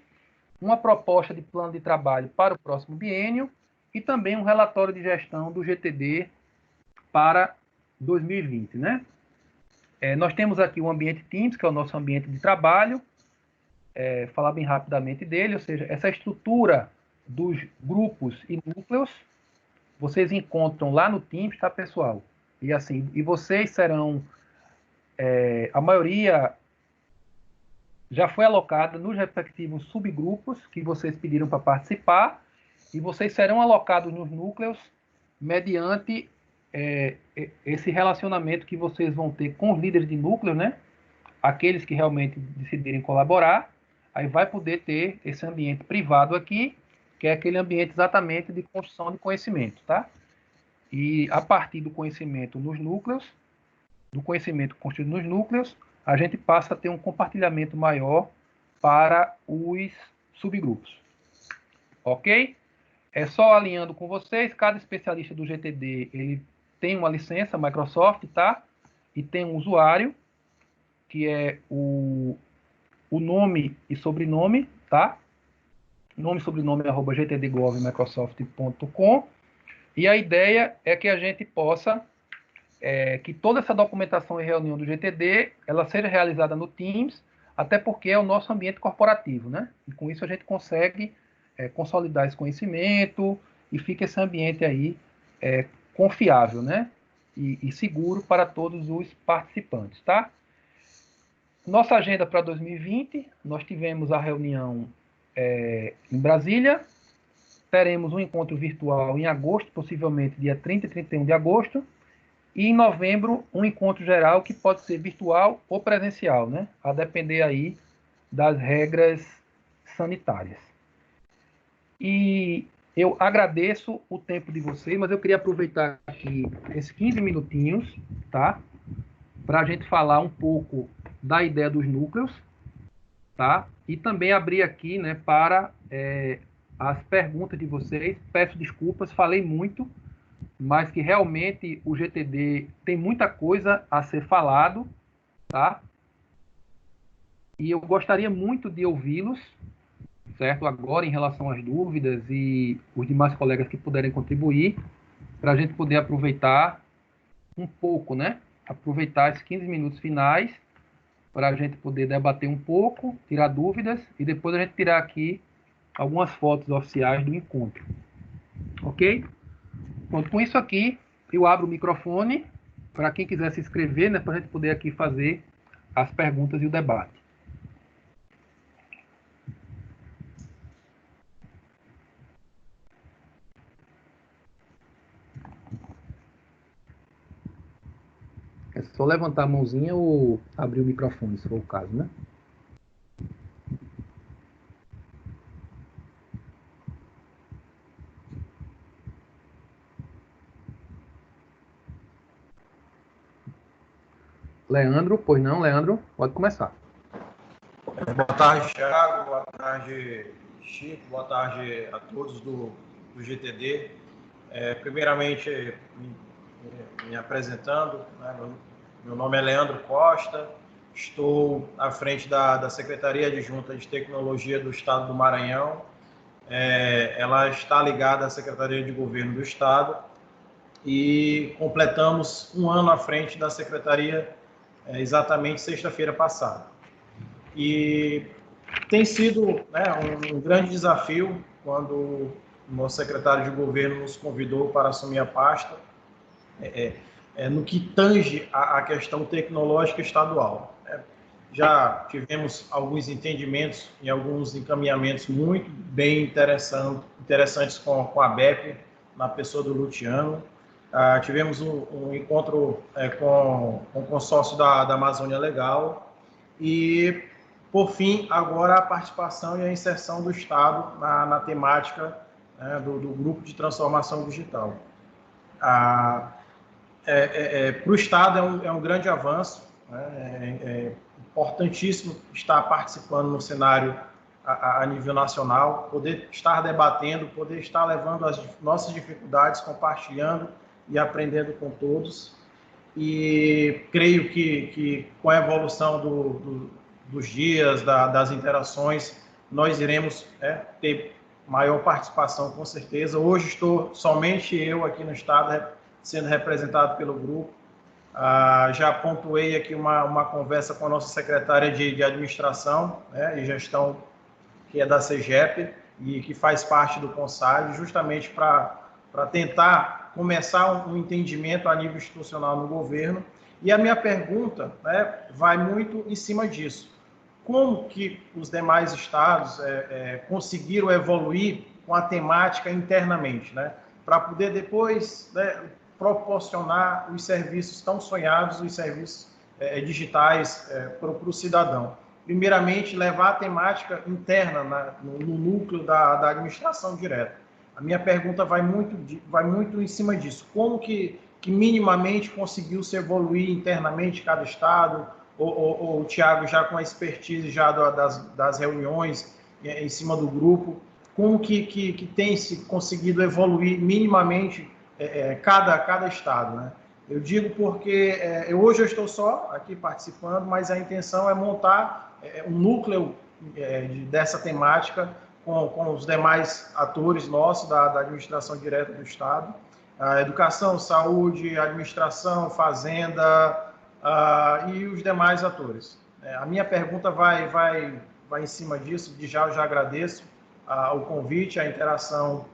uma proposta de plano de trabalho para o próximo biênio e também um relatório de gestão do GTD para 2020, né? Nós temos aqui o ambiente Teams, que é o nosso ambiente de trabalho, falar bem rapidamente dele, ou seja, essa estrutura dos grupos e núcleos, vocês encontram lá no Teams, tá, pessoal? E assim, e vocês serão, a maioria já foi alocada nos respectivos subgrupos que vocês pediram para participar, e vocês serão alocados nos núcleos mediante esse relacionamento que vocês vão ter com os líderes de núcleo, né? Aqueles que realmente decidirem colaborar, aí vai poder ter esse ambiente privado aqui, que é aquele ambiente exatamente de construção de conhecimento, tá? E a partir do conhecimento nos núcleos, do conhecimento construído nos núcleos, a gente passa a ter um compartilhamento maior para os subgrupos. Ok? Só alinhando com vocês, cada especialista do GTD, ele tem uma licença Microsoft, tá? E tem um usuário, que é o nome e sobrenome, tá? Nome e sobrenome @gtdgov.microsoft.com. E a ideia é que a gente possa, que toda essa documentação e reunião do GTD, ela seja realizada no Teams, até porque é o nosso ambiente corporativo, né? E com isso a gente consegue consolidar esse conhecimento e fica esse ambiente aí confiável, né? E seguro para todos os participantes, tá? Nossa agenda para 2020, nós tivemos a reunião em Brasília, teremos um encontro virtual em agosto, possivelmente dia 30 e 31 de agosto, e em novembro um encontro geral que pode ser virtual ou presencial, né? A depender aí das regras sanitárias. E eu agradeço o tempo de vocês, mas eu queria aproveitar aqui esses 15 minutinhos, tá? Para a gente falar um pouco da ideia dos núcleos, tá? E também abrir aqui, né, para as perguntas de vocês. Peço desculpas, falei muito, mas que realmente o GTD tem muita coisa a ser falado, tá? E eu gostaria muito de ouvi-los, certo? Agora, em relação às dúvidas e os demais colegas que puderem contribuir, para a gente poder aproveitar um pouco, né? Aproveitar esses 15 minutos finais para a gente poder debater um pouco, tirar dúvidas e depois a gente tirar aqui algumas fotos oficiais do encontro. Ok? Pronto, com isso aqui, eu abro o microfone para quem quiser se inscrever, né, para a gente poder aqui fazer as perguntas e o debate. É só levantar a mãozinha ou abrir o microfone, se for o caso, né? Leandro, pois não, Leandro, pode começar. Boa tarde, Thiago. Boa tarde, Chico. Boa tarde a todos do GTD. Primeiramente, me apresentando, né, meu nome é Leandro Costa, estou à frente da Secretaria Adjunta de Tecnologia do Estado do Maranhão. Ela está ligada à Secretaria de Governo do Estado e completamos um ano à frente da Secretaria exatamente sexta-feira passada. E tem sido, né, um grande desafio quando o nosso secretário de governo nos convidou para assumir a pasta, no que tange a questão tecnológica estadual. Já tivemos alguns entendimentos e alguns encaminhamentos muito bem interessantes com a BEP, na pessoa do Luciano. Tivemos um encontro com o consórcio da Amazônia Legal e, por fim, agora a participação e a inserção do Estado na temática do Grupo de Transformação Digital. Para o Estado é um grande avanço, né? É importantíssimo estar participando no cenário a nível nacional, poder estar debatendo, poder estar levando as nossas dificuldades, compartilhando e aprendendo com todos. E creio que com a evolução dos dias, das interações, nós iremos ter maior participação, com certeza. Hoje estou somente eu aqui no Estado, sendo representado pelo grupo. Já pontuei aqui uma conversa com a nossa secretária de Administração, né, e Gestão, que é da CEGEP, e que faz parte do CONSAG, justamente para tentar começar um entendimento a nível institucional no governo. E a minha pergunta, né, vai muito em cima disso. Como que os demais estados conseguiram evoluir com a temática internamente, né, para poder depois, né, proporcionar os serviços tão sonhados, os serviços digitais para o cidadão? Primeiramente, levar a temática interna no núcleo da administração direta. A minha pergunta vai muito em cima disso. Como que minimamente conseguiu se evoluir internamente cada estado, ou o Thiago já com a expertise já das reuniões em cima do grupo, como que tem se conseguido evoluir minimamente cada estado, né? Eu digo porque hoje eu estou só aqui participando, mas a intenção é montar um núcleo dessa temática com os demais atores nossos da administração direta do Estado, a educação, saúde, administração, fazenda e os demais atores. A minha pergunta vai em cima disso. Eu já agradeço o convite, a interação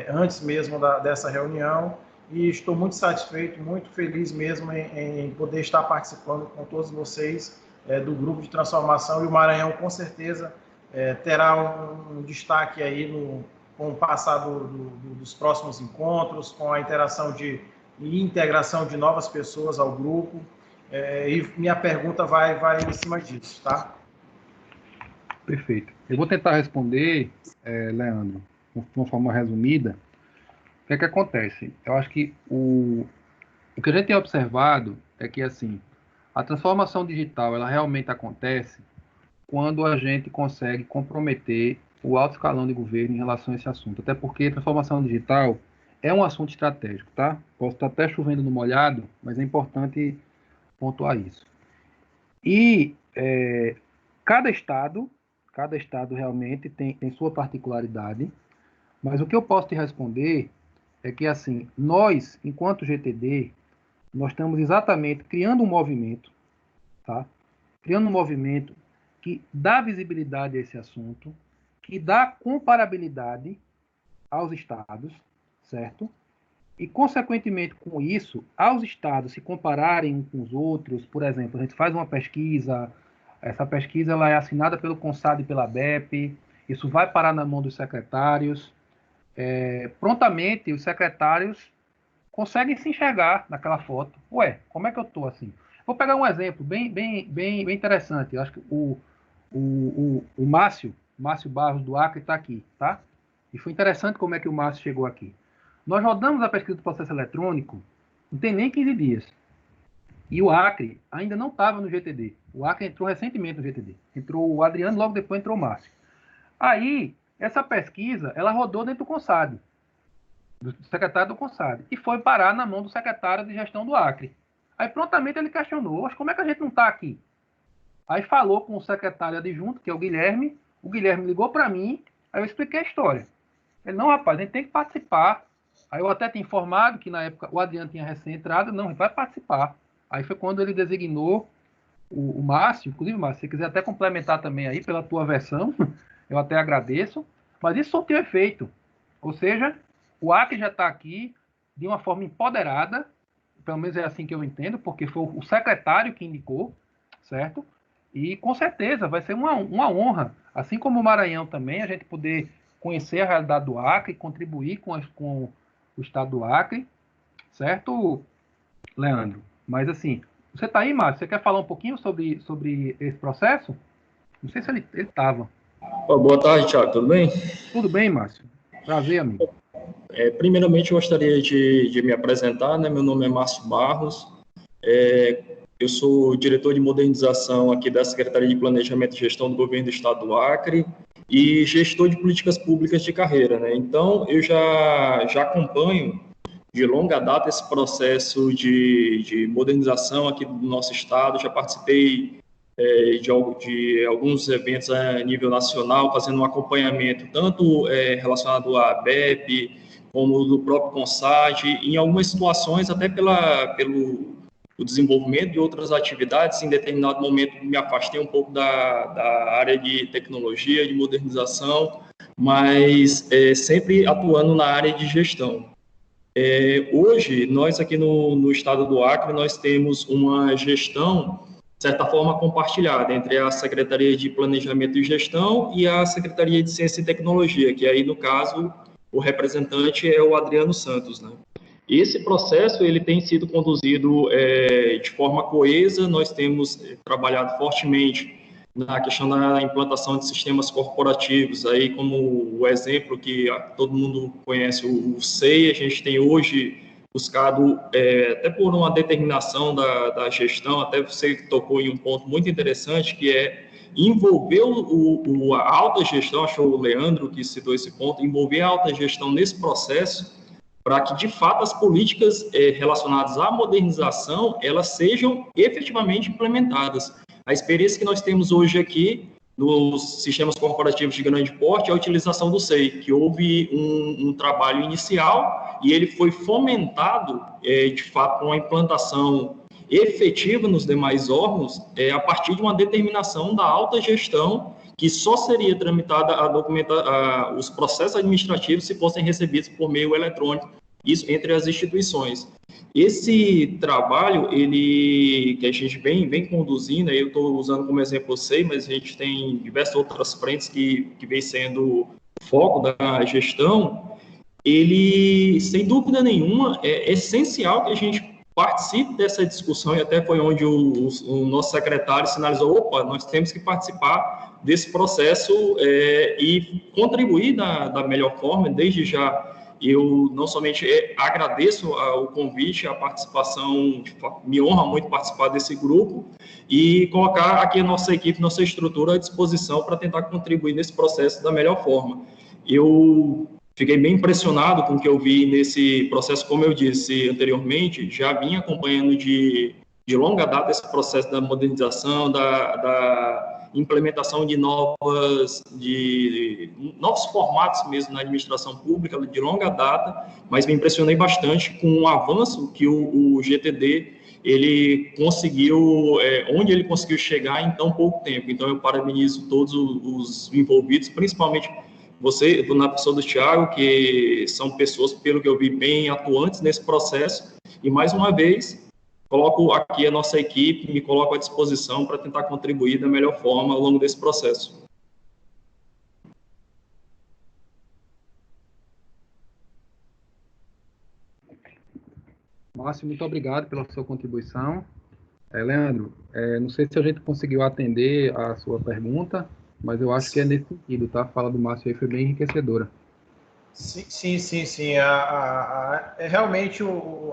antes mesmo dessa reunião, e estou muito satisfeito, muito feliz mesmo em poder estar participando com todos vocês do Grupo de Transformação, e o Maranhão com certeza terá um destaque aí com o passar dos próximos encontros, com a interação e integração de novas pessoas ao grupo, e minha pergunta vai em cima disso, tá? Perfeito. Eu vou tentar responder, Leandro, de uma forma resumida. O que é que acontece? Eu acho que o que a gente tem observado é que, assim, a transformação digital, ela realmente acontece quando a gente consegue comprometer o alto escalão de governo em relação a esse assunto. Até porque transformação digital é um assunto estratégico, tá? Posso estar até chovendo no molhado, mas é importante pontuar isso. E cada estado realmente tem sua particularidade, mas o que eu posso te responder é que, assim, nós, enquanto GTD, nós estamos exatamente criando um movimento, tá? Criando um movimento que dá visibilidade a esse assunto, que dá comparabilidade aos estados, certo? E, consequentemente, com isso, aos estados se compararem uns com os outros, por exemplo, a gente faz uma pesquisa, essa pesquisa ela é assinada pelo CONSAD e pela ABEP, isso vai parar na mão dos secretários. Prontamente, os secretários conseguem se enxergar naquela foto. Ué, como é que eu estou assim? Vou pegar um exemplo bem interessante. Eu acho que o Márcio Barros do Acre está aqui, tá? E foi interessante como é que o Márcio chegou aqui. Nós rodamos a pesquisa do processo eletrônico, não tem nem 15 dias. E o Acre ainda não estava no GTD. O Acre entrou recentemente no GTD. Entrou o Adriano, logo depois entrou o Márcio. Aí, essa pesquisa, ela rodou dentro do CONSAD, do secretário do CONSAD, e foi parar na mão do secretário de gestão do Acre. Aí, prontamente, ele questionou, mas como é que a gente não está aqui? Aí falou com o secretário adjunto, que é o Guilherme ligou para mim, aí eu expliquei a história. Ele, não, rapaz, a gente tem que participar. Aí eu até tinha informado que na época o Adriano tinha recém-entrado, não, ele vai participar. Aí foi quando ele designou o Márcio, inclusive, Márcio, se você quiser até complementar também aí pela tua versão, eu até agradeço, mas isso surtiu efeito. Ou seja, o Acre já está aqui de uma forma empoderada, pelo menos é assim que eu entendo, porque foi o secretário que indicou, certo? E com certeza vai ser uma honra, assim como o Maranhão também, a gente poder conhecer a realidade do Acre, contribuir com o estado do Acre, certo, Leandro? Mas assim, você está aí, Márcio? Você quer falar um pouquinho sobre esse processo? Não sei se ele estava. Boa tarde, Thiago, tudo bem? Tudo bem, Márcio? Prazer, amigo. Primeiramente, eu gostaria de me apresentar, né? Meu nome é Márcio Barros, eu sou diretor de modernização aqui da Secretaria de Planejamento e Gestão do Governo do Estado do Acre e gestor de políticas públicas de carreira, né? Então, eu já acompanho de longa data esse processo de modernização aqui do nosso estado, já participei de alguns eventos a nível nacional, fazendo um acompanhamento tanto relacionado à ABEP, como do próprio CONSAD, em algumas situações até pelo desenvolvimento de outras atividades. Em determinado momento me afastei um pouco da área de tecnologia, de modernização, mas sempre atuando na área de gestão. Hoje, nós aqui no estado do Acre, nós temos uma gestão, de certa forma, compartilhada entre a Secretaria de Planejamento e Gestão e a Secretaria de Ciência e Tecnologia, que aí, no caso, o representante é o Adriano Santos, né? Esse processo ele tem sido conduzido de forma coesa. Nós temos trabalhado fortemente na questão da implantação de sistemas corporativos, aí como o exemplo que todo mundo conhece, o SEI. A gente tem hoje buscado, até por uma determinação da gestão, até você tocou em um ponto muito interessante, que é envolver a alta gestão, acho o Leandro que citou esse ponto, envolver a alta gestão nesse processo, para que, de fato, as políticas relacionadas à modernização, elas sejam efetivamente implementadas. A experiência que nós temos hoje aqui, nos sistemas corporativos de grande porte, é a utilização do SEI, que houve um trabalho inicial e ele foi fomentado, de fato, com a implantação efetiva nos demais órgãos, a partir de uma determinação da alta gestão, que só seria tramitada os processos administrativos se fossem recebidos por meio eletrônico, isso entre as instituições. Esse trabalho, que a gente vem conduzindo, eu estou usando como exemplo o SEI, mas a gente tem diversas outras frentes que vem sendo foco da gestão. Ele, sem dúvida nenhuma, é essencial que a gente participe dessa discussão, e até foi onde o nosso secretário sinalizou: opa, nós temos que participar, desse processo e contribuir da melhor forma. Desde já, eu não somente agradeço o convite, a participação, me honra muito participar desse grupo e colocar aqui a nossa equipe, nossa estrutura à disposição para tentar contribuir nesse processo da melhor forma. Eu fiquei bem impressionado com o que eu vi nesse processo, como eu disse anteriormente, já vim acompanhando de longa data esse processo da modernização, da implementação de novos formatos mesmo na administração pública de longa data, mas me impressionei bastante com o avanço que o GTD ele conseguiu, onde ele conseguiu chegar em tão pouco tempo. Então eu parabenizo todos os envolvidos, principalmente você, na pessoa do Thiago, que são pessoas, pelo que eu vi, bem atuantes nesse processo, e mais uma vez coloco aqui a nossa equipe, me coloco à disposição para tentar contribuir da melhor forma ao longo desse processo. Márcio, muito obrigado pela sua contribuição. Leandro, não sei se a gente conseguiu atender a sua pergunta, mas eu acho que é nesse sentido, tá? A fala do Márcio aí foi bem enriquecedora. Sim. Realmente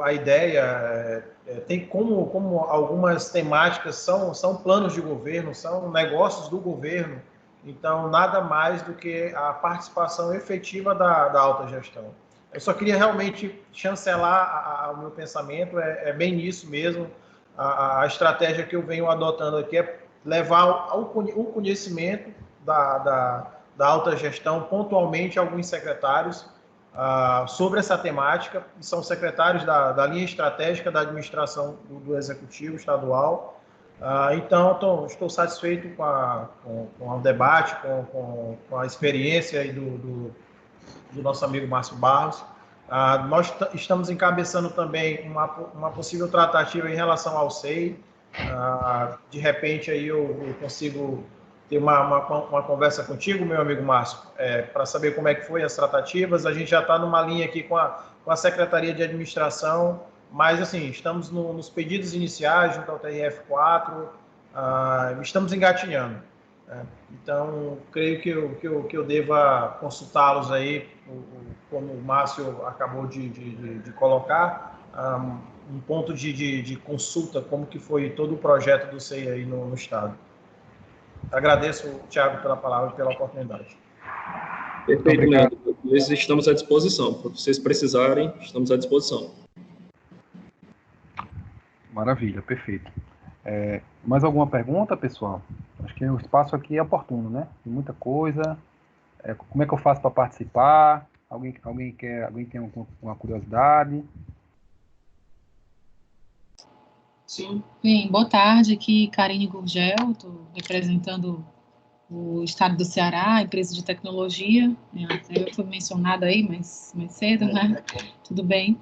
a ideia tem como algumas temáticas são planos de governo, são negócios do governo, então nada mais do que a participação efetiva da alta gestão. Eu só queria realmente chancelar o meu pensamento, bem nisso mesmo. A estratégia que eu venho adotando aqui é levar o conhecimento da alta gestão pontualmente a alguns secretários sobre essa temática, que são secretários da linha estratégica da administração do Executivo Estadual. Então, estou satisfeito com o debate, com a experiência aí do nosso amigo Márcio Barros. Nós estamos encabeçando também uma possível tratativa em relação ao SEI. De repente, aí eu consigo ter uma conversa contigo, meu amigo Márcio, para saber como é que foi as tratativas. A gente já está numa linha aqui com a Secretaria de Administração, mas, assim, estamos nos pedidos iniciais, junto ao TRF4, estamos engatinhando. Então, creio que eu deva consultá-los aí, como o Márcio acabou de colocar, um ponto de consulta, como que foi todo o projeto do SEI aí no Estado. Agradeço, Thiago, pela palavra e pela oportunidade. Perfeito, Leandro. Nós estamos à disposição. Quando vocês precisarem, estamos à disposição. Maravilha, perfeito. Mais alguma pergunta, pessoal? Acho que o espaço aqui é oportuno, né? Tem muita coisa. Como é que eu faço para participar? Alguém tem alguma curiosidade? Sim. Bem, boa tarde, aqui Karine Gurgel, estou representando o Estado do Ceará, a empresa de tecnologia, até eu fui mencionada aí mais cedo, né? Tudo bem.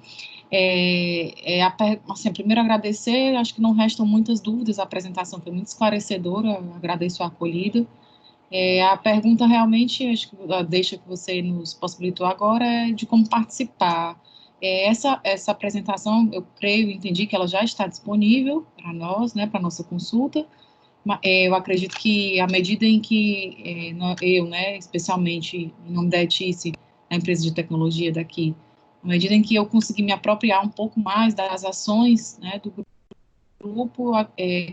Assim, primeiro agradecer, acho que não restam muitas dúvidas, a apresentação foi muito esclarecedora, agradeço a acolhida. A pergunta realmente, acho que a deixa que você nos possibilitou agora é de como participar. Essa apresentação, eu creio, entendi que ela já está disponível para nós, né, para nossa consulta. Eu acredito que à medida em que eu, né, especialmente em nome da Etice, a empresa de tecnologia daqui, à medida em que eu conseguir me apropriar um pouco mais das ações, né, do grupo,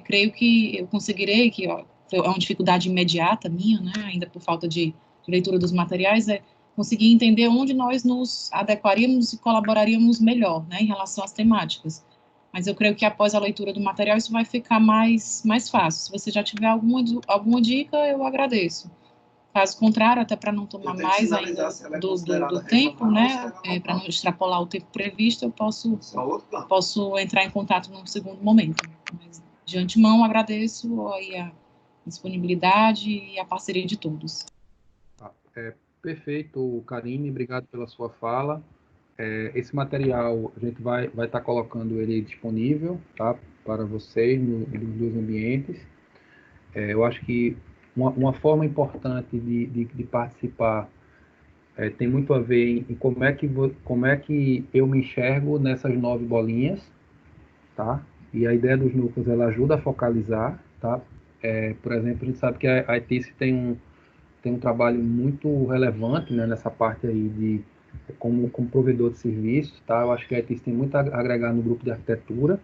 creio que eu conseguirei, que é uma dificuldade imediata minha, né, ainda por falta de leitura dos materiais, conseguir entender onde nós nos adequaríamos e colaboraríamos melhor, né, em relação às temáticas. Mas eu creio que após a leitura do material isso vai ficar mais fácil. Se você já tiver alguma dica, eu agradeço. Caso contrário, até para não tomar mais ainda do tempo, né, para não extrapolar o tempo previsto, eu posso entrar em contato num segundo momento. Mas, de antemão, agradeço aí a disponibilidade e a parceria de todos. Perfeito, Karine, obrigado pela sua fala. Esse material, a gente vai estar colocando ele disponível, tá, para vocês nos dois ambientes. Eu acho que uma forma importante de participar tem muito a ver em como é que eu me enxergo nessas 9 bolinhas, tá? E a ideia dos núcleos, ela ajuda a focalizar, tá? Por exemplo, a gente sabe que a ETIC tem um trabalho muito relevante, né, nessa parte aí como provedor de serviços, tá? Eu acho que a ETIC tem muito a agregar no grupo de arquitetura.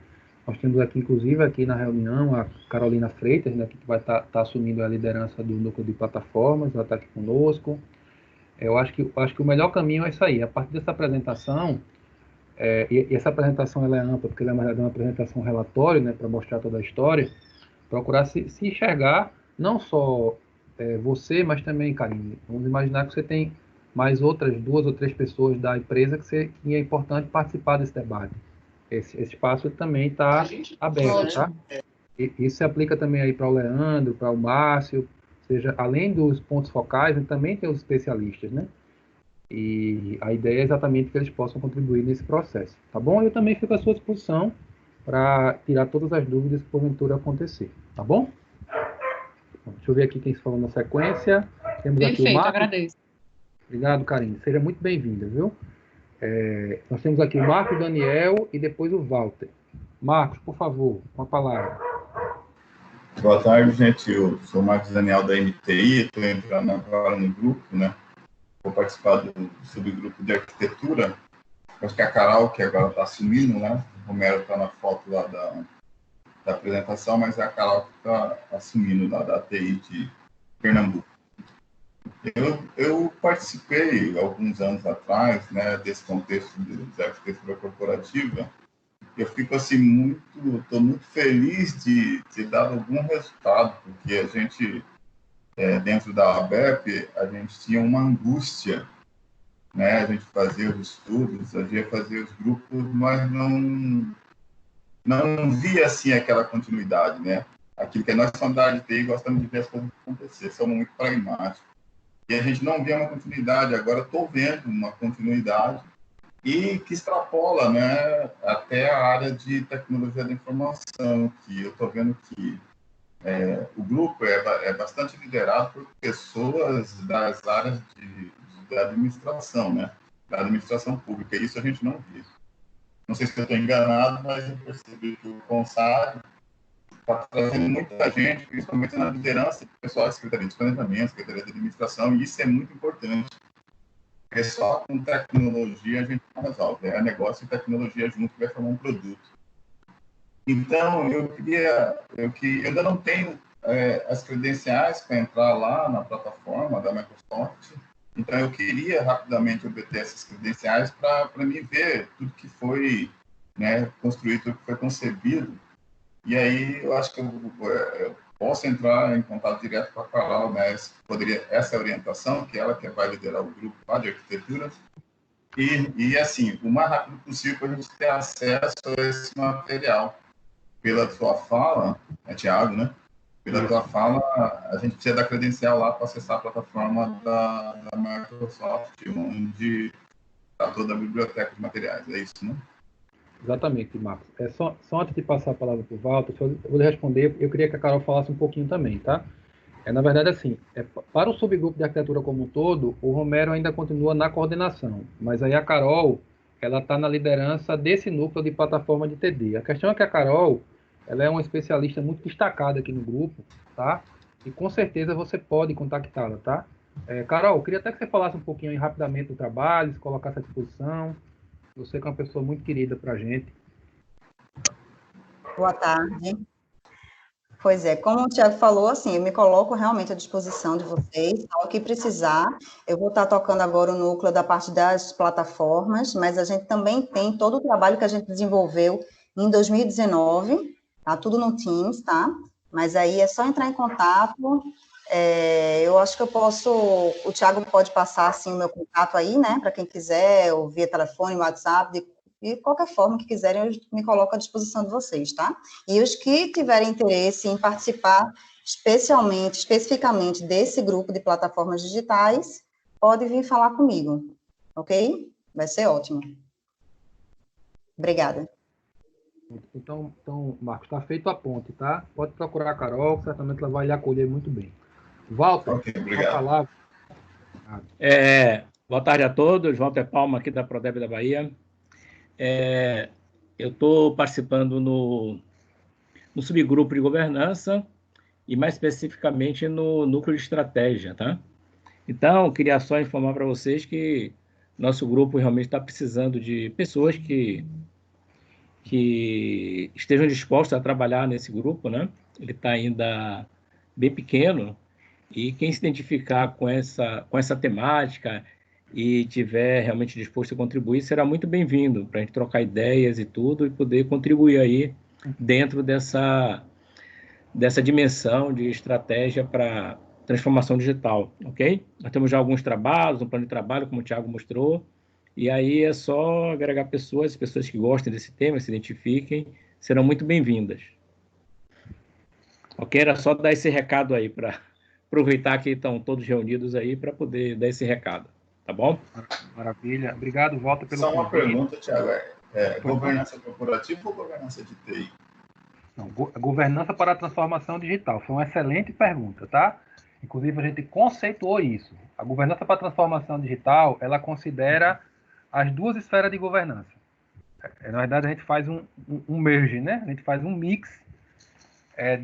Nós temos aqui, inclusive, aqui na reunião, a Carolina Freitas, né, que vai estar assumindo a liderança do núcleo de plataformas, ela está aqui conosco. Eu acho que o melhor caminho é isso aí. A partir dessa apresentação, e essa apresentação ela é ampla, porque ela é uma apresentação relatório, né, para mostrar toda a história, procurar se enxergar, não só você, mas também, Karine. Vamos imaginar que você tem mais outras 2 ou 3 pessoas da empresa que é importante participar desse debate. Esse espaço também está aberto, tá? E isso se aplica também aí para o Leandro, para o Márcio, ou seja, além dos pontos focais, a gente também tem os especialistas, né? E a ideia é exatamente que eles possam contribuir nesse processo, tá bom? Eu também fico à sua disposição para tirar todas as dúvidas que porventura acontecer, tá bom? Deixa eu ver aqui quem se falou na sequência. Temos Perfeito, aqui o Marcos. agradeço. Obrigado, Karine. Seja muito bem-vinda, viu? Nós temos aqui o Marcos, Daniel e depois o Walter. Marcos, por favor, com a palavra. Boa tarde, gente. Eu sou o Marcos Daniel da MTI, estou entrando agora no grupo, né? Vou participar do subgrupo de arquitetura. Acho que a Carol, que agora está assumindo, né? O Romero está na foto lá da apresentação, mas é a Carol que está assumindo lá da TI de Pernambuco. Eu participei, alguns anos atrás, né, desse contexto de arquitetura corporativa. Eu fico, assim, estou muito feliz de ter dado algum resultado, porque a gente, dentro da ABEP, a gente tinha uma angústia, né? A gente fazia os estudos, a gente fazia os grupos, mas não via, assim, aquela continuidade, né? Aquilo que nós somos da área de TI gostamos de ver as coisas acontecer, somos muito pragmáticos. E a gente não via uma continuidade, agora estou vendo uma continuidade e que extrapola, né, até a área de tecnologia da informação, que eu estou vendo que o grupo é bastante liderado por pessoas das áreas da administração, né, da administração pública, e isso a gente não vê. Não sei se eu estou enganado, mas eu percebi que o CONSAG está trazendo muita gente, principalmente na liderança do pessoal da Secretaria de Planejamento, Secretaria de Administração, e isso é muito importante. Porque só com tecnologia a gente não resolve. É negócio e tecnologia junto que vai formar um produto. Então, eu ainda não tenho as credenciais para entrar lá na plataforma da Microsoft. Então, eu queria rapidamente obter essas credenciais para mim ver tudo que foi, né, construído, tudo que foi concebido. E aí, eu acho que eu posso entrar em contato direto com a Carol, né? Essa orientação, que ela que vai liderar o grupo lá de arquitetura. E assim, o mais rápido possível para a gente ter acesso a esse material. Pela sua fala, Thiago, né? Pela tua fala, a gente precisa da credencial lá para acessar a plataforma da Microsoft, onde está toda a biblioteca de materiais. É isso, né? Exatamente, Marcos. Só antes de passar a palavra para o Walter, eu vou lhe responder, eu queria que a Carol falasse um pouquinho também, tá? Na verdade, assim, para o subgrupo de arquitetura como um todo, o Romero ainda continua na coordenação, mas aí a Carol, ela está na liderança desse núcleo de plataforma de TD. A questão é que a Carol, ela é uma especialista muito destacada aqui no grupo, tá? E com certeza você pode contactá-la, tá? Carol, eu queria até que você falasse um pouquinho aí, rapidamente do trabalho, se colocasse à disposição. Você que é uma pessoa muito querida para a gente. Boa tarde. Pois é, como o Thiago falou, assim, eu me coloco realmente à disposição de vocês, ao que precisar. Eu vou estar tocando agora o núcleo da parte das plataformas, mas a gente também tem todo o trabalho que a gente desenvolveu em 2019, tá? Tudo no Teams, tá? Mas aí é só entrar em contato. Eu acho que eu posso, o Thiago pode passar, assim, o meu contato aí, né, para quem quiser, ou via telefone, WhatsApp, de qualquer forma que quiserem, eu me coloco à disposição de vocês, tá? E os que tiverem interesse em participar especificamente desse grupo de plataformas digitais, pode vir falar comigo, ok? Vai ser ótimo. Obrigada. Então Marcos, está feito a ponte, tá? Pode procurar a Carol, certamente ela vai lhe acolher muito bem. Walter, okay, obrigado. Palavra. Boa tarde a todos, Walter Palma aqui da Prodeb da Bahia. Eu estou participando no subgrupo de governança e mais especificamente no núcleo de estratégia, tá? Então, queria só informar para vocês que nosso grupo realmente está precisando de pessoas que estejam dispostas a trabalhar nesse grupo, né? Ele está ainda bem pequeno, e quem se identificar com essa temática e tiver realmente disposto a contribuir, será muito bem-vindo para a gente trocar ideias e tudo, e poder contribuir aí dentro dessa dimensão de estratégia para transformação digital, ok? Nós temos já alguns trabalhos, um plano de trabalho, como o Thiago mostrou, e aí é só agregar pessoas que gostem desse tema, se identifiquem, serão muito bem-vindas. Ok? Era só dar esse recado aí, para aproveitar que estão todos reunidos aí, para poder dar esse recado, tá bom? Maravilha. Obrigado, Walter, pelo convite. Só uma pergunta, Thiago. Governança corporativa ou governança de TI? Não, governança para a transformação digital. Foi uma excelente pergunta, tá? Inclusive, a gente conceituou isso. A governança para a transformação digital, ela considera as duas esferas de governança. Na verdade, a gente faz um merge, né? A gente faz um mix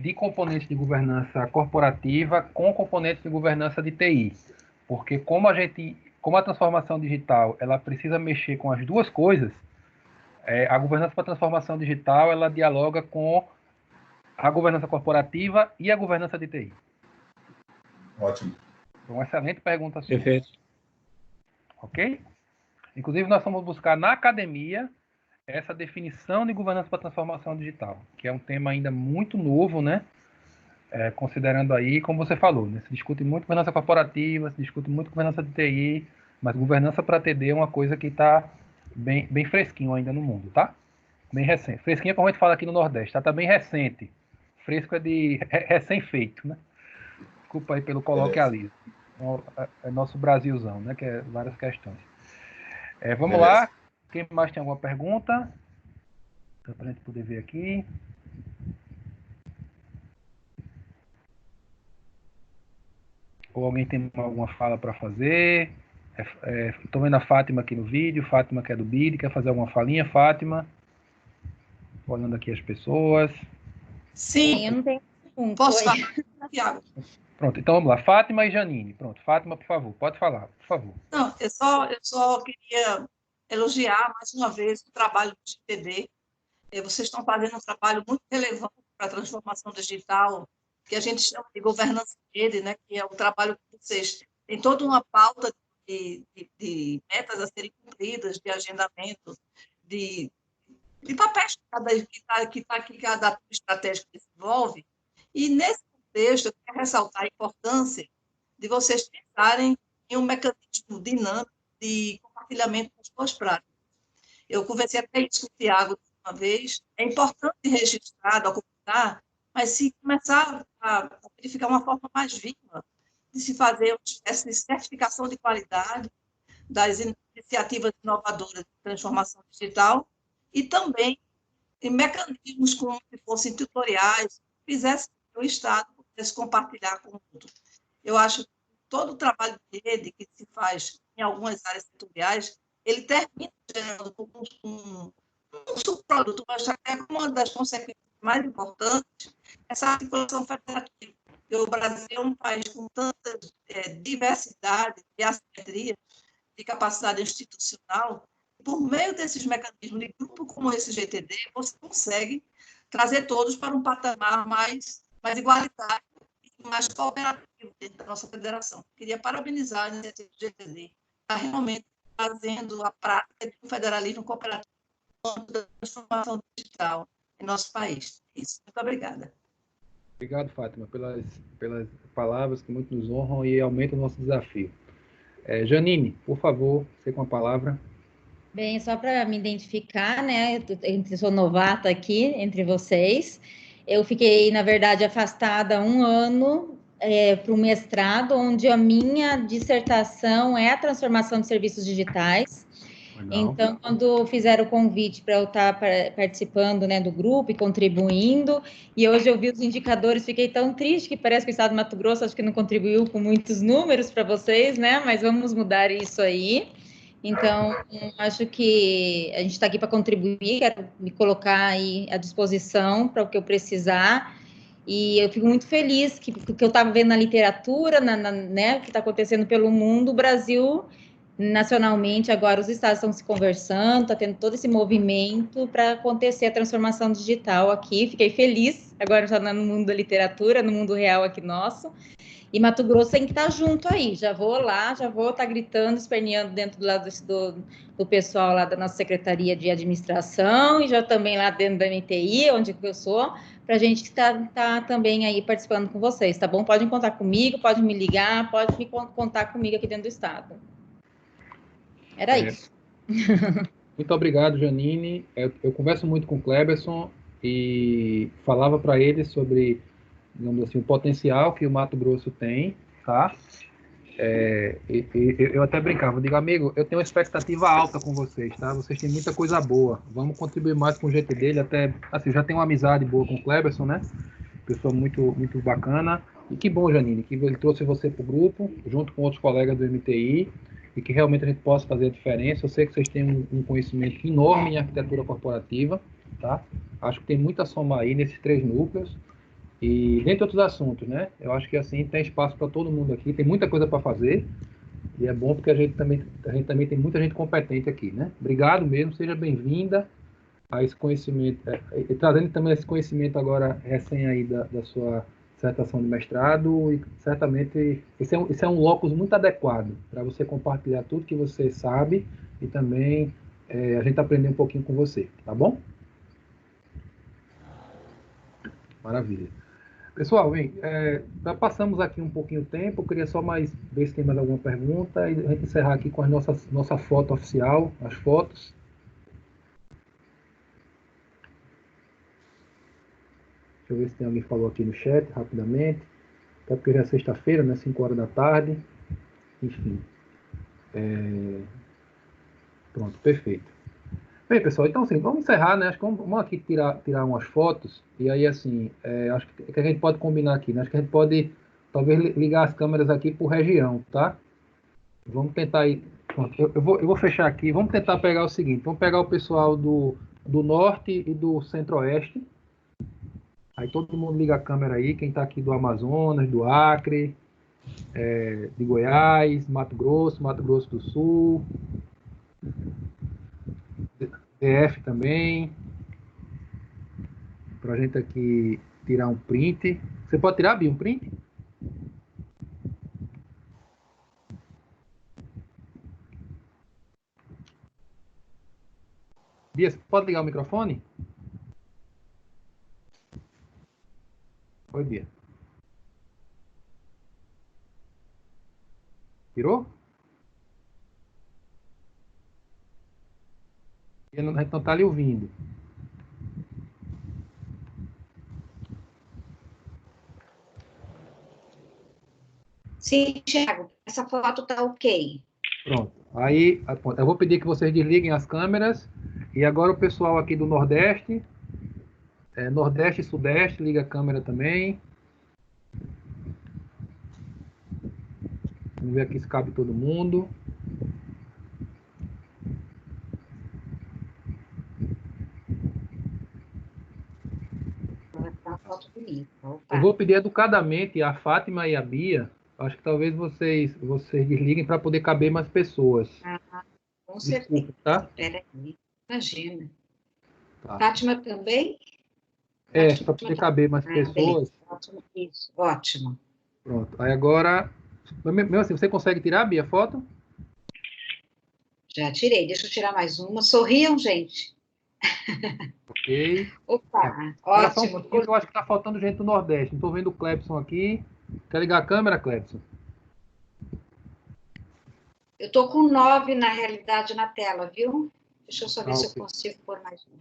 de componentes de governança corporativa com componentes de governança de TI. Porque como a transformação digital, ela precisa mexer com as duas coisas, a governança para a transformação digital, ela dialoga com a governança corporativa e a governança de TI. Ótimo. Uma excelente pergunta sua. Perfeito. Ok? Inclusive, nós vamos buscar na academia essa definição de governança para a transformação digital, que é um tema ainda muito novo, né? Considerando aí, como você falou, né? Se discute muito governança corporativa, se discute muito governança de TI, mas governança para TD é uma coisa que está bem fresquinho ainda no mundo, tá? Bem recente. Fresquinho é como a gente fala aqui no Nordeste, tá bem recente. Fresco é de recém-feito, né? Desculpa aí pelo coloquialismo. É nosso Brasilzão, né? Que é várias questões. Vamos lá. Quem mais tem alguma pergunta? Para a gente poder ver aqui. Ou alguém tem alguma fala para fazer? Estou vendo a Fátima aqui no vídeo. Fátima, que é do BID, quer fazer alguma falinha? Fátima? Olhando aqui as pessoas. Sim, eu não tenho pergunta. Posso falar, Thiago? Pronto, então vamos lá. Fátima e Janine. Pronto, Fátima, por favor, pode falar, por favor. Não, eu só queria elogiar mais uma vez o trabalho do GTD. Vocês estão fazendo um trabalho muito relevante para a transformação digital, que a gente chama de governança de rede, né? Que é o trabalho que vocês têm toda uma pauta de metas a serem cumpridas, de agendamento, de papéis que cada estratégia que desenvolve. E, nesse contexto, eu quero ressaltar a importância de vocês pensarem em um mecanismo dinâmico de compartilhamento das boas práticas. Eu conversei até isso com o Thiago uma vez. É importante registrar, documentar, mas se começar a verificar uma forma mais viva de se fazer uma espécie de certificação de qualidade das iniciativas inovadoras de transformação digital e também em mecanismos como se fossem tutoriais, que fizessem que o Estado pudesse compartilhar com o mundo. Eu acho que todo o trabalho de rede que se faz em algumas áreas setoriais, ele termina gerando um subproduto, mas até uma das consequências mais importantes, essa articulação federativa. Porque o Brasil é um país com tanta diversidade e assimetria de capacidade institucional. Por meio desses mecanismos de grupo como esse GTD, você consegue trazer todos para um patamar mais igualitário e mais cooperativo dentro da nossa federação. Queria parabenizar a iniciativa do GTD, está realmente fazendo a prática de um federalismo cooperativo da transformação digital em nosso país. Isso. Muito obrigada. Obrigado, Fátima, pelas palavras que muito nos honram e aumentam o nosso desafio. Janine, por favor, você com a palavra. Bem, só para me identificar, né, eu sou novata aqui entre vocês. Eu fiquei, na verdade, afastada 1 ano para o mestrado, onde a minha dissertação é a transformação de serviços digitais. Legal. Então, quando fizeram o convite para eu estar participando, né, do grupo e contribuindo, e hoje eu vi os indicadores, fiquei tão triste que parece que o Estado do Mato Grosso acho que não contribuiu com muitos números para vocês, né, mas vamos mudar isso aí. Então, acho que a gente está aqui para contribuir, quero me colocar aí à disposição para o que eu precisar. E eu fico muito feliz que eu estava vendo na literatura, né, o que está acontecendo pelo mundo, o Brasil, nacionalmente, agora os estados estão se conversando, está tendo todo esse movimento para acontecer a transformação digital aqui. Fiquei feliz, agora já no mundo da literatura, no mundo real aqui nosso. E Mato Grosso tem que estar junto aí. Já vou lá, já vou estar gritando, esperneando dentro do pessoal lá da nossa Secretaria de Administração e já também lá dentro da MTI, onde eu sou, para a gente estar também aí participando com vocês, tá bom? Podem contar comigo, pode me ligar, pode me contar comigo aqui dentro do Estado. Era isso. Muito obrigado, Janine. Eu converso muito com o Cleberson e falava para ele sobre, digamos assim, o potencial que o Mato Grosso tem, tá? Eu até brincava, digo, amigo, eu tenho uma expectativa alta com vocês, tá? Vocês têm muita coisa boa. Vamos contribuir mais com o GTD. Ele até, assim, já tem uma amizade boa com o Cleberson, né? Pessoa muito, muito bacana. E que bom, Janine, que ele trouxe você para o grupo, junto com outros colegas do MTI, e que realmente a gente possa fazer a diferença. Eu sei que vocês têm um conhecimento enorme em arquitetura corporativa, tá? Acho que tem muito a somar aí nesses 3 núcleos. E dentre outros assuntos, né? Eu acho que assim tem espaço para todo mundo aqui, tem muita coisa para fazer. E é bom porque a gente também tem muita gente competente aqui, né? Obrigado mesmo, seja bem-vinda a esse conhecimento, e trazendo também esse conhecimento agora recém aí da sua dissertação de mestrado, e certamente esse é um locus muito adequado para você compartilhar tudo que você sabe e também a gente aprender um pouquinho com você, tá bom? Maravilha. Pessoal, bem, já passamos aqui um pouquinho o tempo, eu queria só ver se tem mais alguma pergunta e a gente encerrar aqui com a nossa foto oficial, as fotos. Deixa eu ver se tem alguém que falou aqui no chat, rapidamente. Até porque já é sexta-feira, né? 5 horas da tarde. Enfim. Pronto, perfeito. Bem, pessoal, então assim, vamos encerrar, né? Acho que vamos aqui tirar umas fotos. E aí, assim, acho que a gente pode combinar aqui, né? Acho que a gente pode, talvez, ligar as câmeras aqui por região, tá? Vamos tentar ir... Pronto, eu vou fechar aqui. Vamos tentar pegar o seguinte. Vamos pegar o pessoal do norte e do centro-oeste. Aí todo mundo liga a câmera aí, quem está aqui do Amazonas, do Acre, de Goiás, Mato Grosso do Sul, DF também, para a gente aqui tirar um print. Você pode tirar, Bia, um print? Bia, você pode ligar o microfone? Oi, Bia. Tirou? A gente não está lhe ouvindo. Sim, Thiago, essa foto está ok. Pronto. Aí, eu vou pedir que vocês desliguem as câmeras. E agora o pessoal aqui do Nordeste, Nordeste e Sudeste, liga a câmera também. Vamos ver aqui se cabe todo mundo. Eu vou pedir educadamente a Fátima e a Bia. Acho que talvez vocês desliguem para poder caber mais pessoas. Com certeza. Tá? Espera aí. Imagina. Tá. Fátima também? Para poder caber mais pessoas. Ótimo, isso, ótimo. Pronto. Aí agora, mesmo assim, você consegue tirar, Bia, a foto? Já tirei. Deixa eu tirar mais uma. Sorriam, gente. Ok. Opa, ótimo. Eu acho que está faltando gente do Nordeste. Não estou vendo o Clebson aqui. Quer ligar a câmera, Clebson? Eu estou com 9, na realidade, na tela, viu? Deixa eu só ver se eu consigo pôr mais um.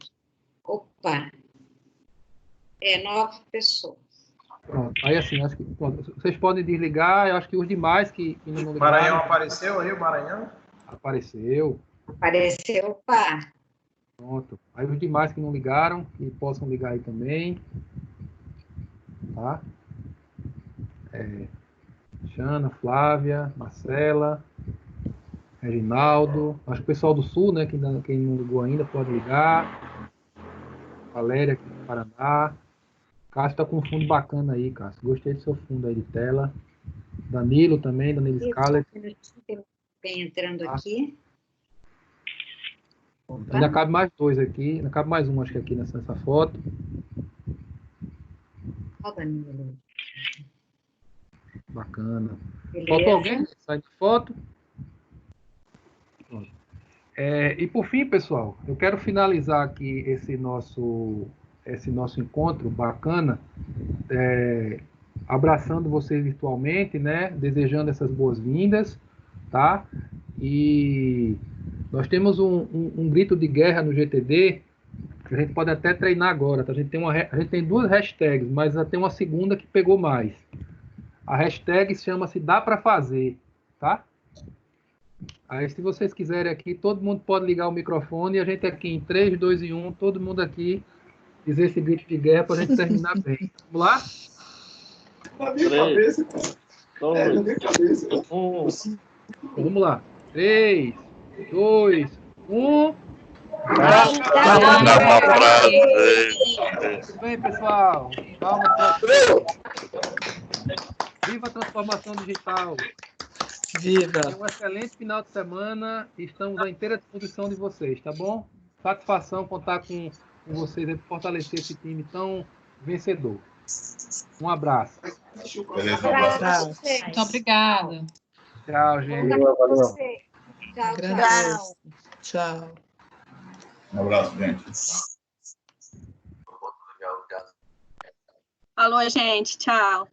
Opa. 9 pessoas. Pronto. Aí, assim, acho que vocês podem desligar. Eu acho que os demais que não ligaram... Maranhão apareceu aí, o Maranhão? Apareceu. Apareceu, opa. Pronto. Aí os demais que não ligaram, que possam ligar aí também. Tá? Xana, Flávia, Marcela, Reginaldo. Acho que o pessoal do Sul, né? Quem não ligou ainda pode ligar. Valéria aqui do Paraná. Cássio está com um fundo bacana aí, Cássio. Gostei do seu fundo aí de tela. Danilo também, Danilo Scarlett. Bem entrando aqui. Ainda cabe mais 2 aqui. Ainda cabe mais um, acho que aqui nessa foto. Ó, Danilo. Bacana. Beleza. Faltou alguém? Sai de foto. E por fim, pessoal, eu quero finalizar aqui esse nosso encontro bacana, abraçando vocês virtualmente, né? Desejando essas boas-vindas, tá? E nós temos um grito de guerra no GTD, que a gente pode até treinar agora, tá? A gente tem 2 hashtags, mas tem uma segunda que pegou mais. A hashtag chama-se Dá Pra Fazer, tá? Aí, se vocês quiserem aqui, todo mundo pode ligar o microfone e a gente aqui em 3, 2 e 1, todo mundo aqui dizer esse grito de guerra para a gente terminar bem. Vamos lá? Na minha cabeça, cara. Na minha cabeça. Então, vamos lá. 3, 2, 1. Muito bem, pessoal. Palmas para Viva a transformação digital. Viva! Um excelente final de semana e estamos à inteira disposição de vocês, tá bom? Satisfação contar com vocês para fortalecer esse time tão vencedor. Um abraço. Beleza, um abraço. Muito obrigada. Tchau, gente. Valeu. Tchau. Tchau. Um abraço, gente. Alô, gente. Tchau.